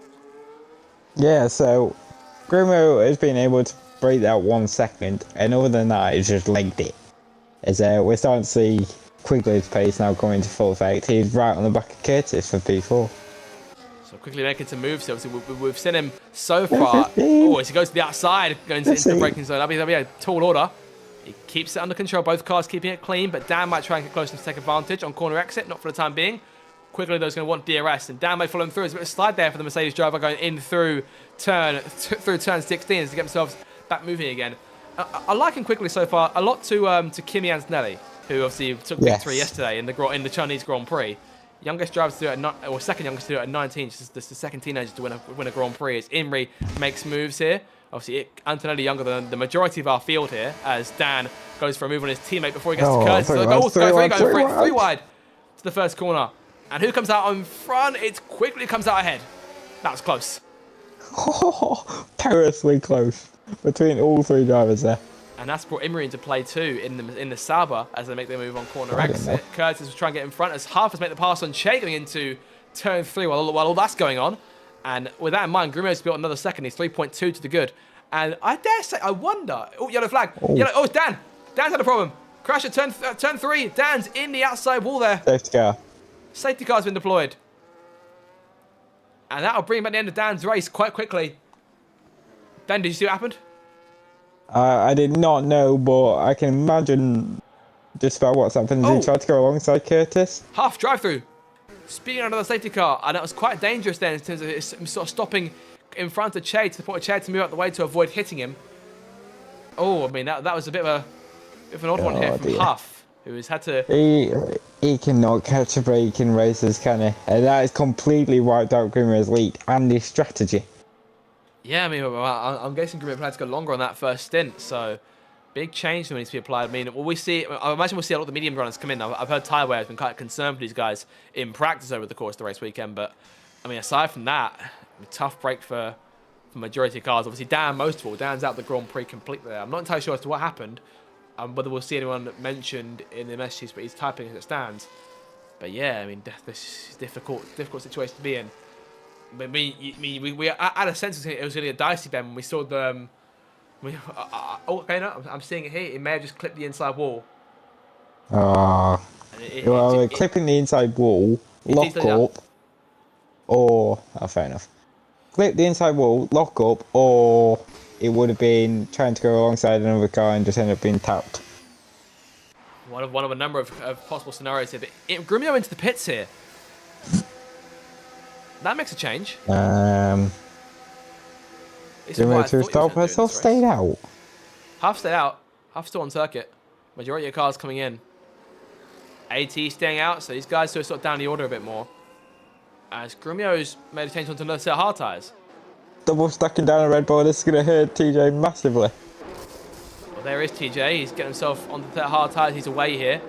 Yeah, so Grumio has been able to break that 1 second, and other than that, he's just legged it. As we're starting to see Quigley's pace now coming into full effect. He's right on the back of Curtis for P4. So quickly making some moves. Obviously, we've seen him so far. Oh, as he goes to the outside, going into the braking zone. That'll be a tall order. He keeps it under control. Both cars keeping it clean, but Dan might try and get close and take advantage on corner exit. Not for the time being. Quickly, though, is going to want DRS, and Dan may follow him through. There's a bit of a slide there for the Mercedes driver going in through turn 16 as to get themselves back moving again. I like him quickly so far. A lot to Kimi Antonelli, who obviously took victory yesterday in the Chinese Grand Prix. Youngest driver to do it or second youngest to do it at 19. Just the second teenager to win a Grand Prix. As Imri makes moves here. Obviously, Antonelli younger than the majority of our field here, as Dan goes for a move on his teammate before he gets to Curtis. So going for it, three wide to the first corner. And who comes out on front? It quickly comes out ahead. That was close. Perilously close between all three drivers there. And that's brought Imri into play too in the Sauber as they make their move on corner exit. Curtis was trying to get in front as Huff has made the pass on Che going into turn 3 while all that's going on. And with that in mind, Grumio's built another second. He's 3.2 to the good. And I dare say, I wonder. Oh, yellow flag. Oh, it's Dan. Dan's had a problem. Crash at turn 3. Dan's in the outside wall there. Safety car. Safety car's been deployed. And that'll bring back the end of Dan's race quite quickly. Ben, did you see what happened? I did not know, but I can imagine just about what's happened. He tried to go alongside Curtis. Half drive-through. Speeding under the safety car. And that was quite dangerous then in terms of it sort of stopping in front of Che to the point of Che to move out the way to avoid hitting him. Oh, I mean, that was a bit of an odd one here from Huff, who has had to... He cannot catch a break in races, can he? And that has completely wiped out Grimmer's lead and his strategy. Yeah, I mean, I'm guessing Grimmer planned to go longer on that first stint, so big change needs to be applied. I mean, I imagine we'll see a lot of the medium runners come in. I've heard Tyway has been quite concerned for these guys in practice over the course of the race weekend, but I mean, aside from that, a tough break for majority of cars. Obviously, Dan, most of all, Dan's out the Grand Prix completely there. I'm not entirely sure as to what happened, whether we'll see anyone mentioned in the messages, but he's typing as it stands. But yeah, I mean, this is a difficult situation to be in. But we had a sense it was really a dicey Ben when we saw the. I'm seeing it here. It may have just clipped the inside wall. Clipping the inside wall, lock up, or fair enough. Clip the inside wall, lock up, or it would have been trying to go alongside another car and just end up being tapped. One of a number of possible scenarios here. But Grumio into the pits here. That makes a change. Grumio to stop has all stayed out. Half stayed out. Half still on circuit. Majority of cars coming in. AT staying out, so these guys sort of down the order a bit more. As Grumio's made a change onto another set of hard tyres. Double stacking down a Red Bull, this is going to hurt TJ massively. Well, there is TJ. He's getting himself onto the hard tyres. He's away here.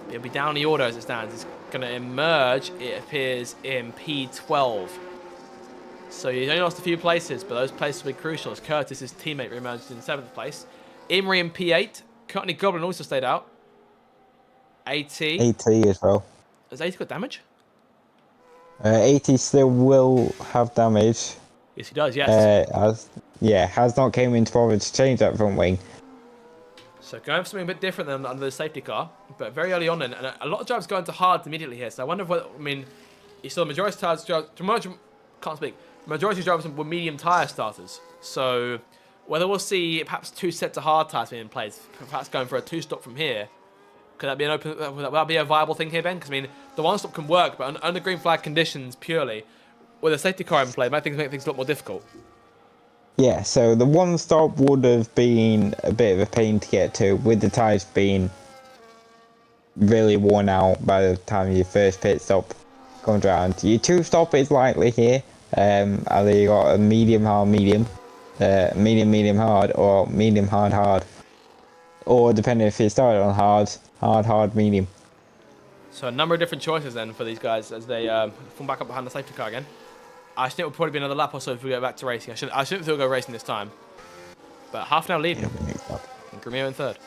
He'll be down the order as it stands. He's going to emerge, it appears, in P12. So he's only lost a few places, but those places will be crucial as Curtis's teammate re-emerged in 7th place. Imri in P8. Courtney Goblin also stayed out. AT. AT as well. Has AT got damage? AT still will have damage. Yes, he does, yes. Has not came into bother to change that front wing. So going for something a bit different than under the safety car, but very early on, and a lot of drivers go into hard immediately here. So I wonder if you saw the majority of majority of drivers were medium tyre starters. So whether we'll see perhaps 2 sets of hard tyres being in place, perhaps going for a 2-stop from here, could that be would that be a viable thing here, Ben? Because I mean, the 1-stop can work, but under green flag conditions purely, with a safety car in play, might make things a lot more difficult. Yeah, so the 1-stop would have been a bit of a pain to get to, with the tyres being really worn out by the time your first pit stop comes around. Your 2-stop is likely here. Either you got a medium hard, medium hard, or medium hard, or depending if you started on hard, medium. So a number of different choices then for these guys as they fall back up behind the safety car again. I think it will probably be another lap or so if we go back to racing. I shouldn't think we'll go racing this time. But half an hour lead. And Grumio in 3rd.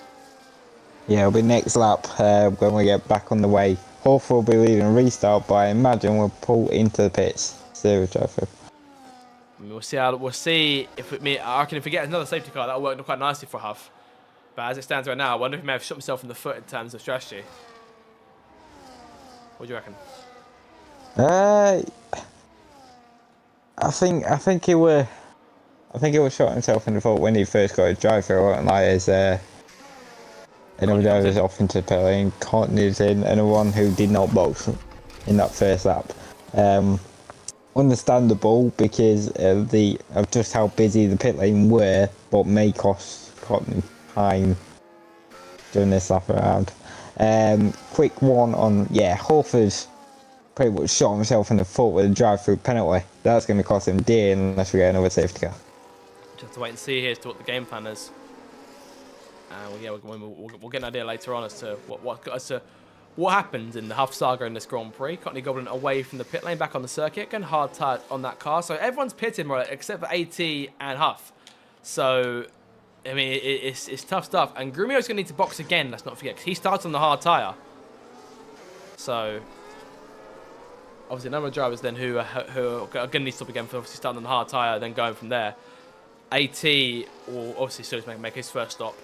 Yeah, it'll be next lap when we get back on the way. Hopefully we'll be leading a restart, but I imagine we'll pull into the pits. Zero drive-through. We'll see if I reckon if we get another safety car, that'll work quite nicely for Huff. But as it stands right now, I wonder if he may have shot himself in the foot in terms of strategy. What do you reckon? I think he was shot himself in the foot when he first got a drive-through, and like his another driver was off into the pit lane, continued in, and the one who did not box in that first lap. Understandable because of just how busy the pit lane were, but may cost time during this lap around. Quick one on Horford's pretty much shot himself in the foot with a drive-through penalty. That's going to cost him dear unless we get another safety car. Just to wait and see here as to what the game plan is. And yeah, we'll get an idea later on as to what happens in the Huff saga in this Grand Prix. Cockney Goblin away from the pit lane, back on the circuit, getting hard tired on that car. So everyone's pitted more except for AT and Huff. So I mean, it's tough stuff. And Grumio's going to need to box again, let's not forget, because he starts on the hard tyre. So obviously a number of drivers then who are going to need to stop again for obviously starting on the hard tyre, then going from there. AT will obviously still make his first stop.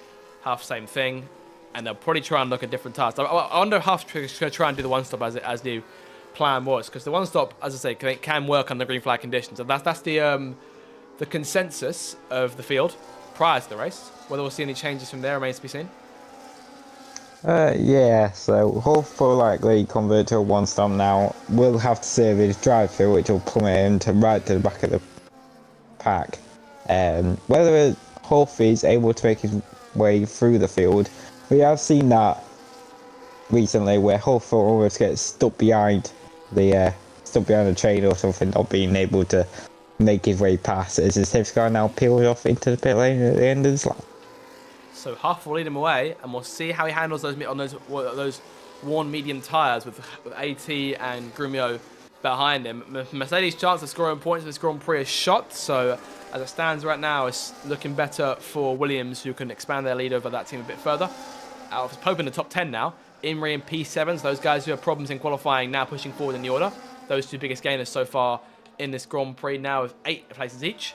Huff, same thing. And they'll probably try and look at different tires. I wonder if Huff's going to try and do the one-stop as the plan was. Because the one-stop, as I say, can work under green flag conditions. And that's the consensus of the field prior to the race. Whether we'll see any changes from there remains to be seen. Yeah, so Huff will likely convert to a one-stop now. We'll have to save his drive-through, which will plummet him right to the back of the pack. Whether Huff is able to make his way through the field, we have seen that recently where Huff will almost get stuck behind the train or something, not being able to make his way past as his safety car now peels off into the pit lane at the end of the lap. So Huff will lead him away, and we'll see how he handles those worn medium tyres with AT and Grumio behind him. Mercedes' chance of scoring points in this Grand Prix is shot, so as it stands right now, it's looking better for Williams, who can expand their lead over that team a bit further. Out of Pope in the top 10 now. Imri and P7s, those guys who have problems in qualifying, now pushing forward in the order. Those two biggest gainers so far in this Grand Prix, now with 8 places each.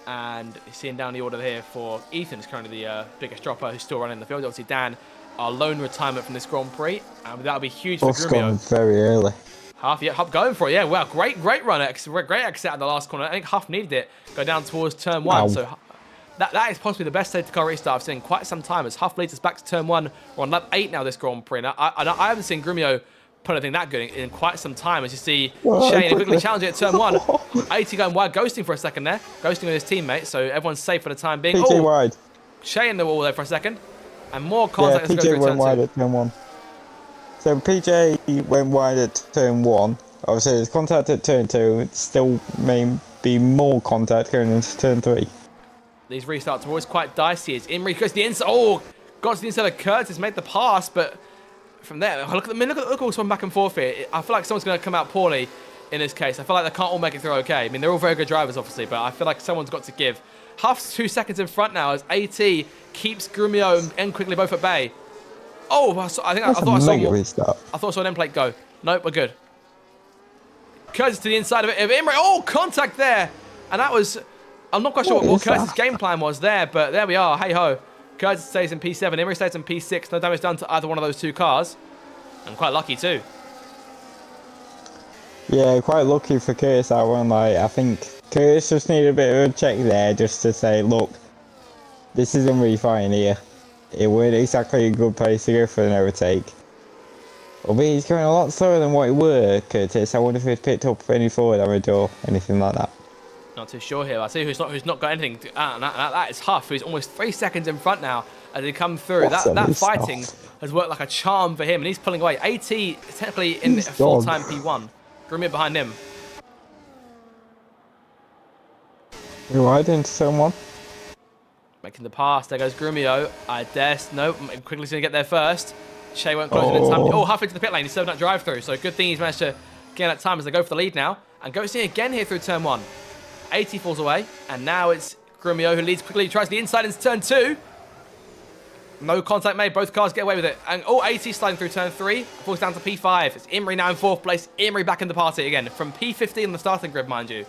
And seeing down the order here for Ethan is currently the biggest dropper who's still running the field. Obviously, Dan, our lone retirement from this Grand Prix. And that'll be huge for Grumio. Gone very early. Huff, yeah, Huff going for it. Yeah, wow, great run. Great exit at the last corner. I think Huff needed it. Go down towards turn 1. Wow. So that is possibly the best safety car restart I've seen in quite some time. As Huff leads us back to turn 1. We're on lap 8 now this Grand Prix. Now, I haven't seen Grumio put anything that good in quite some time. As you see, Shane quickly challenging at turn 1. AT going wide, ghosting for a second there. Ghosting with his teammate, so everyone's safe for the time being. PJ wide. Shane in the wall there for a second. And more contact. Yeah, PJ went wide at turn 1. So PJ went wide at turn 1. Obviously, there's contact at turn 2. It still may be more contact going into turn 3. These restarts are always quite dicey. As Imri goes to the inside. Oh, got to the inside of Curtis, made the pass, but from there, look at all swim back and forth here. I feel like someone's going to come out poorly in this case. I feel like they can't all make it through okay. I mean, they're all very good drivers, obviously, but I feel like someone's got to give. Huff's 2 seconds in front now as AT keeps Grumio and quickly both at bay. Oh, I thought I saw an end plate go. Nope, we're good. Curtis to the inside of it. Imri, oh, contact there. And that was, I'm not quite sure what Curtis' game plan was there, but there we are. Hey ho. Curtis stays in P7. Imri stays in P6. No damage done to either one of those two cars. And quite lucky too. Yeah, quite lucky for Curtis that one. Like, I think Curtis just needed a bit of a check there just to say, look, this isn't really fine here. It weren't exactly a good place to go for an overtake. Albeit he's going a lot slower than what he were, Curtis. I wonder if he's picked up any forward damage or anything like that. Not too sure here. I see who's not got anything. That is Huff, who's almost 3 seconds in front now as they come through. That fighting has worked like a charm for him, and he's pulling away. AT technically in full-time P1. Grumio behind him. You're wide into turn 1. Making the pass. There goes Grumio. Nope. Quickly going to get there first. Shea won't close it in time. Oh, Huff into the pit lane. He's served that drive-through. So good thing he's managed to get that time as they go for the lead now. And ghosting again here through turn 1. AT falls away. And now it's Grumio who leads quickly. Tries the inside into turn 2. No contact made. Both cars get away with it. And AT sliding through turn 3. Falls down to P5. It's Imri now in 4th place. Imri back in the party again. From P15 on the starting grid, mind you.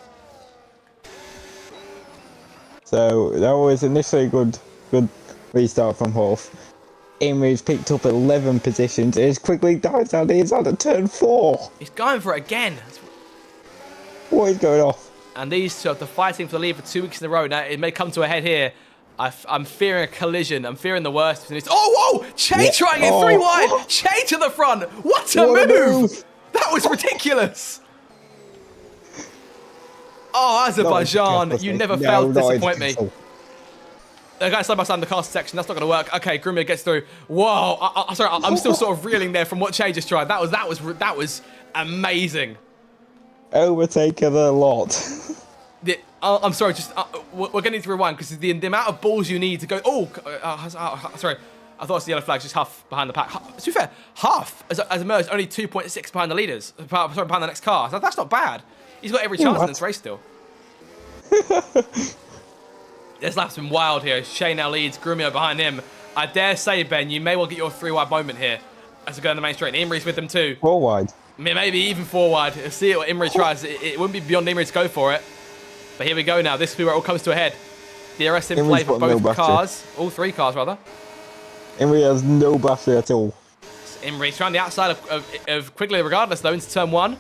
So that was initially a good restart from Huff. Imri's picked up 11 positions. It's quickly dives down the inside of turn 4. He's going for it again. What is going off? And these two after fighting for the lead for 2 weeks in a row. Now it may come to a head here. I'm fearing a collision. I'm fearing the worst. Oh, whoa! Che trying it 3 wide. Che to the front. What a move! That was ridiculous. Oh, Azerbaijan, you never failed to disappoint me. The guy side by side in the car section, that's not going to work. Okay, Grumio gets through. Whoa, sorry, I'm still sort of reeling there from what Che just tried. That was amazing. Overtaken a lot. I'm sorry, just we're going to need to rewind because the amount of balls you need to go. Sorry. I thought it was the yellow flag, just Huff behind the pack. To be fair, Huff has emerged only 2.6 behind the leaders. Sorry, behind the next car. So that's not bad. He's got every chance in this race still. This lap's been wild here. Shay now leads. Grumio behind him. I dare say, Ben, you may well get your 3-wide moment here as we go in the main straight. Imri's with them too. 4 wide. Maybe even 4 wide. Let's see what Imri tries. It wouldn't be beyond Imri to go for it. But here we go now. This is where it all comes to a head. DRS in play for both cars. All 3 cars, rather. Imri has no battery at all. Imri's trying the outside of Quigley regardless, though, into turn 1.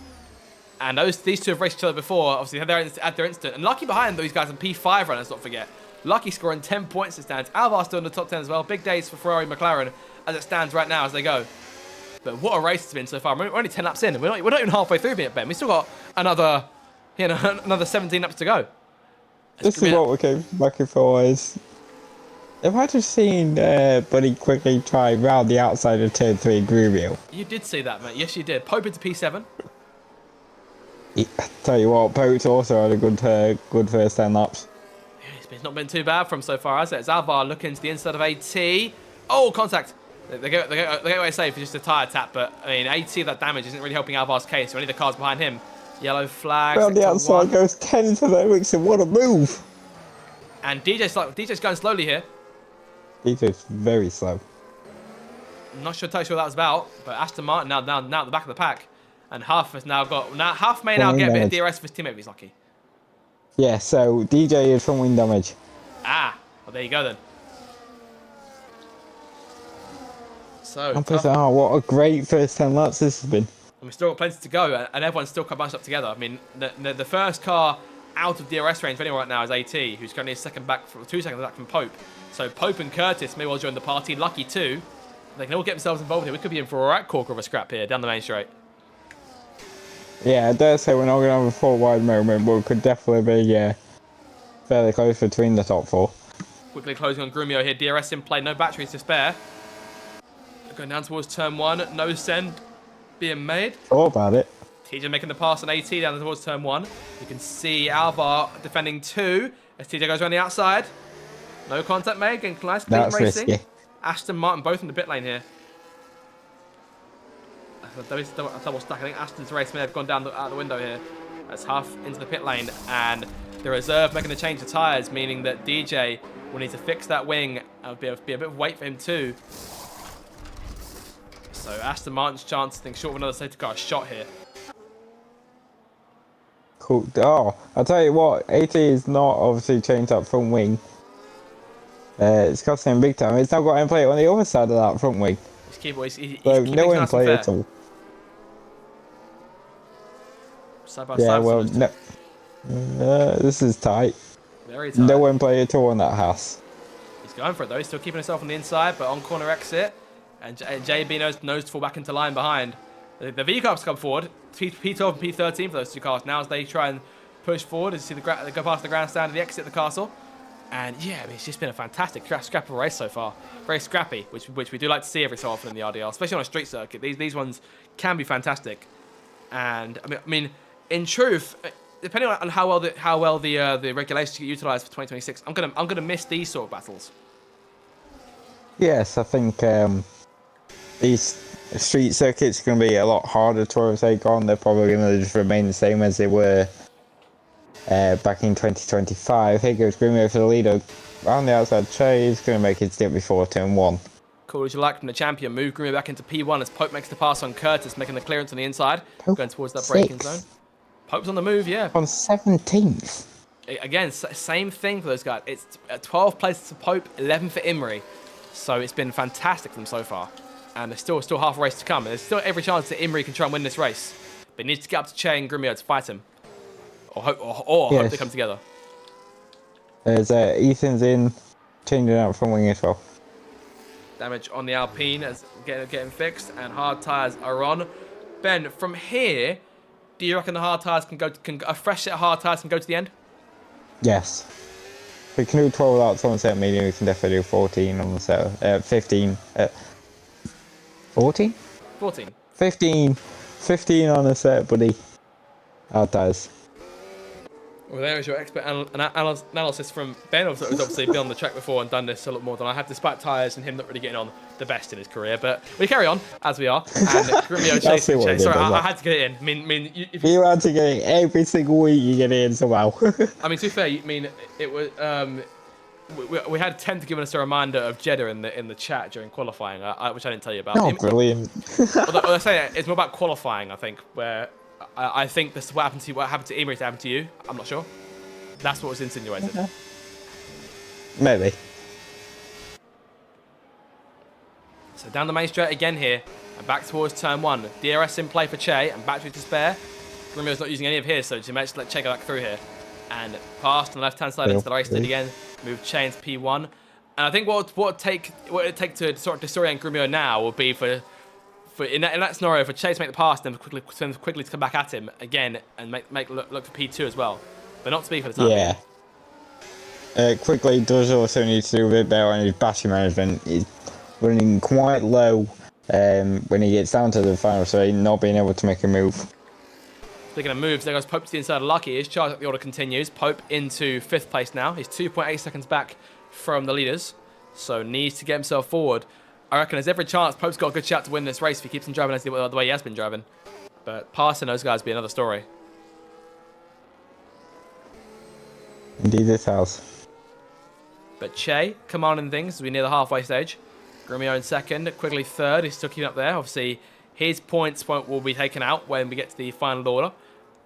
And these two have raced each other before. Obviously, had their instant. And Lucky behind those guys are P5 runners, don't forget. Lucky scoring 10 points as it stands. Alvar still in the top 10 as well. Big days for Ferrari and McLaren as it stands right now as they go. But what a race it's been so far. We're only 10 laps in. And we're not even halfway through it, Ben. We still got another 17 laps to go. This is what we came back and forth. If I just seen Buddy quickly try round the outside of turn 3 Grumio. You did see that, mate. Yes, you did. Pope into P7. I tell you what, Pope's also had a good first 10 laps. It's not been too bad for him so far, has it? It's Alvar looking to the inside of AT. Oh, contact. They get away safe for just a tyre tap, but I mean, AT, that damage isn't really helping Alvar's case. Only the cars behind him. Yellow flag. Round the outside goes 10 to the Ericsson. What a move! And DJ's going slowly here. DJ's very slow. I'm not sure totally sure what that was about, but Aston Martin now at the back of the pack, and Huff has now got. Huff may now get a bit of DRS for his teammate if he's lucky. Yeah, so DJ is from wind damage. Ah, well there you go then. So. Oh, what a great first 10 laps this has been. And we've still got plenty to go, and everyone's still bunched up together. I mean, the first car out of DRS range for anyone right now is AT, who's currently 2 seconds back from Pope. So Pope and Curtis may well join the party. Lucky too. They can all get themselves involved here. We could be in for a right corker of a scrap here down the main straight. Yeah, I dare say we're not going to have a 4 wide moment, but it could definitely be fairly close between the top 4. Quickly closing on Grumio here. DRS in play, no batteries to spare. Going down towards turn 1, no send being made. Thought about it. TJ making the pass on AT down towards turn 1. You can see Alvar defending 2 as TJ goes around the outside. No contact made, getting nice clean racing. Risky. Aston Martin both in the pit lane here. A double stack. I think Aston's race may have gone down out the window here. That's Huff into the pit lane, and the reserve making a change of tyres, meaning that DJ will need to fix that wing. It'll be a bit of weight for him too. So Aston Martin's chance, I think, short of another safety car shot here. Cool. Oh, I'll tell you what, AT is not obviously changed up front wing. It's costing him big time. It's now got end plate on the other side of that front wing. He's no end plate at all. Side by side. Well, no. This is tight. Very tight. No end plate at all on that Haas. He's going for it though. He's still keeping himself on the inside, but on corner exit. And JB knows to fall back into line behind. The V cars come forward. P12 and P13 for those 2 cars now as they try and push forward. As you see they go past the grandstand and the exit of the castle. And yeah, I mean, it's just been a fantastic scrap of a race so far. Very scrappy, which we do like to see every so often in the RDL, especially on a street circuit. These ones can be fantastic. And I mean, in truth, depending on how well the regulations get utilised for 2026, I'm gonna miss these sort of battles. Yes, I think these street circuits are going to be a lot harder to overtake on. They're probably going to just remain the same as they were back in 2025. Here goes Grumio for the leader. On the outside, He's going to make his stint before turn 1. Cool as you like from the champion. Move Grumio back into P1 as Pope makes the pass on Curtis, making the clearance on the inside. Pope going towards that braking zone. Pope's on the move, yeah. On 17th. Again, same thing for those guys. It's 12 places for Pope, 11 for Imri. So it's been fantastic for them so far. And there's still half a race to come. And there's still every chance that Imri can try and win this race. But he needs to get up to Che and Grumio to fight him. Or hope they come together. There's Ethan's in, changing out from wing as well. Damage on the Alpine as getting fixed, and hard tyres are on. Ben, from here, do you reckon the hard tyres a fresh set of hard tyres can go to the end? Yes. If we can do 12 laps on the set medium, we can definitely do 14 on the set. 15. 14? 14. 15 on the set, buddy. Hard tyres. Well, there is your expert analysis from Ben, who's obviously been on the track before and done this a lot more than I have, despite tyres and him not really getting on the best in his career. But we carry on, as we are. And Grimio chasing Chase. Sorry, I had to get it in. I mean you had to get it every single week. You get it in somehow. I mean, to be fair, it was... we had Tem to give us a reminder of Jeddah in the chat during qualifying, which I didn't tell you about. Oh, brilliant. Although I say it's more about qualifying, I think, where... I think this is what happened to Emirates happened to you. I'm not sure. That's what was insinuated. Okay. Maybe. So down the main straight again here, and back towards turn 1. DRS in play for Che, and battery to spare. Grimio's not using any of his, so she managed to let Che go back through here. And past on the left-hand side into the race lead again. Move Che into P1. And I think what it'd take to sort of disorient Grimio now would be for in that scenario, for Chase to make the pass, then quickly to come back at him again and make look for P2 as well, but not to be for the time. Yeah. Quickly does also need to do a bit better on his battery management. He's running quite low when he gets down to the final straight, not being able to make a move. Speaking of moves, there goes Pope to the inside of Lucky. His charge up the order continues. Pope into 5th place now. He's 2.8 seconds back from the leaders, so needs to get himself forward. I reckon there's every chance Pope's got a good shot to win this race if he keeps on driving the way he has been driving. But passing those guys would be another story. Indeed it has. But Che commanding things as we near the halfway stage. Grimio in 2nd, Quigley 3rd. He's still keeping up there. Obviously, his points will be taken out when we get to the final order.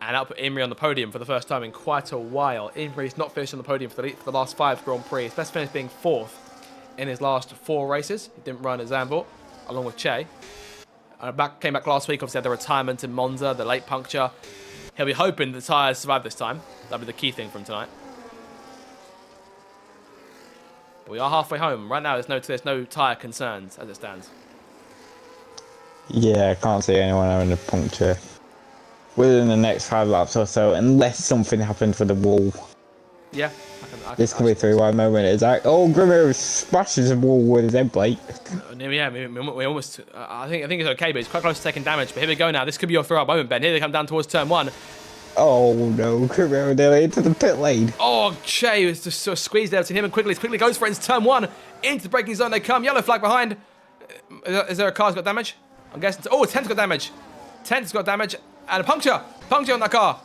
And that'll put Imri on the podium for the first time in quite a while. Imri's not finished on the podium for the last 5 Grand Prix. His best finish being 4th. In his last 4 races. He didn't run at Zandvoort, along with Che. Came back last week, obviously had the retirement in Monza, the late puncture. He'll be hoping the tyres survive this time. That'll be the key thing from tonight. But we are halfway home. Right now, there's no tyre concerns as it stands. Yeah, I can't see anyone having a puncture within the next 5 laps or so, unless something happens with the wall. Yeah. This could be a 3-1 moment. It's like, oh, Grimio smashes the wall with his end plate. Yeah, we almost. I think it's okay, but he's quite close to taking damage. But here we go now. This could be your 3-1 moment, Ben. Here they come down towards turn 1. Oh no, Grimio nearly into the pit lane. Oh, Che was just sort of squeezed there between him and Quigley. Quigley goes for it into turn 1. Into the braking zone they come. Yellow flag behind. Is there a car that's got damage? I'm guessing. Oh, 10's got damage. 10's got damage. And a puncture. Puncture on that car.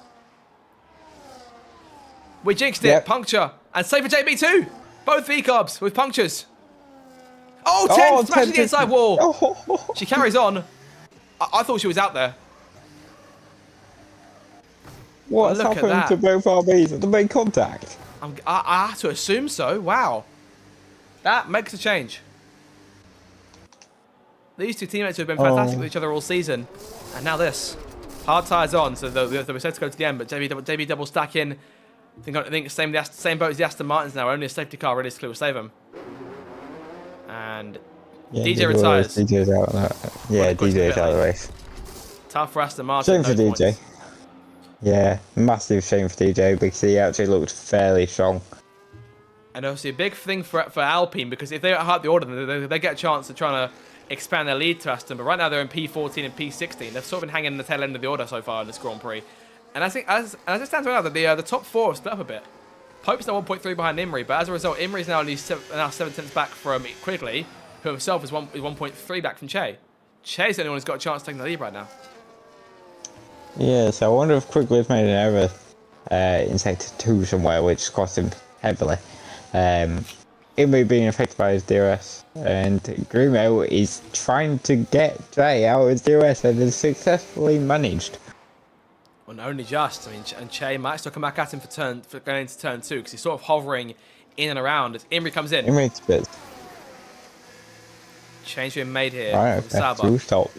We jinxed it. Yep. Puncture. And save for JB2. Both V-carbs with punctures. Oh, 10 smashing the inside wall. Oh. She carries on. I thought she was out there. What's happened to both RBs? Have they made contact? I have to assume so. Wow. That makes a change. These two teammates have been fantastic with each other all season. And now this. Hard tyres on, so they're set to go to the end, but JB double stack in. I think same boat as the Aston Martins now. Only a safety car realistically will save them. And yeah, DJ retires. DJ's out of that. Yeah, DJ's out of the race. Tough for Aston Martin. Shame for DJ. Points. Yeah, massive shame for DJ because he actually looked fairly strong. And obviously a big thing for Alpine, because if they hype the order, they get a chance of trying to expand their lead to Aston. But right now they're in P14 and P16. They've sort of been hanging in the tail end of the order so far in this Grand Prix. And I think, as it stands right now, the top 4 have split up a bit. Pope's now 1.3 behind Imri, but as a result, Imri's now only 7 tenths back from Quigley, who himself is 1.3 back from Che. Che's the only one who's got a chance of taking the lead right now. Yeah, so I wonder if Quigley's made an error in Sector 2 somewhere, which cost him heavily. Imri being affected by his DRS, and Grimio is trying to get Che out of his DRS and has successfully managed. Well, only just. I mean, and Che might still come back at him for going into turn 2, because he's sort of hovering in and around as Imri comes in. Imri's bit. Change being made here. Right, okay. 2 stop.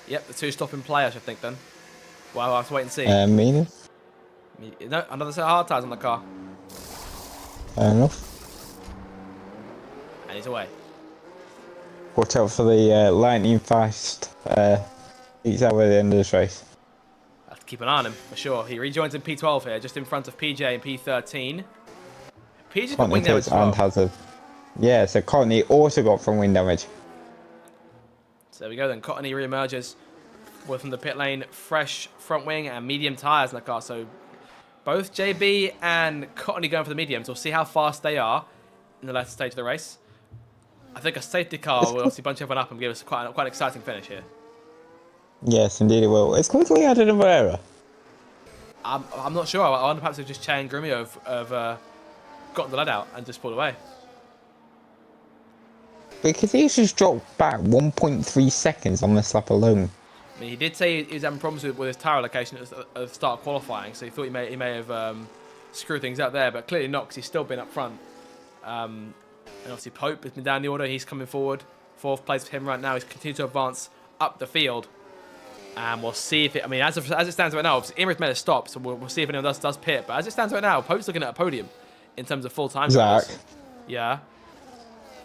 Yep, the 2 stop in play, I should think then. Well, I'll have to wait and see. Meaning? No, another set of hard tires on the car. Fair enough. And he's away. Watch out for the lightning fast. He's out by the end of this race. I have to keep an eye on him for sure. He rejoins in P12 here, just in front of PJ in P13. PJ's got wing damage as well. Yeah, so Courtney also got from wing damage. So there we go then. Courtney re-emerges from the pit lane, fresh front wing and medium tyres in the car. So Both JB and Cottony going for the mediums. We'll see how fast they are in the latter stage of the race. I think a safety car will obviously bunch everyone up and give us quite an exciting finish here. Yes, indeed it will. It's quickly added another error. I'm not sure. I wonder perhaps if just Che and Grumio have gotten the lead out and just pulled away. Because he's just dropped back 1.3 seconds on this lap alone. I mean, he did say he was having problems with his tyre allocation at the start of qualifying, so he thought he may have screwed things up there, but clearly not, because he's still been up front. And obviously Pope has been down the order. He's coming forward. 4th place for him right now. He's continued to advance up the field. And we'll see if it... I mean, as it stands right now, Imri's made a stop, so we'll see if anyone else does pit. But as it stands right now, Pope's looking at a podium in terms of full time. Zach. Yeah?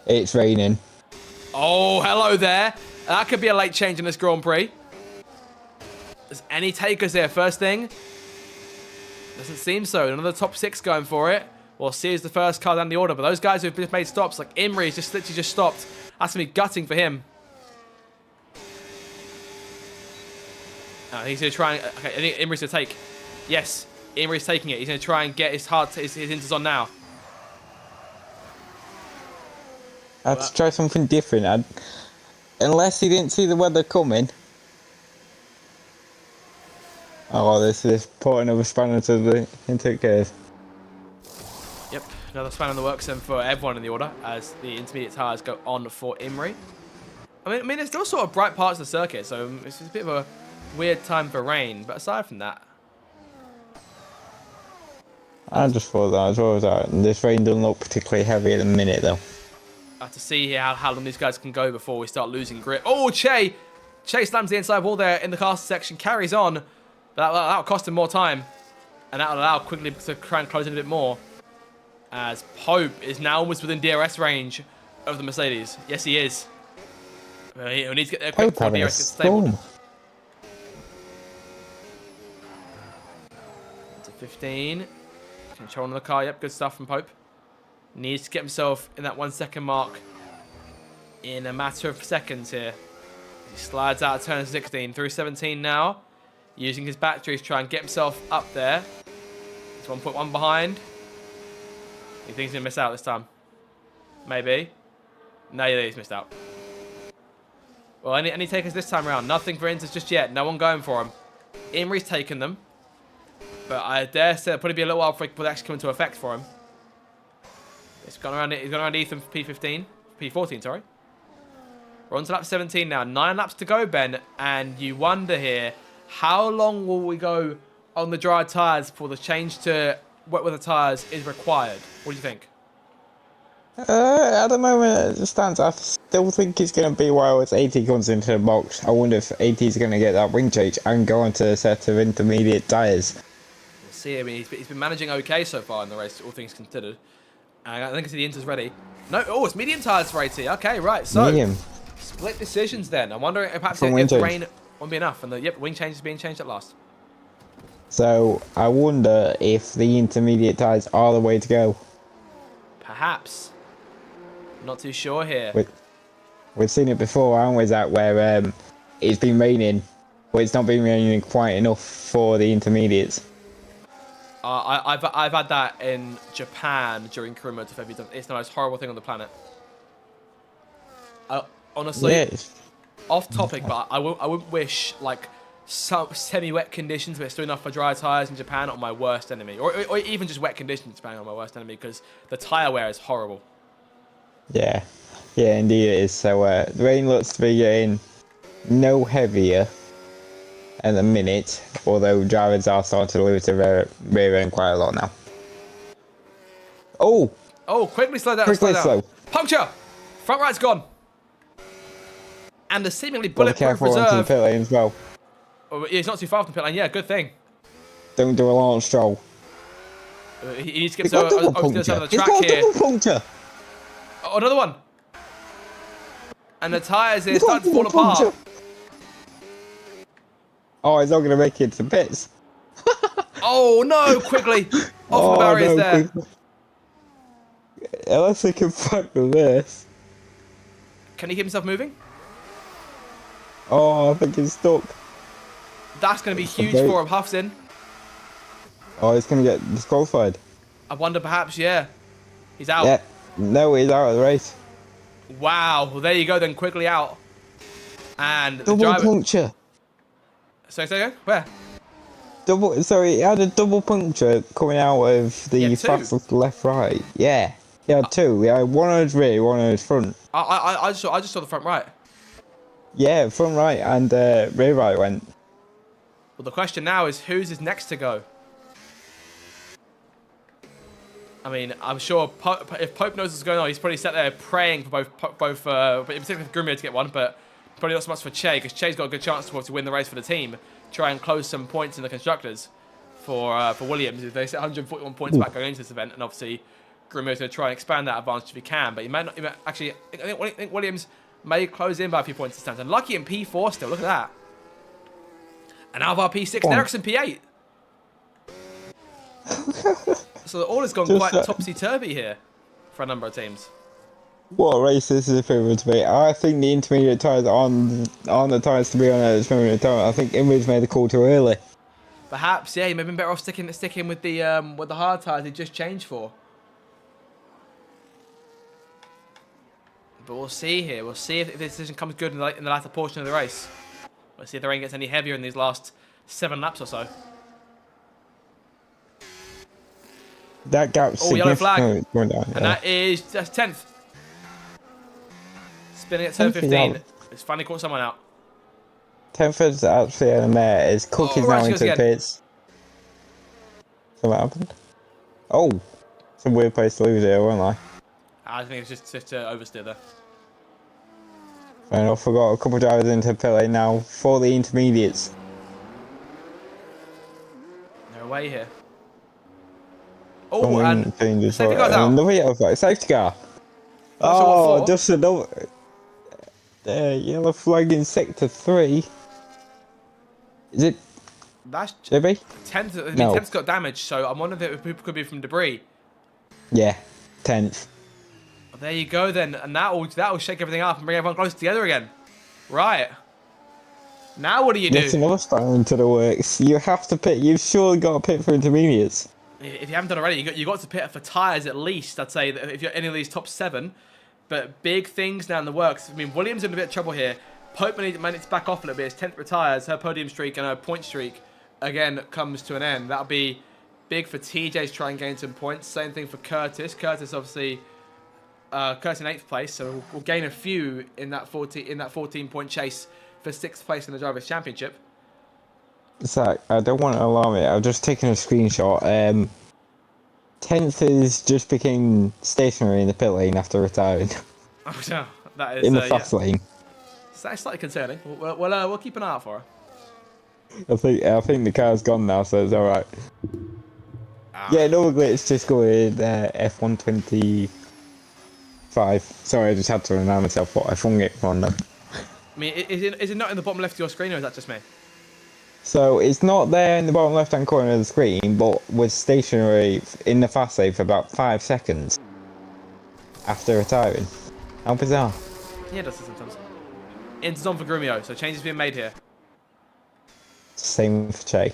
It's raining. Oh, hello there. That could be a late change in this Grand Prix. There's any takers there? First thing? Doesn't seem so. Another top 6 going for it. We'll see who's the first car down the order. But those guys who've just made stops, like Imri's just literally just stopped. That's going to be gutting for him. He's going to try and... Okay, I think Imri's going to take. Yes, Imri's taking it. He's going to try and get his inters on now. I had to try something different. Unless he didn't see the weather coming. Oh, this is putting another spanner into the gears. Yep, another spanner in the works then for everyone in the order as the intermediate tyres go on for Imri. I mean, there's still sort of bright parts of the circuit, so it's a bit of a weird time for rain. But aside from that, I just thought that as well as that. This rain doesn't look particularly heavy at the minute, though. I have to see here how long these guys can go before we start losing grip. Oh, Che slams the inside wall there in the caster section, carries on. But that'll cost him more time, and that'll allow quickly to try and close in a bit more. As Pope is now almost within DRS range of the Mercedes. Yes, he is. He'll need to get there quick before DRS gets stable. To 15. Controlling the car. Yep, good stuff from Pope. Needs to get himself in that 1 second mark in a matter of seconds here. He slides out of turn 16 through 17 now. Using his batteries to try and get himself up there. He's 1.1 behind. He thinks he's going to miss out this time. Maybe. No, yeah, he's missed out. Well, any takers this time around? Nothing for Inters just yet. No one going for him. Imri's taken them. But I dare say it'll probably be a little while before it will actually come into effect for him. He's gone around Ethan for P15. P14, sorry. We're on to lap 17 now. 9 laps to go, Ben. And you wonder here, how long will we go on the dry tyres before the change to wet weather tyres is required? What do you think? At the moment, as it stands, I still think it's going to be while it's 80 comes into the box. I wonder if 80 is going to get that wing change and go onto a set of intermediate tyres. We'll see. I mean, he's been managing okay so far in the race, all things considered. And I think the Inter's ready. No, oh, it's medium tyres for 80. Okay, right. So, medium. Split decisions then. I wonder if perhaps From if the wing rain won't be enough. And the wing change is being changed at last. So, I wonder if the intermediate tyres are the way to go. Perhaps. Not too sure here. We've seen it before, haven't we, Zach, where it's been raining, but it's not been raining quite enough for the intermediates. I've had that in Japan during Kuruma to February. It's the most horrible thing on the planet. Honestly, Yes. Off topic, but I wouldn't wish like some semi-wet conditions, but it's still enough for dry tires in Japan on my worst enemy, or even just wet conditions in Japan on my worst enemy, because the tire wear is horrible. Yeah, indeed it is. So the rain looks to be getting no heavier at the minute, although drivers are starting to lose their rear end quite a lot now. Oh, quickly slow down. Quickly slow. Puncture. Front right's gone. And the seemingly be bulletproof careful onto the reserve. pit lane as well. Oh, it's not too far from the pit lane. Yeah, good thing. Don't do a launch stroll. He needs to get He's to got double the other puncture. side of the He's track got here. double puncture. Oh, another one. And the tyres here He's got starting to fall double apart. puncture. Oh, he's not going to make it to pits. Oh no! Quickly off the barriers there. Quick. Unless they can fuck with this. Can he keep himself moving? Oh, I think he's stuck. That's going to be huge Okay. for him. Huff's in. Oh, he's going to get disqualified. I wonder perhaps, yeah. He's out. Yeah. No, he's out of the race. Wow. Well, there you go then, quickly out. And the Double driver... puncture. Sorry, say again? Where? Sorry, he had a double puncture coming out of the fastest left-right. Yeah. He had two. He had one on his rear, one on his front. I just saw the front right. Yeah, front right and rear right went. Well, the question now is who's his next to go? I mean, I'm sure if Pope knows what's going on, he's probably sat there praying for both in particular for Grumio to get one, but probably not so much for Che, because Che's got a good chance to win the race for the team, try and close some points in the constructors for Williams. If they set 141 points back going into this event, and obviously Grumio's going to try and expand that advantage if he can, but he might not. Actually, I think Williams may close in by a few points this time. And lucky in P4 still. Look at that. And Alvar P6, and Ericsson P8. So all has gone quite topsy-turvy here for a number of teams. What a race this is if it were to be. I think the intermediate tyres on the tyres to be on at this moment in time. I think Imri's made the call too early. Perhaps, yeah, he may have been better off sticking with the hard tyres he just changed for. But we'll see here. We'll see if the decision comes good in the latter portion of the race. We'll see if the rain gets any heavier in these last 7 laps or so. That gap's yellow flag. Going down, and that's 10th. Spinning at 10:15. It's finally caught someone out. 10th is actually in the mare. Is Cook is now into the pits. So what happened? Oh, it's a weird place to lose here, wasn't I think it's just oversteer there. And I forgot a couple of drivers into pit lane now for the intermediates. They're away here. Oh, and safety car's out. Another yellow flag. Safety car. Oh, just another. Yellow flag in sector 3. Is it? That's JB? 10th. No. 10th's got damage, so I'm wondering if it could be from debris. Yeah, 10th. Well, there you go then, and that will shake everything up and bring everyone close together again. Right. Now what do you do? Get another spanner into the works. You have to pit. You've surely got to pit for intermediates. If you haven't done already, you got to pit for tyres at least. I'd say that if you're any of these top 7, but big things now in the works. I mean, Williams in a bit of trouble here. Pope might need to back off a little bit. His 10th retires. Her podium streak and her point streak again comes to an end. That'll be big for TJ to try and gain some points. Same thing for Curtis. Curtis obviously, Curtis in 8th place, so we'll gain a few in that 14-point chase for 6th place in the Drivers' Championship. Zach, I don't want to alarm it. I've just taken a screenshot. 10th is just became stationary in the pit lane after retiring. Oh no, that is in the fast lane. So that's slightly concerning. We'll keep an eye out for her. I think the car's gone now, so it's all right. Yeah, no glitch. Just go with F125. Sorry, I just had to remind myself what F1 on them. I mean, is it not in the bottom left of your screen, or is that just me? So it's not there in the bottom left-hand corner of the screen, but was stationary in the fast lane for about 5 seconds after retiring. How bizarre. Yeah, it does sometimes. Inter's on for Grumio, so changes being made here. Same for Che.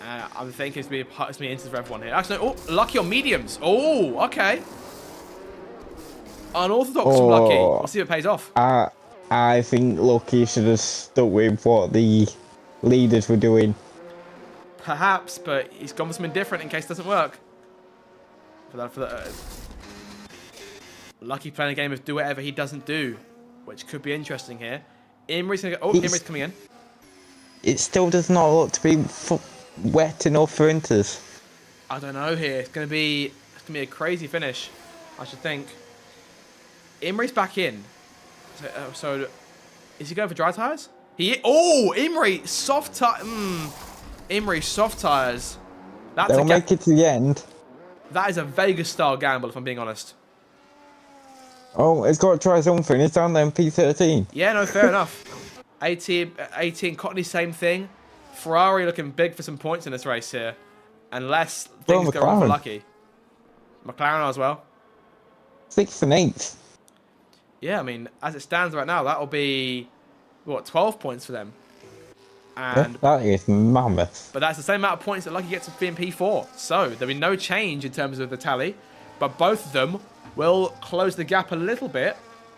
I'm thinking it's going to be Inter's for everyone here. Actually, oh, Lucky on mediums. Oh, okay. Unorthodox from Lucky. We'll see if it pays off. I think Lucky should have stuck with what the leaders were doing. Perhaps, but he's gone for something different in case it doesn't work. Lucky playing a game of do whatever he doesn't do, which could be interesting here. Imri's going to go. Oh, Imri's coming in. It still does not look to be wet enough for Inters. I don't know here. It's going to be a crazy finish, I should think. Imri's back in. So is he going for dry tyres? Imri soft tires. Imri soft tyres. They'll make it to the end. That is a Vegas style gamble, if I'm being honest. Oh, it's got to try something. It's down there in P13. Yeah, no, fair enough. 18, Cottney, same thing. Ferrari looking big for some points in this race here, unless things go wrong for Lucky. McLaren as well. 6th and 8th. Yeah, I mean, as it stands right now, that'll be, what, 12 points for them? And that is mammoth. but that's the same amount of points that Lucky gets with being P4. So there'll be no change in terms of the tally, but both of them will close the gap a little bit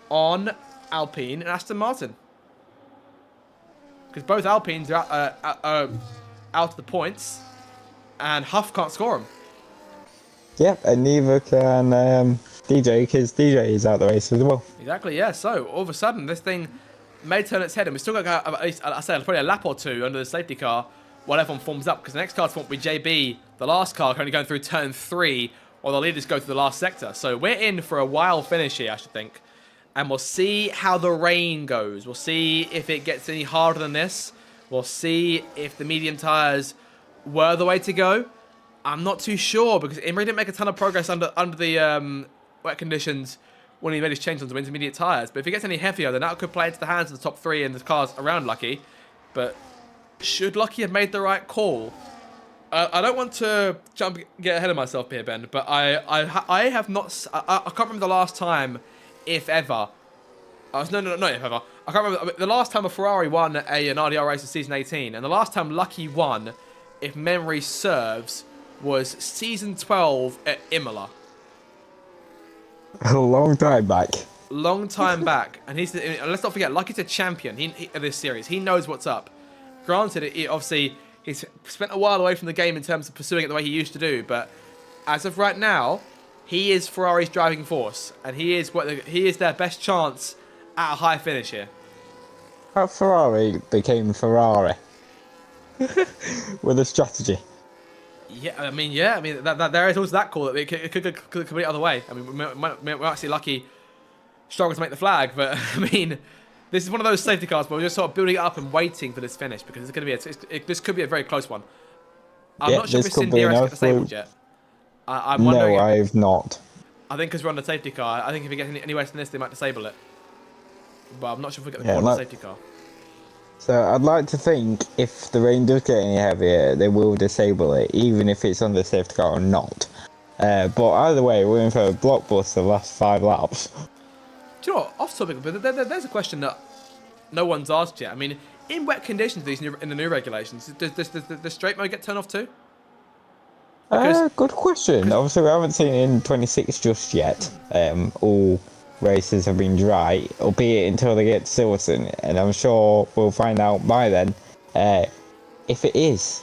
on Alpine and Aston Martin. Because both Alpines are out of the points, and Huff can't score them. Yep, and neither can DJ, because DJ is out the race as well. Exactly, yeah. So all of a sudden, this thing may turn its head, and we still got at least, I said, probably a lap or two under the safety car while everyone forms up, because the next car to form will be JB, the last car currently going through turn 3, while the leaders go through the last sector. So we're in for a wild finish here, I should think. And we'll see how the rain goes. We'll see if it gets any harder than this. We'll see if the medium tyres were the way to go. I'm not too sure, because Imri didn't make a ton of progress under the wet conditions when he made his change onto intermediate tyres. But if it gets any heavier, then that could play into the hands of the top 3 and the cars around Lucky. But should Lucky have made the right call? I don't want to get ahead of myself here, Ben, but I have not... I can't remember the last time, if ever... No, not if ever. I can't remember the last time a Ferrari won an RDR race in Season 18. And the last time Lucky won, if memory serves, was Season 12 at Imola. A long time back. Long time back. And let's not forget, Lucky's a champion of this series. He knows what's up. Granted, obviously, he's spent a while away from the game in terms of pursuing it the way he used to do. But as of right now, he is Ferrari's driving force. And he is their best chance at a high finish here. How Ferrari became Ferrari. With a strategy. Yeah, I mean, there is also that call that it could be the other way. I mean, we might see Lucky struggle to make the flag, but I mean, this is one of those safety cars where we're just sort of building it up and waiting for this finish, because it's going to be this could be a very close one. I'm not sure if it's in DRS get disabled yet. I'm wondering. No, I've not. I think because we're on the safety car, I think if it gets any worse than this, they might disable it. But I'm not sure if we get the call on the safety car. So I'd like to think if the rain does get any heavier, they will disable it, even if it's on the safety car or not. But either way, we're in for a blockbuster the last 5 laps. Do you know what? Off topic, but there's a question that no one's asked yet. I mean, in wet conditions, in the new regulations, does straight mode get turned off too? Good question. Obviously, we haven't seen it in 26 just yet. All races have been dry, albeit until they get to Silverstone, and I'm sure we'll find out by then if it is.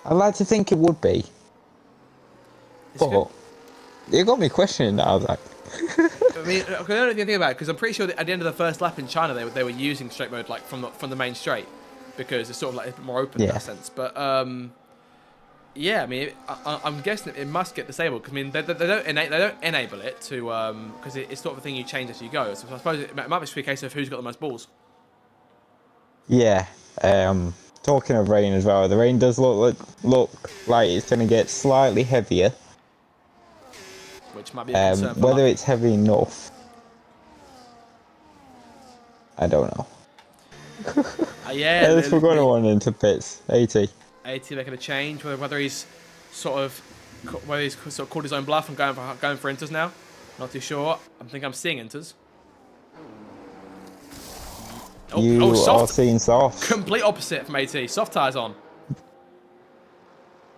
I'd like to think it would be. But you got me questioning that. I was like, I mean, I don't know anything about it, because I'm pretty sure that at the end of the first lap in China, they were using straight mode like from the main straight, because it's sort of like a bit more open in that sense. But yeah, I mean, I'm guessing it must get disabled, because I mean they don't enable it to because it's sort of a thing you change as you go. So I suppose it might just be a case of who's got the most balls. Yeah. Talking of rain as well, the rain does look like it's going to get slightly heavier. Which might be a concern for whether it's heavy enough, I don't know. Yeah. We're going to run into pits. 80 making a change. Whether he's sort of called his own bluff and going for inters now. Not too sure. I think I'm seeing inters. You soft. are seeing soft. Complete opposite from AT. Soft tyres on.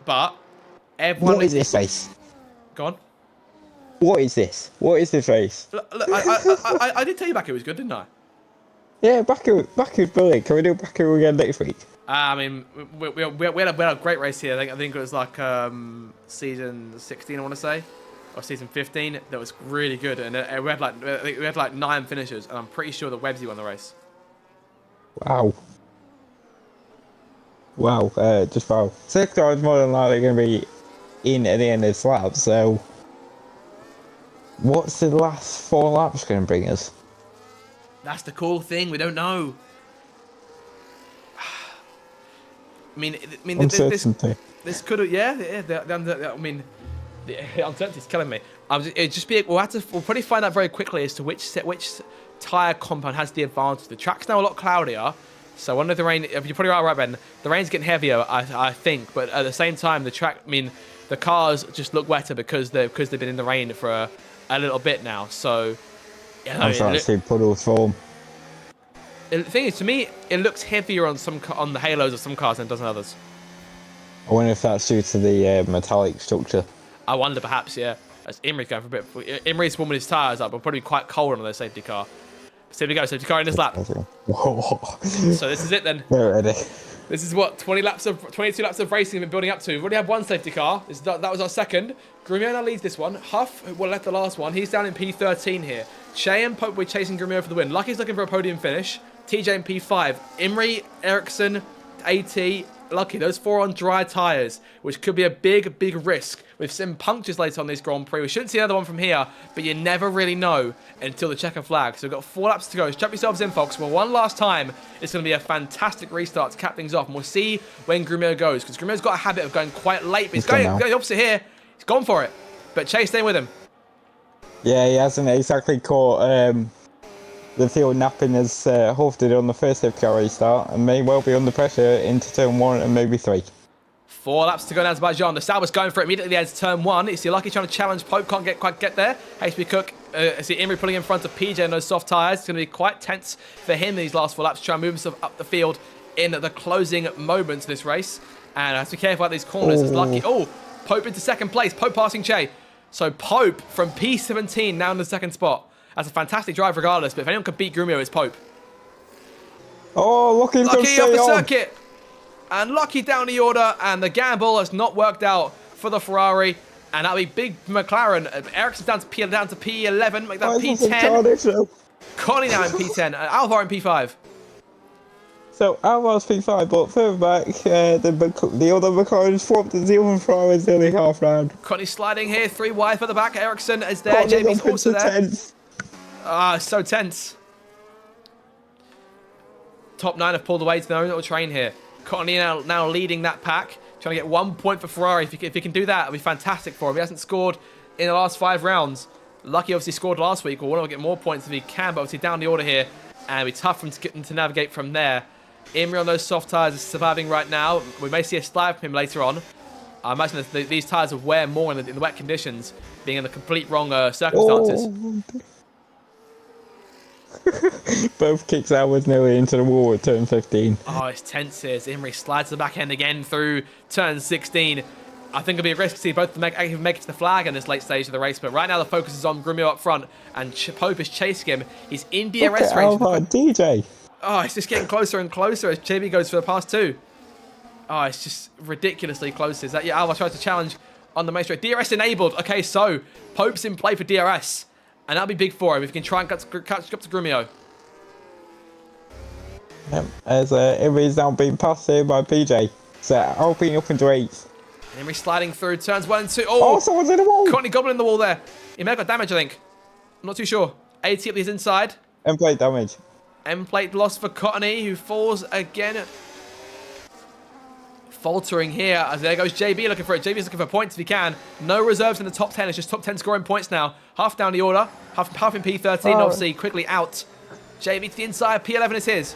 But everyone. What is this face? Go on. What is this? What is this race? Look, I did tell you Baku was good, didn't I? Yeah, Baku's brilliant. Can we do Baku again next week? I mean, we had a great race here. I think it was like season 16, I want to say, or season 15. That was really good, and we had like 9 finishers, and I'm pretty sure that Webbsy won the race. Wow. Just wow. 6 cars more than likely going to be in at the end of this lap, so what's the last 4 laps going to bring us? That's the cool thing. We don't know. I mean, Uncertainty. this could have, I mean, the uncertainty's killing me. We'll probably find out very quickly as to which tyre compound has the advantage. The track's now a lot cloudier, so I wonder if the rain. You're probably right, Ben. The rain's getting heavier, I think, but at the same time, the track. I mean, the cars just look wetter because they've been in the rain for a little bit now. So, I'm starting to see puddles form. The thing is, to me, it looks heavier on on the halos of some cars than it does on others. I wonder if that's due to the metallic structure. I wonder, perhaps, yeah. As Imri's going for a bit. Imri's warming his tyres up, but probably quite cold on their safety car. So here we go, safety car in this lap. Whoa. So this is it then. They're ready. This is what 22 laps of racing we've been building up to. We've already had one safety car. That was our second. Grumio now leads this one. Huff, who left the last one, he's down in P13 here. Che and Pope will be chasing Grumio for the win. Lucky's looking for a podium finish. TJ in P5. Imri, Ericsson, AT, Lucky. Those 4 on dry tyres, which could be a big, big risk with some punctures later on this Grand Prix. We shouldn't see another one from here, but you never really know until the checker flag. So we've got 4 laps to go. Strap yourselves in, folks. Well, one last time, it's going to be a fantastic restart to cap things off, and we'll see when Grumio goes, because Grumio's got a habit of going quite late, but he's going the opposite here. He's gone for it, but Chase staying with him. Yeah, he hasn't exactly caught the field napping as Huff did on the first safety car restart, and may well be under pressure into turn 1 and maybe 3. 4 laps to go in Azerbaijan. The Sauber's going for it immediately at turn 1. You see Lucky trying to challenge Pope, can't quite get there. HB Cook, see Imri pulling in front of PJ in those soft tyres. It's going to be quite tense for him in these last 4 laps, trying to move himself up the field in the closing moments of this race. And I have to be careful about these corners as Lucky. Oh, Pope into second place. Pope passing Che. So Pope from P17 now in the second spot. That's a fantastic drive regardless, but if anyone could beat Grumio, it's Pope. Oh, Lucky's going to stay off the on. circuit. And Lucky down the order, and the gamble has not worked out for the Ferrari. And that'll be big Mclaren. Ericsson's down to P11, make that P10. Connie now in P10, Alvar in P5. So Alvar's P5, but further back, the other McLaren swapped the other Ferrari's nearly half round. Connie sliding here, 3 wide for the back. Ericsson is there, JB's also there. Tense. Ah, so tense. Top 9 have pulled away to their own little train here. Connie now leading that pack. Trying to get 1 point for Ferrari. If he can do that, it'll be fantastic for him. He hasn't scored in the last 5 rounds. Lucky obviously scored last week. We'll want to get more points if he can, but obviously down the order here. And it'll be tough for him to get him to navigate from there. Imri on those soft tyres is surviving right now. We may see a slide from him later on. I imagine that these tyres will wear more in the wet conditions, being in the complete wrong circumstances. Oh. Both kicks out was nearly into the wall at turn 15. Oh, it's tense here as Imri slides to the back end again through turn 16. I think it'll be a risk to see both make it to the flag in this late stage of the race, but right now the focus is on Grumio up front, and Pope is chasing him. He's in DRS range. DJ. Oh, it's just getting closer and closer as JB goes for the past 2. Oh, it's just ridiculously close. Is that, yeah, Alva tries to challenge on the main straight. DRS enabled. Okay, so Pope's in play for DRS. And that'll be big for him if he can try and catch up to Grumio. Yep, as Imri's now being passed here by PJ. So Alpine up into 8th. And Imri sliding through turns 1 and 2. Oh, someone's in the wall. Courtney Goblin in the wall there. He may have got damage, I think. I'm not too sure. AT up his inside. End plate damage. End plate loss for Cottony, who falls again. Faltering here, as there goes JB looking for it. JB's looking for points if he can. No reserves in the top 10. It's just top 10 scoring points now. Half down the order. Half in P13, obviously, quickly out. JB to the inside. P11 is his.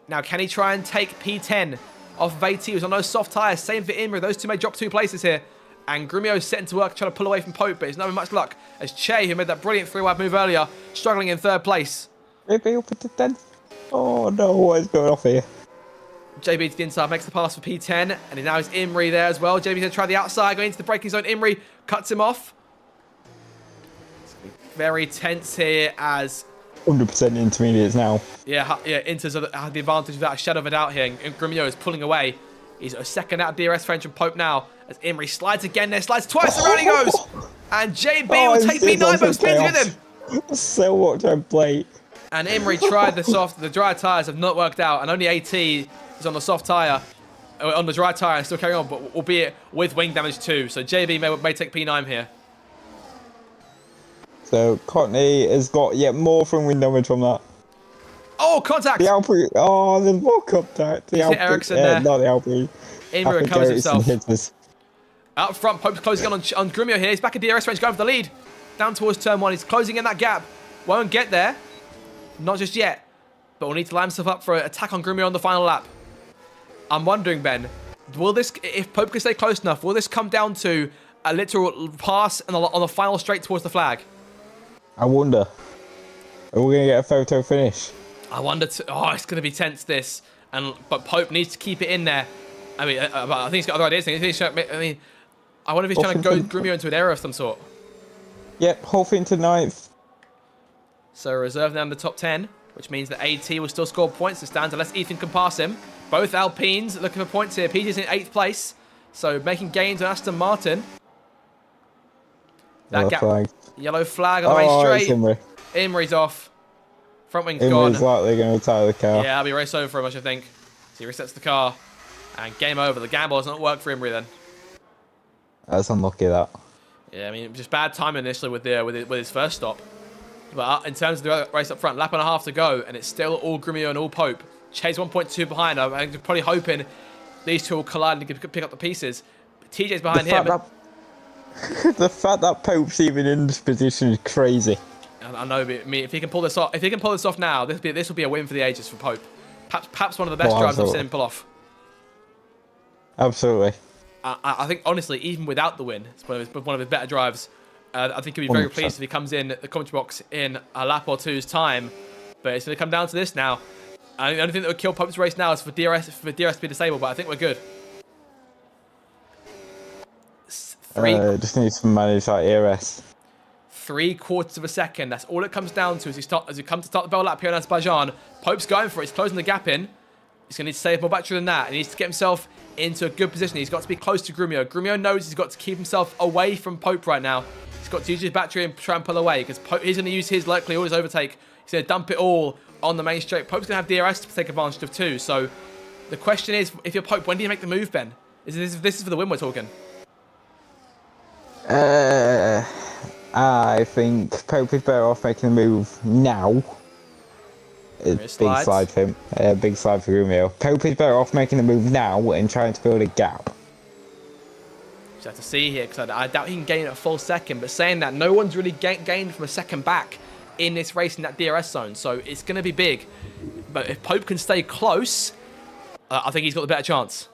Now, can he try and take P10 off of AT, who's on those soft tyres? Same for Imri. Those two may drop 2 places here. And Grumio's setting to work, trying to pull away from Pope, but he's not having much luck. As Che, who made that brilliant 3-wide move earlier, struggling in 3rd place. JB up into 10th. Oh no, what is going off here? JB to the inside, makes the pass for P10, and now is Imri there as well. JB's going to try the outside, going into the braking zone. Imri cuts him off. It's going to be very tense here as... 100% intermediates now. Yeah, Inters have the advantage without a shadow of a doubt here, and Grumio is pulling away. He's a second out of DRS range from Pope now, as Imri slides again there, slides twice, around he goes! And JB will take P9, but spins with him! So much on plate. And Imri tried the dry tyres have not worked out, and only AT is on the soft tyre, on the dry tyre and still carrying on, but albeit with wing damage too. So JB may take P9 here. So Courtney has got yet more from wing damage from that. Oh, contact! The Alpine, there's more contact. The Alpine, Ericsson there. Not the Alpine. Imri recovers himself. Hits. Out front, Pope's closing on Grumio here. He's back in DRS range, going for the lead. Down towards turn 1. He's closing in that gap. Won't get there. Not just yet. But we'll need to line himself up for an attack on Grumio on the final lap. I'm wondering, Ben, will this, if Pope can stay close enough, will this come down to a literal pass on the final straight towards the flag? I wonder. Are we going to get a photo finish? I wonder. It's going to be tense this, but Pope needs to keep it in there. I mean, I think he's got other ideas. I wonder if he's trying to go Grumio into an error of some sort. Yep, Huff into 9th. So reserve down the top 10, which means that AT will still score points to stand unless Ethan can pass him. Both Alpines looking for points here. PJ's in 8th place, so making gains on Aston Martin. That gap, flag. Yellow flag on the way straight. Imre. Imre's off. Front wing's Imre's gone. likely going to retire the car. Yeah, I'll be race over for him, I think. So he resets the car, and game over. The gamble doesn't work for Imre then. That's unlucky, that. Yeah, I mean, just bad timing initially with his first stop. But in terms of the race up front, lap and a half to go, and it's still all Grumio and all Pope. Chase 1.2 behind. I'm probably hoping these two will collide and pick up the pieces. But TJ's behind him. The fact that Pope's even in this position is crazy. I know, but if he can pull this off now, this will be a win for the ages for Pope. Perhaps one of the best drivers I've seen him pull off. Absolutely. I think, honestly, even without the win, it's one of his better drives. I think he'll be very 100%. Pleased if he comes in the commentary box in a lap or two's time. But it's going to come down to this now. The only thing that would kill Pope's race now is for DRS to be disabled, but I think we're good. Just needs to manage that ERS. 3/4 of a second. That's all it comes down to as we come to start the bell lap here in Azerbaijan. Pope's going for it. He's closing the gap in. He's going to need to save more battery than that. He needs to get himself into a good position. He's got to be close to Grumio. Grumio knows he's got to keep himself away from Pope right now. He's got to use his battery and try and pull away because he's going to use his likely all his overtake. He's going to dump it all on the main straight. Pope's going to have DRS to take advantage of too. So the question is, if you're Pope, when do you make the move, Ben? This is for the win we're talking. I think Pope is better off making the move now. Big slide for him. Big slide for Grumio. Pope is better off making the move now and trying to build a gap. Just have to see here because I doubt he can gain a full second. But saying that, no one's really gained from a second back in this race in that DRS zone. So it's going to be big. But if Pope can stay close, I think he's got the better chance.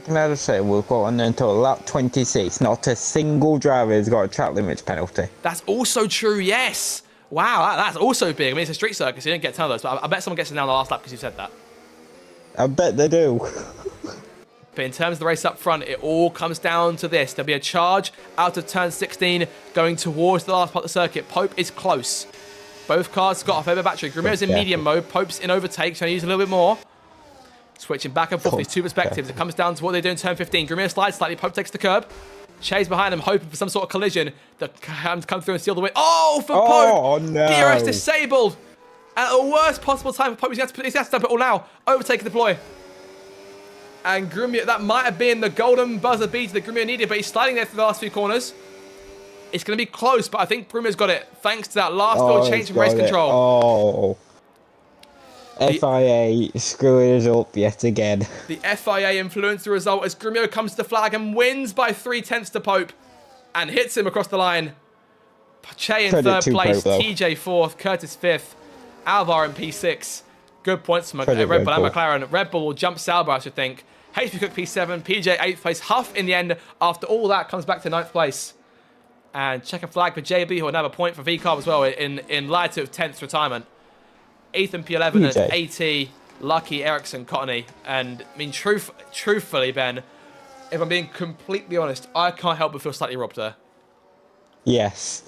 Can I just say, we've got on until lap 26. Not a single driver has got a track limits penalty. That's also true, yes. Wow, that's also big. I mean, it's a street circuit, so you don't get a ton of those. But I bet someone gets it down the last lap because you said that. I bet they do. But in terms of the race up front, it all comes down to this. There'll be a charge out of turn 16 going towards the last part of the circuit. Pope is close. Both cars got off over battery. Grumio's in medium mode. Pope's in overtake, so I use a little bit more. Switching back and forth, these two perspectives. It comes down to what they do in turn 15. Grumio slides slightly. Pope takes the curb. Chase behind him, hoping for some sort of collision that can come through and steal the win. Oh, for Pope! Oh, no. DRS disabled. At the worst possible time for Pope. He's got to dump it all now. Overtake and deploy. And Grumio, that might have been the golden buzzer beat that Grumio needed, but he's sliding there through the last few corners. It's going to be close, but I think Grumio's got it, thanks to that last little change in race control. FIA screwing us up yet again. The FIA influenced the result as Grumio comes to the flag and wins by 3/10 to Pope and hits him across the line. Che in third place, Pope, TJ fourth, Curtis fifth, Alvar in P6. Good points from Red Bull and McLaren. Red Bull will jump Sauber, I should think. HP Cook P7, PJ 8th place. Huff in the end, after all that, comes back to 9th place. And check a flag for JB, who will have a point for VCarb as well in light of 10th retirement. Ethan P11 and AT, Lucky, Ericsson, Cottony. And I mean, truthfully, Ben, if I'm being completely honest, I can't help but feel slightly robbed there. Yes.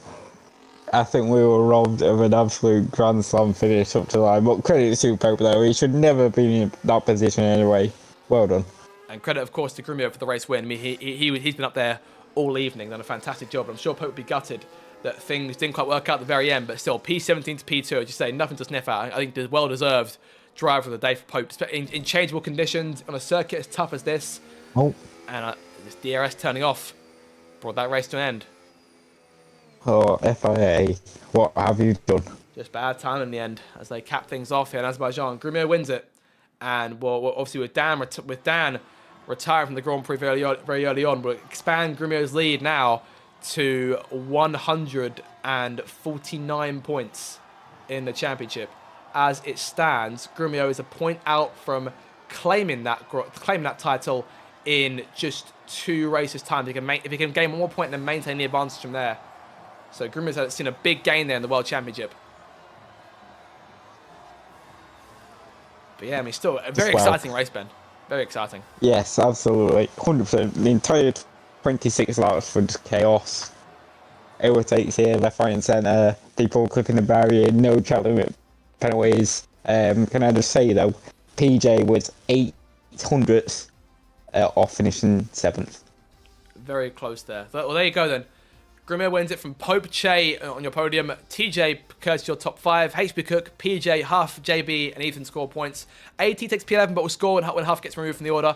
I think we were robbed of an absolute Grand Slam finish up to the line. But credit to Pope, though. He should never have been in that position anyway. Well done. And credit, of course, to Grumio for the race win. I mean, he's been up there all evening, done a fantastic job. I'm sure Pope would be gutted that things didn't quite work out at the very end, but still, P17 to P2, as you say, nothing to sniff at. I think the well-deserved driver of the day for Pope, in changeable conditions, on a circuit as tough as this. Oh. And this DRS turning off brought that race to an end. Oh, FIA, what have you done? Just bad time in the end, as they cap things off here in Azerbaijan. Grumio wins it, and well, obviously with Dan retiring from the Grand Prix very early on, we'll expand Grumio's lead now to 149 points in the championship. As it stands, Grumio is a point out from claiming that title in just 2 races' time. If he can gain 1 more point, then maintain the advantage from there. So Grumio's seen a big gain there in the World Championship. But yeah, I mean, still a very well. exciting race, Ben. Very exciting. Yes, absolutely. 100%. The entire 26 laps were just chaos. Overtakes here, left, right, and centre. People clipping the barrier, no child limit penalties. Can I just say, though, PJ was 800th off finishing 7th. Very close there. Well, there you go then. Grimir wins it from Pope, Che on your podium. TJ curves your top 5. HB Cook, PJ, Huff, JB, and Ethan score points. AT takes P11 but will score when Huff gets removed from the order.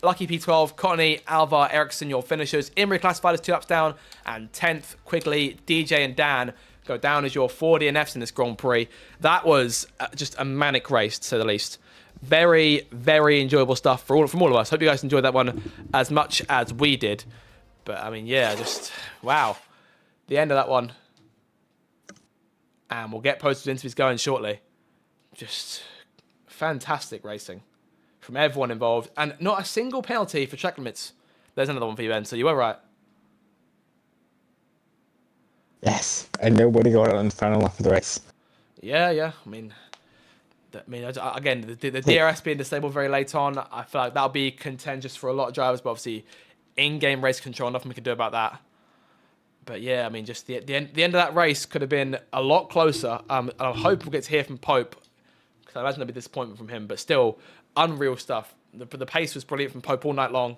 Lucky P12, Cottony, Alvar, Ericsson, your finishers. Imri classified as 2 laps down. And 10th, Quigley, DJ, and Dan go down as your 4 DNFs in this Grand Prix. That was just a manic race, to say the least. Very, very enjoyable stuff from all of us. Hope you guys enjoyed that one as much as we did. But, I mean, yeah, just, wow. The end of that one. And we'll get posted interviews going shortly. Just fantastic racing from everyone involved. And not a single penalty for track limits. There's another one for you, Ben, so you were right. Yes, and nobody got it on the final lap of the race. Yeah. I mean, again, the DRS being disabled very late on, I feel like that'll be contentious for a lot of drivers, but obviously in-game race control, nothing we can do about that. But yeah, I mean, just the end of that race could have been a lot closer. And I hope we'll get to hear from Pope, because I imagine there'll be disappointment from him, but still, unreal stuff. The pace was brilliant from Pope all night long,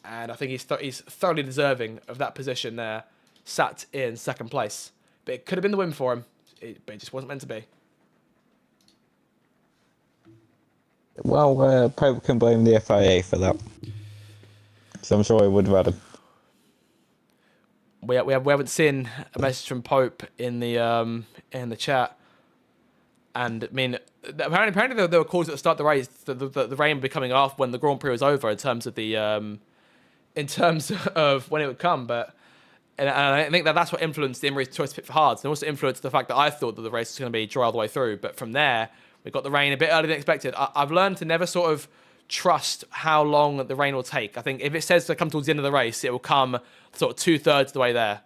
and I think he's thoroughly deserving of that position there, sat in second place. But it could have been the win for him, but it just wasn't meant to be. Well, Pope can blame the FIA for that. So I'm sure he would have had him. We haven't seen a message from Pope in the chat, and I mean, apparently there were calls at the start of the race, the rain would be coming off when the Grand Prix was over in terms of when it would come, but. And I think that's what influenced Imri's choice to pit for hards, and also influenced the fact that I thought that the race was going to be dry all the way through. But from there, we got the rain a bit earlier than expected. I've learned to never sort of trust how long the rain will take. I think if it says to come towards the end of the race, it will come sort of 2/3 of the way there.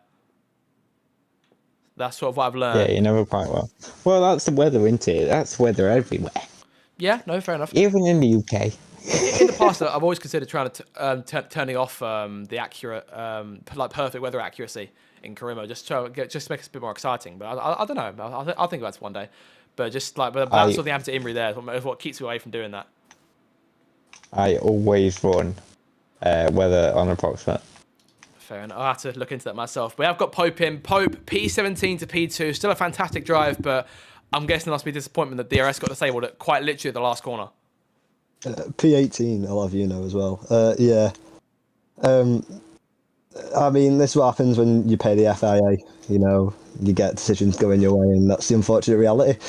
That's sort of what I've learned. Yeah, you never quite well. Well, that's the weather, isn't it? That's weather everywhere. Yeah, no, fair enough. Even in the UK. In the past, I've always considered trying to turning off the accurate, perfect weather accuracy in Karima, just to make it a bit more exciting. But I don't know. I'll think about it one day. But just that's what the happened to Imri there. Is what keeps me away from doing that. I always run weather on approximate. Fair enough. I'll have to look into that myself. But I've got Pope in. Pope, P17 to P2. Still a fantastic drive, but I'm guessing there must be disappointment that DRS got disabled at quite literally at the last corner. P18, I'll have you know as well. Yeah. I mean, this is what happens when you pay the FIA. You know, you get decisions going your way, and that's the unfortunate reality.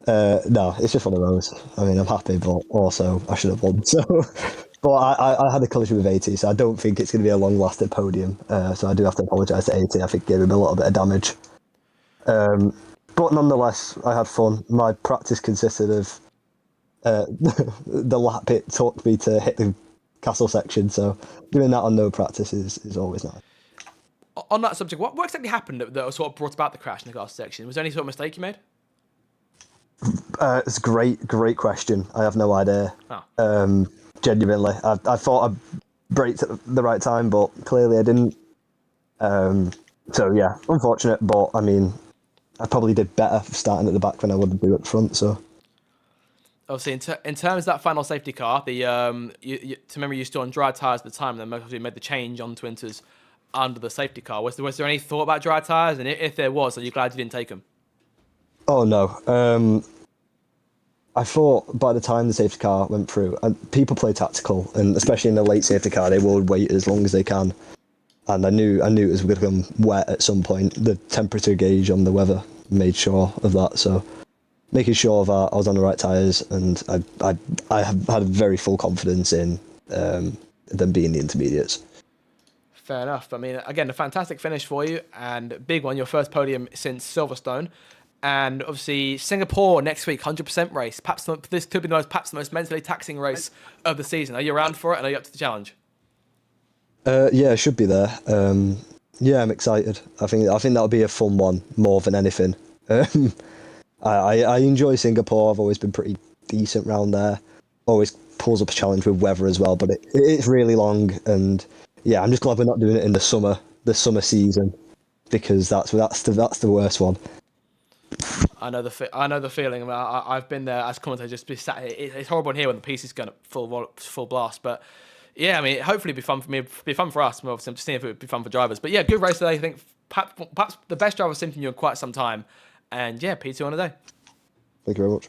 No, it's just one of those. I mean, I'm happy, but also I should have won. So, but I had a collision with AT, so I don't think it's going to be a long-lasting podium. So I do have to apologise to AT. I think it gave him a little bit of damage. But nonetheless, I had fun. My practice consisted of the lap it took me to hit the castle section, so doing that on no practice is always nice. On that subject, what exactly happened that sort of brought about the crash in the castle section? Was there any sort of mistake you made? It's a great question. I have no idea. Oh. Genuinely, I thought I braked at the right time, but clearly I didn't. So yeah, unfortunate, but I mean, I probably did better starting at the back than I would do at the front, so. Obviously, in terms of that final safety car, to remember you still on dry tyres at the time, and then you made the change on Twinters under the safety car. Was there any thought about dry tyres? And if there was, are you glad you didn't take them? Oh, no. I thought by the time the safety car went through, and people play tactical, and especially in the late safety car, they will wait as long as they can. And I knew it was going to become wet at some point. The temperature gauge on the weather made sure of that, so making sure that I was on the right tyres, and I had very full confidence in them being the intermediates. Fair enough. I mean, again, a fantastic finish for you, and big one, your first podium since Silverstone. And obviously, Singapore next week, 100% race. This could be perhaps the most mentally taxing race of the season. Are you around for it, and are you up to the challenge? Yeah, I should be there. Yeah, I'm excited. I think that'll be a fun one more than anything. I enjoy Singapore. I've always been pretty decent round there. Always pulls up a challenge with weather as well, but it's really long, and yeah, I'm just glad we're not doing it in the summer season, because that's the worst one. I know the feeling. I've been there as commentator, just be sat here. It's horrible in here when the piece is going at full blast, but yeah, I mean, hopefully it'd be fun for me, be fun for us. Obviously, I'm just seeing if it would be fun for drivers. But yeah, good race today. I think perhaps the best driver I've seen from you in quite some time, and yeah, P2 on the day. Thank you very much.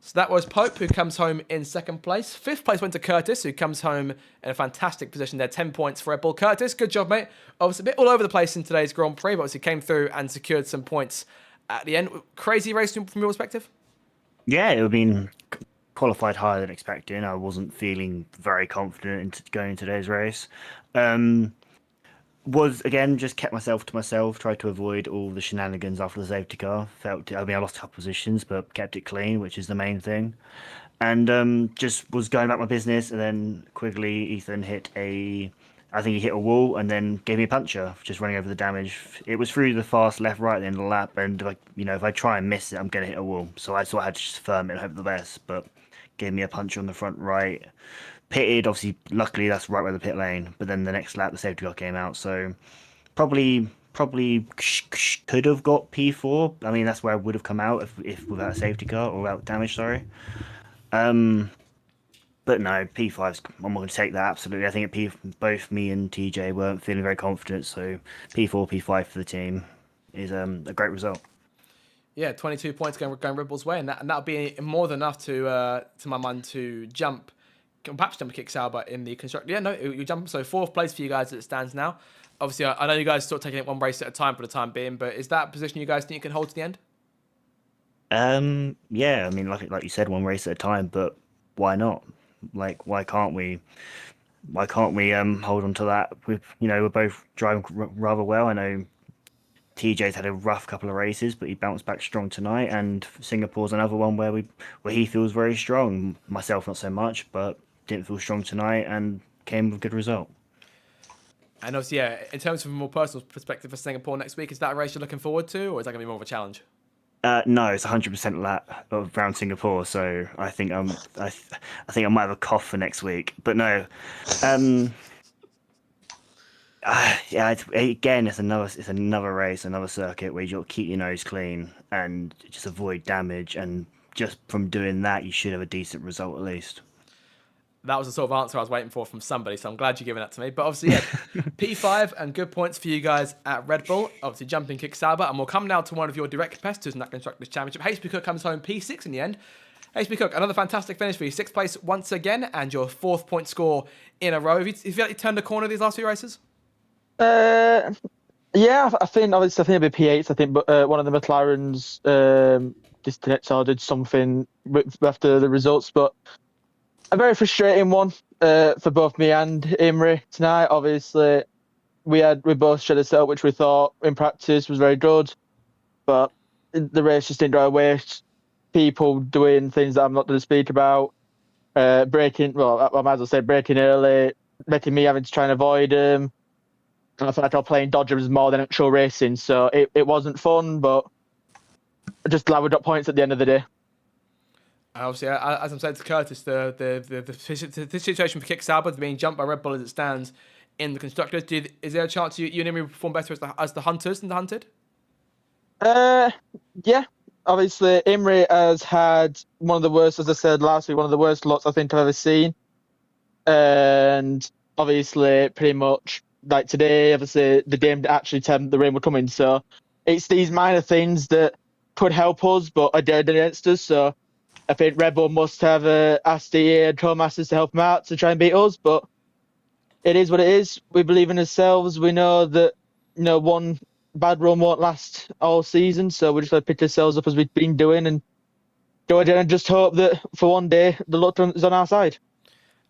So that was Pope, who comes home in second place. Fifth place went to Curtis, who comes home in a fantastic position there. 10 points for Red Bull. Curtis, good job, mate. Obviously, a bit all over the place in today's Grand Prix, but obviously came through and secured some points at the end. Crazy race from your perspective? Yeah, it would have been qualified higher than expected. I wasn't feeling very confident in going into today's race. Was again just kept myself to myself, tried to avoid all the shenanigans after the safety car. I lost a couple positions, but kept it clean, which is the main thing. And just was going about my business, and then quickly Ethan I think he hit a wall and then gave me a puncher, just running over the damage. It was through the fast left right at the end of the lap, and if I try and miss it, I'm going to hit a wall. So I sort of had to just firm it and hope for the best, but gave me a puncher on the front right. Pitted, obviously, luckily that's right by the pit lane, but then the next lap the safety car came out, so probably could have got P4. I mean, that's where I would have come out if without a safety car or without damage, sorry. But no, P5's, I'm going to take that, absolutely. I think both me and TJ weren't feeling very confident, so P4, P5 for the team is a great result. Yeah, 22 points going Red Bull's way, and that'll be more than enough to my mind to perhaps jump a kick Sauber in the constructor. Yeah, no, you jump. So fourth place for you guys as it stands now. Obviously, I know you guys are sort of taking it one race at a time for the time being, but is that a position you guys think you can hold to the end? Yeah, I mean, like you said, one race at a time, but why not? Like, why can't we hold on to that? We're both driving rather well. I know TJ's had a rough couple of races, but he bounced back strong tonight, and Singapore's another one where he feels very strong. Myself, not so much, but didn't feel strong tonight and came with a good result. And obviously, yeah, in terms of a more personal perspective for Singapore next week, is that a race you're looking forward to, or is that going to be more of a challenge? No, it's 100% lap around Singapore, so I think I might have a cough for next week. But no, yeah, it's another race, another circuit where you'll keep your nose clean and just avoid damage, and just from doing that, you should have a decent result at least. That was the sort of answer I was waiting for from somebody, so I'm glad you're giving that to me. But obviously, yeah, P5 and good points for you guys at Red Bull. Obviously, jumping kick Sauber, and we'll come now to one of your direct competitors in that Constructors' Championship. Haseby Cook comes home P6 in the end. Haseby Cook, another fantastic finish for you. 6th place once again, and your 4th point score in a row. Have you feel like you turned a corner these last few races? Yeah, I think it'll be P8s. I think, but one of the McLarens disconnected or did something after the results, but a very frustrating one for both me and Imre tonight. Obviously, we both shared a setup which we thought in practice was very good, but the race just didn't go away. People doing things that I'm not going to speak about, breaking. Well, I might as well say breaking early, making me having to try and avoid them. I felt like I was playing dodgers more than actual racing, so it wasn't fun. But just glad we got points at the end of the day. Obviously, as I'm saying to Curtis, the situation for Kick Sauber being jumped by Red Bull as it stands in the constructors. Is there a chance you and Imre perform better as the hunters than the hunted? Yeah. Obviously, Imre has had one of the worst, as I said last week, one of the worst lots I think I've ever seen. And obviously, pretty much like today, obviously, the game actually said the rain were coming. So it's these minor things that could help us, but are dead against us. So I think Red Bull must have asked the co-masters to help them out to try and beat us, but it is what it is. We believe in ourselves. We know that one bad run won't last all season, so we're just going to pick ourselves up as we've been doing and go ahead and just hope that for one day the luck is on our side.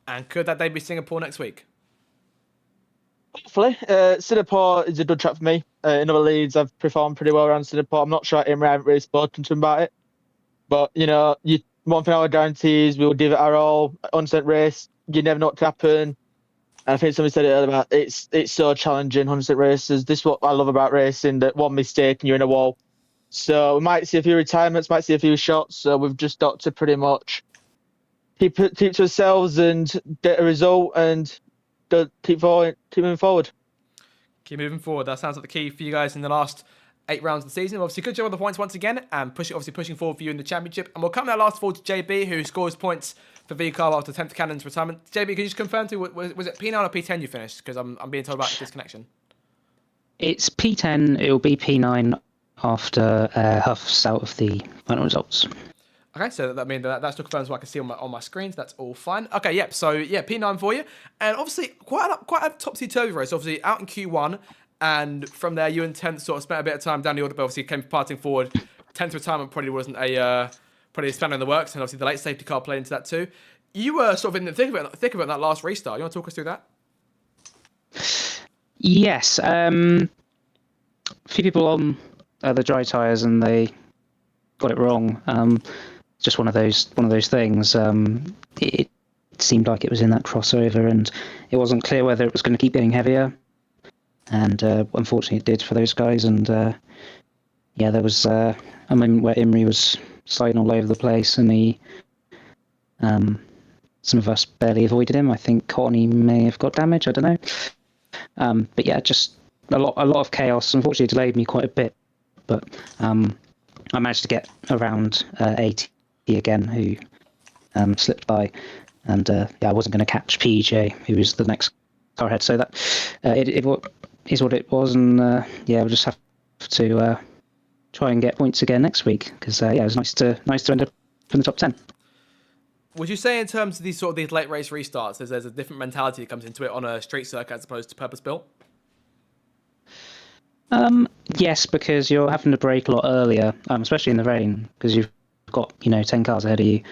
And could that day be Singapore next week? Hopefully. Singapore is a good track for me. In other leads, I've performed pretty well around Singapore. I'm not sure Imre, I haven't really spoken to him about it. But, one thing I would guarantee is we'll give it our all. 100% race, you never know what can happen. And I think somebody said it earlier about it's so challenging, 100% races. This is what I love about racing, that one mistake and you're in a wall. So we might see a few retirements, might see a few shots. So we've just got to pretty much keep to ourselves and get a result and keep moving forward. Keep moving forward. That sounds like the key for you guys in the last 8 rounds of the season. Obviously, good job on the points once again, and pushing forward for you in the championship. And we'll come now last of all to JB, who scores points for VCAR after 10th Cannon's retirement. JB, can you just confirm was it P9 or P10 you finished? Because I'm being told about disconnection. It's P10. It'll be P9 after Huff's out of the final results. Okay, so that still confirms what I can see on my screens. That's all fine. Okay, yep. So yeah, P9 for you, and obviously quite a topsy-turvy race. Obviously out in Q1, and from there you and 10th sort of spent a bit of time down the order, but obviously came parting forward. 10th retirement probably wasn't a spanner in the works, and obviously the late safety car played into that too. You were sort of in the thick of it in that last restart. You want to talk us through that? Yes. A few people on the dry tyres and they got it wrong. Just one of those things. It seemed like it was in that crossover, and it wasn't clear whether it was going to keep getting heavier. And unfortunately, it did for those guys. And there was a moment where Imri was sliding all over the place, and some of us barely avoided him. I think Connie may have got damage. I don't know. But yeah, just a lot of chaos. Unfortunately, it delayed me quite a bit, but I managed to get around 80 again, who slipped by, and I wasn't going to catch PJ, who was the next car ahead. So that it is what it was, and we'll just have to try and get points again next week, because it was nice to end up in the top 10. Would you say in terms of these late race restarts, there's a different mentality that comes into it on a street circuit as opposed to purpose built? Yes, because you're having to brake a lot earlier, especially in the rain, because you've got 10 cars ahead of you.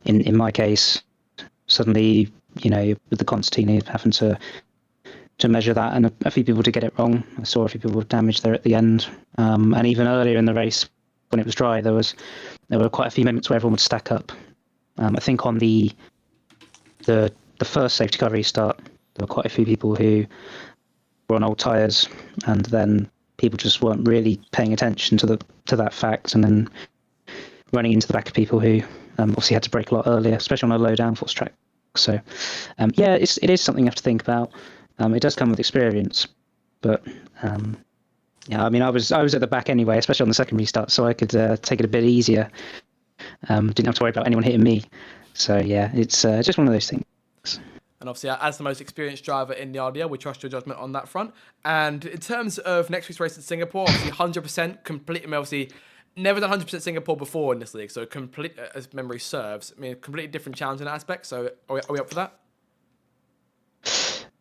In my case, suddenly with the concertina having to measure that, and a few people did get it wrong. I saw a few people with damage there at the end, and even earlier in the race when it was dry, there were quite a few moments where everyone would stack up. I think on the first safety car restart, there were quite a few people who were on old tyres, and then people just weren't really paying attention to that fact, and then running into the back of people who obviously had to brake a lot earlier, especially on a low downforce track. So it is something you have to think about. It does come with experience, but I was at the back anyway, especially on the second restart, so I could take it a bit easier. Didn't have to worry about anyone hitting me. So yeah, it's just one of those things. And obviously, as the most experienced driver in the RDL, we trust your judgment on that front. And in terms of next week's race in Singapore, obviously 100% complete. Obviously, never done 100% Singapore before in this league, so complete, as memory serves. Completely different challenge in that aspect. So are we up for that?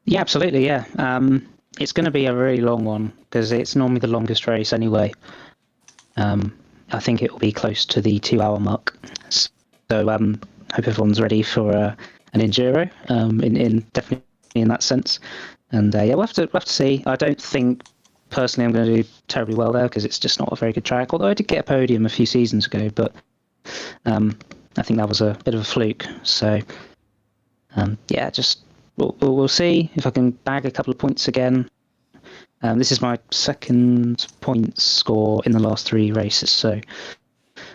Yeah, absolutely. Yeah, it's going to be a really long one because it's normally the longest race anyway. I think it will be close to the 2-hour mark. So hope everyone's ready for an enduro. In definitely in that sense. And we'll have to see. I don't think personally I'm going to do terribly well there because it's just not a very good track. Although I did get a podium a few seasons ago, but I think that was a bit of a fluke. So just we'll see if I can bag a couple of points again. This is my second points score in the last 3 races, so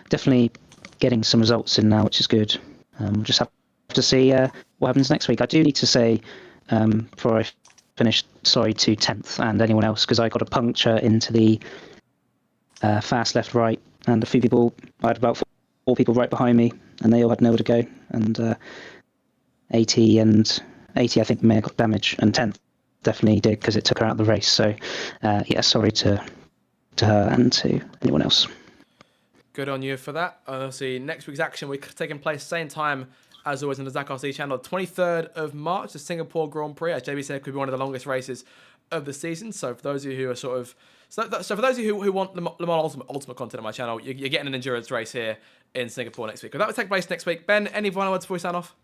definitely getting some results in now, which is good. We'll just have to see what happens next week. I do need to say, before I finish, sorry to 10th and anyone else, because I got a puncture into the fast left-right, and a few people, I had about 4 people right behind me, and they all had nowhere to go, and 80 I think may have got damage, and 10th definitely did because it took her out of the race. So sorry to her and to anyone else. Good on you for that. See, next week's action will be taking place same time as always on the Zach RC channel, 23rd of March, the Singapore Grand Prix. As JB said, could be one of the longest races of the season. So for those of you who are so for those of you who want Le Mans Ultimate content on my channel, you're getting an endurance race here in Singapore next week. But that will take place next week. Ben, any final words before we sign off?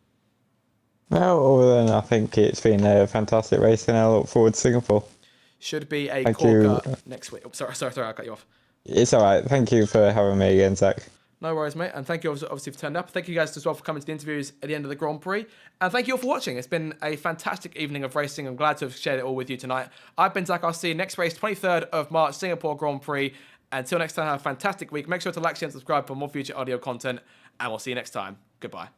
No, other than I think it's been a fantastic race, and I look forward to Singapore. Should be a Thank corker you. next week. Oh, sorry, I cut you off. It's all right. Thank you for having me again, Zach. No worries, mate. And thank you obviously for turning up. Thank you guys as well for coming to the interviews at the end of the Grand Prix. And thank you all for watching. It's been a fantastic evening of racing. I'm glad to have shared it all with you tonight. I've been Zach RC. Next race, 23rd of March, Singapore Grand Prix. Until next time, have a fantastic week. Make sure to like, share, and subscribe for more future audio content, and we'll see you next time. Goodbye.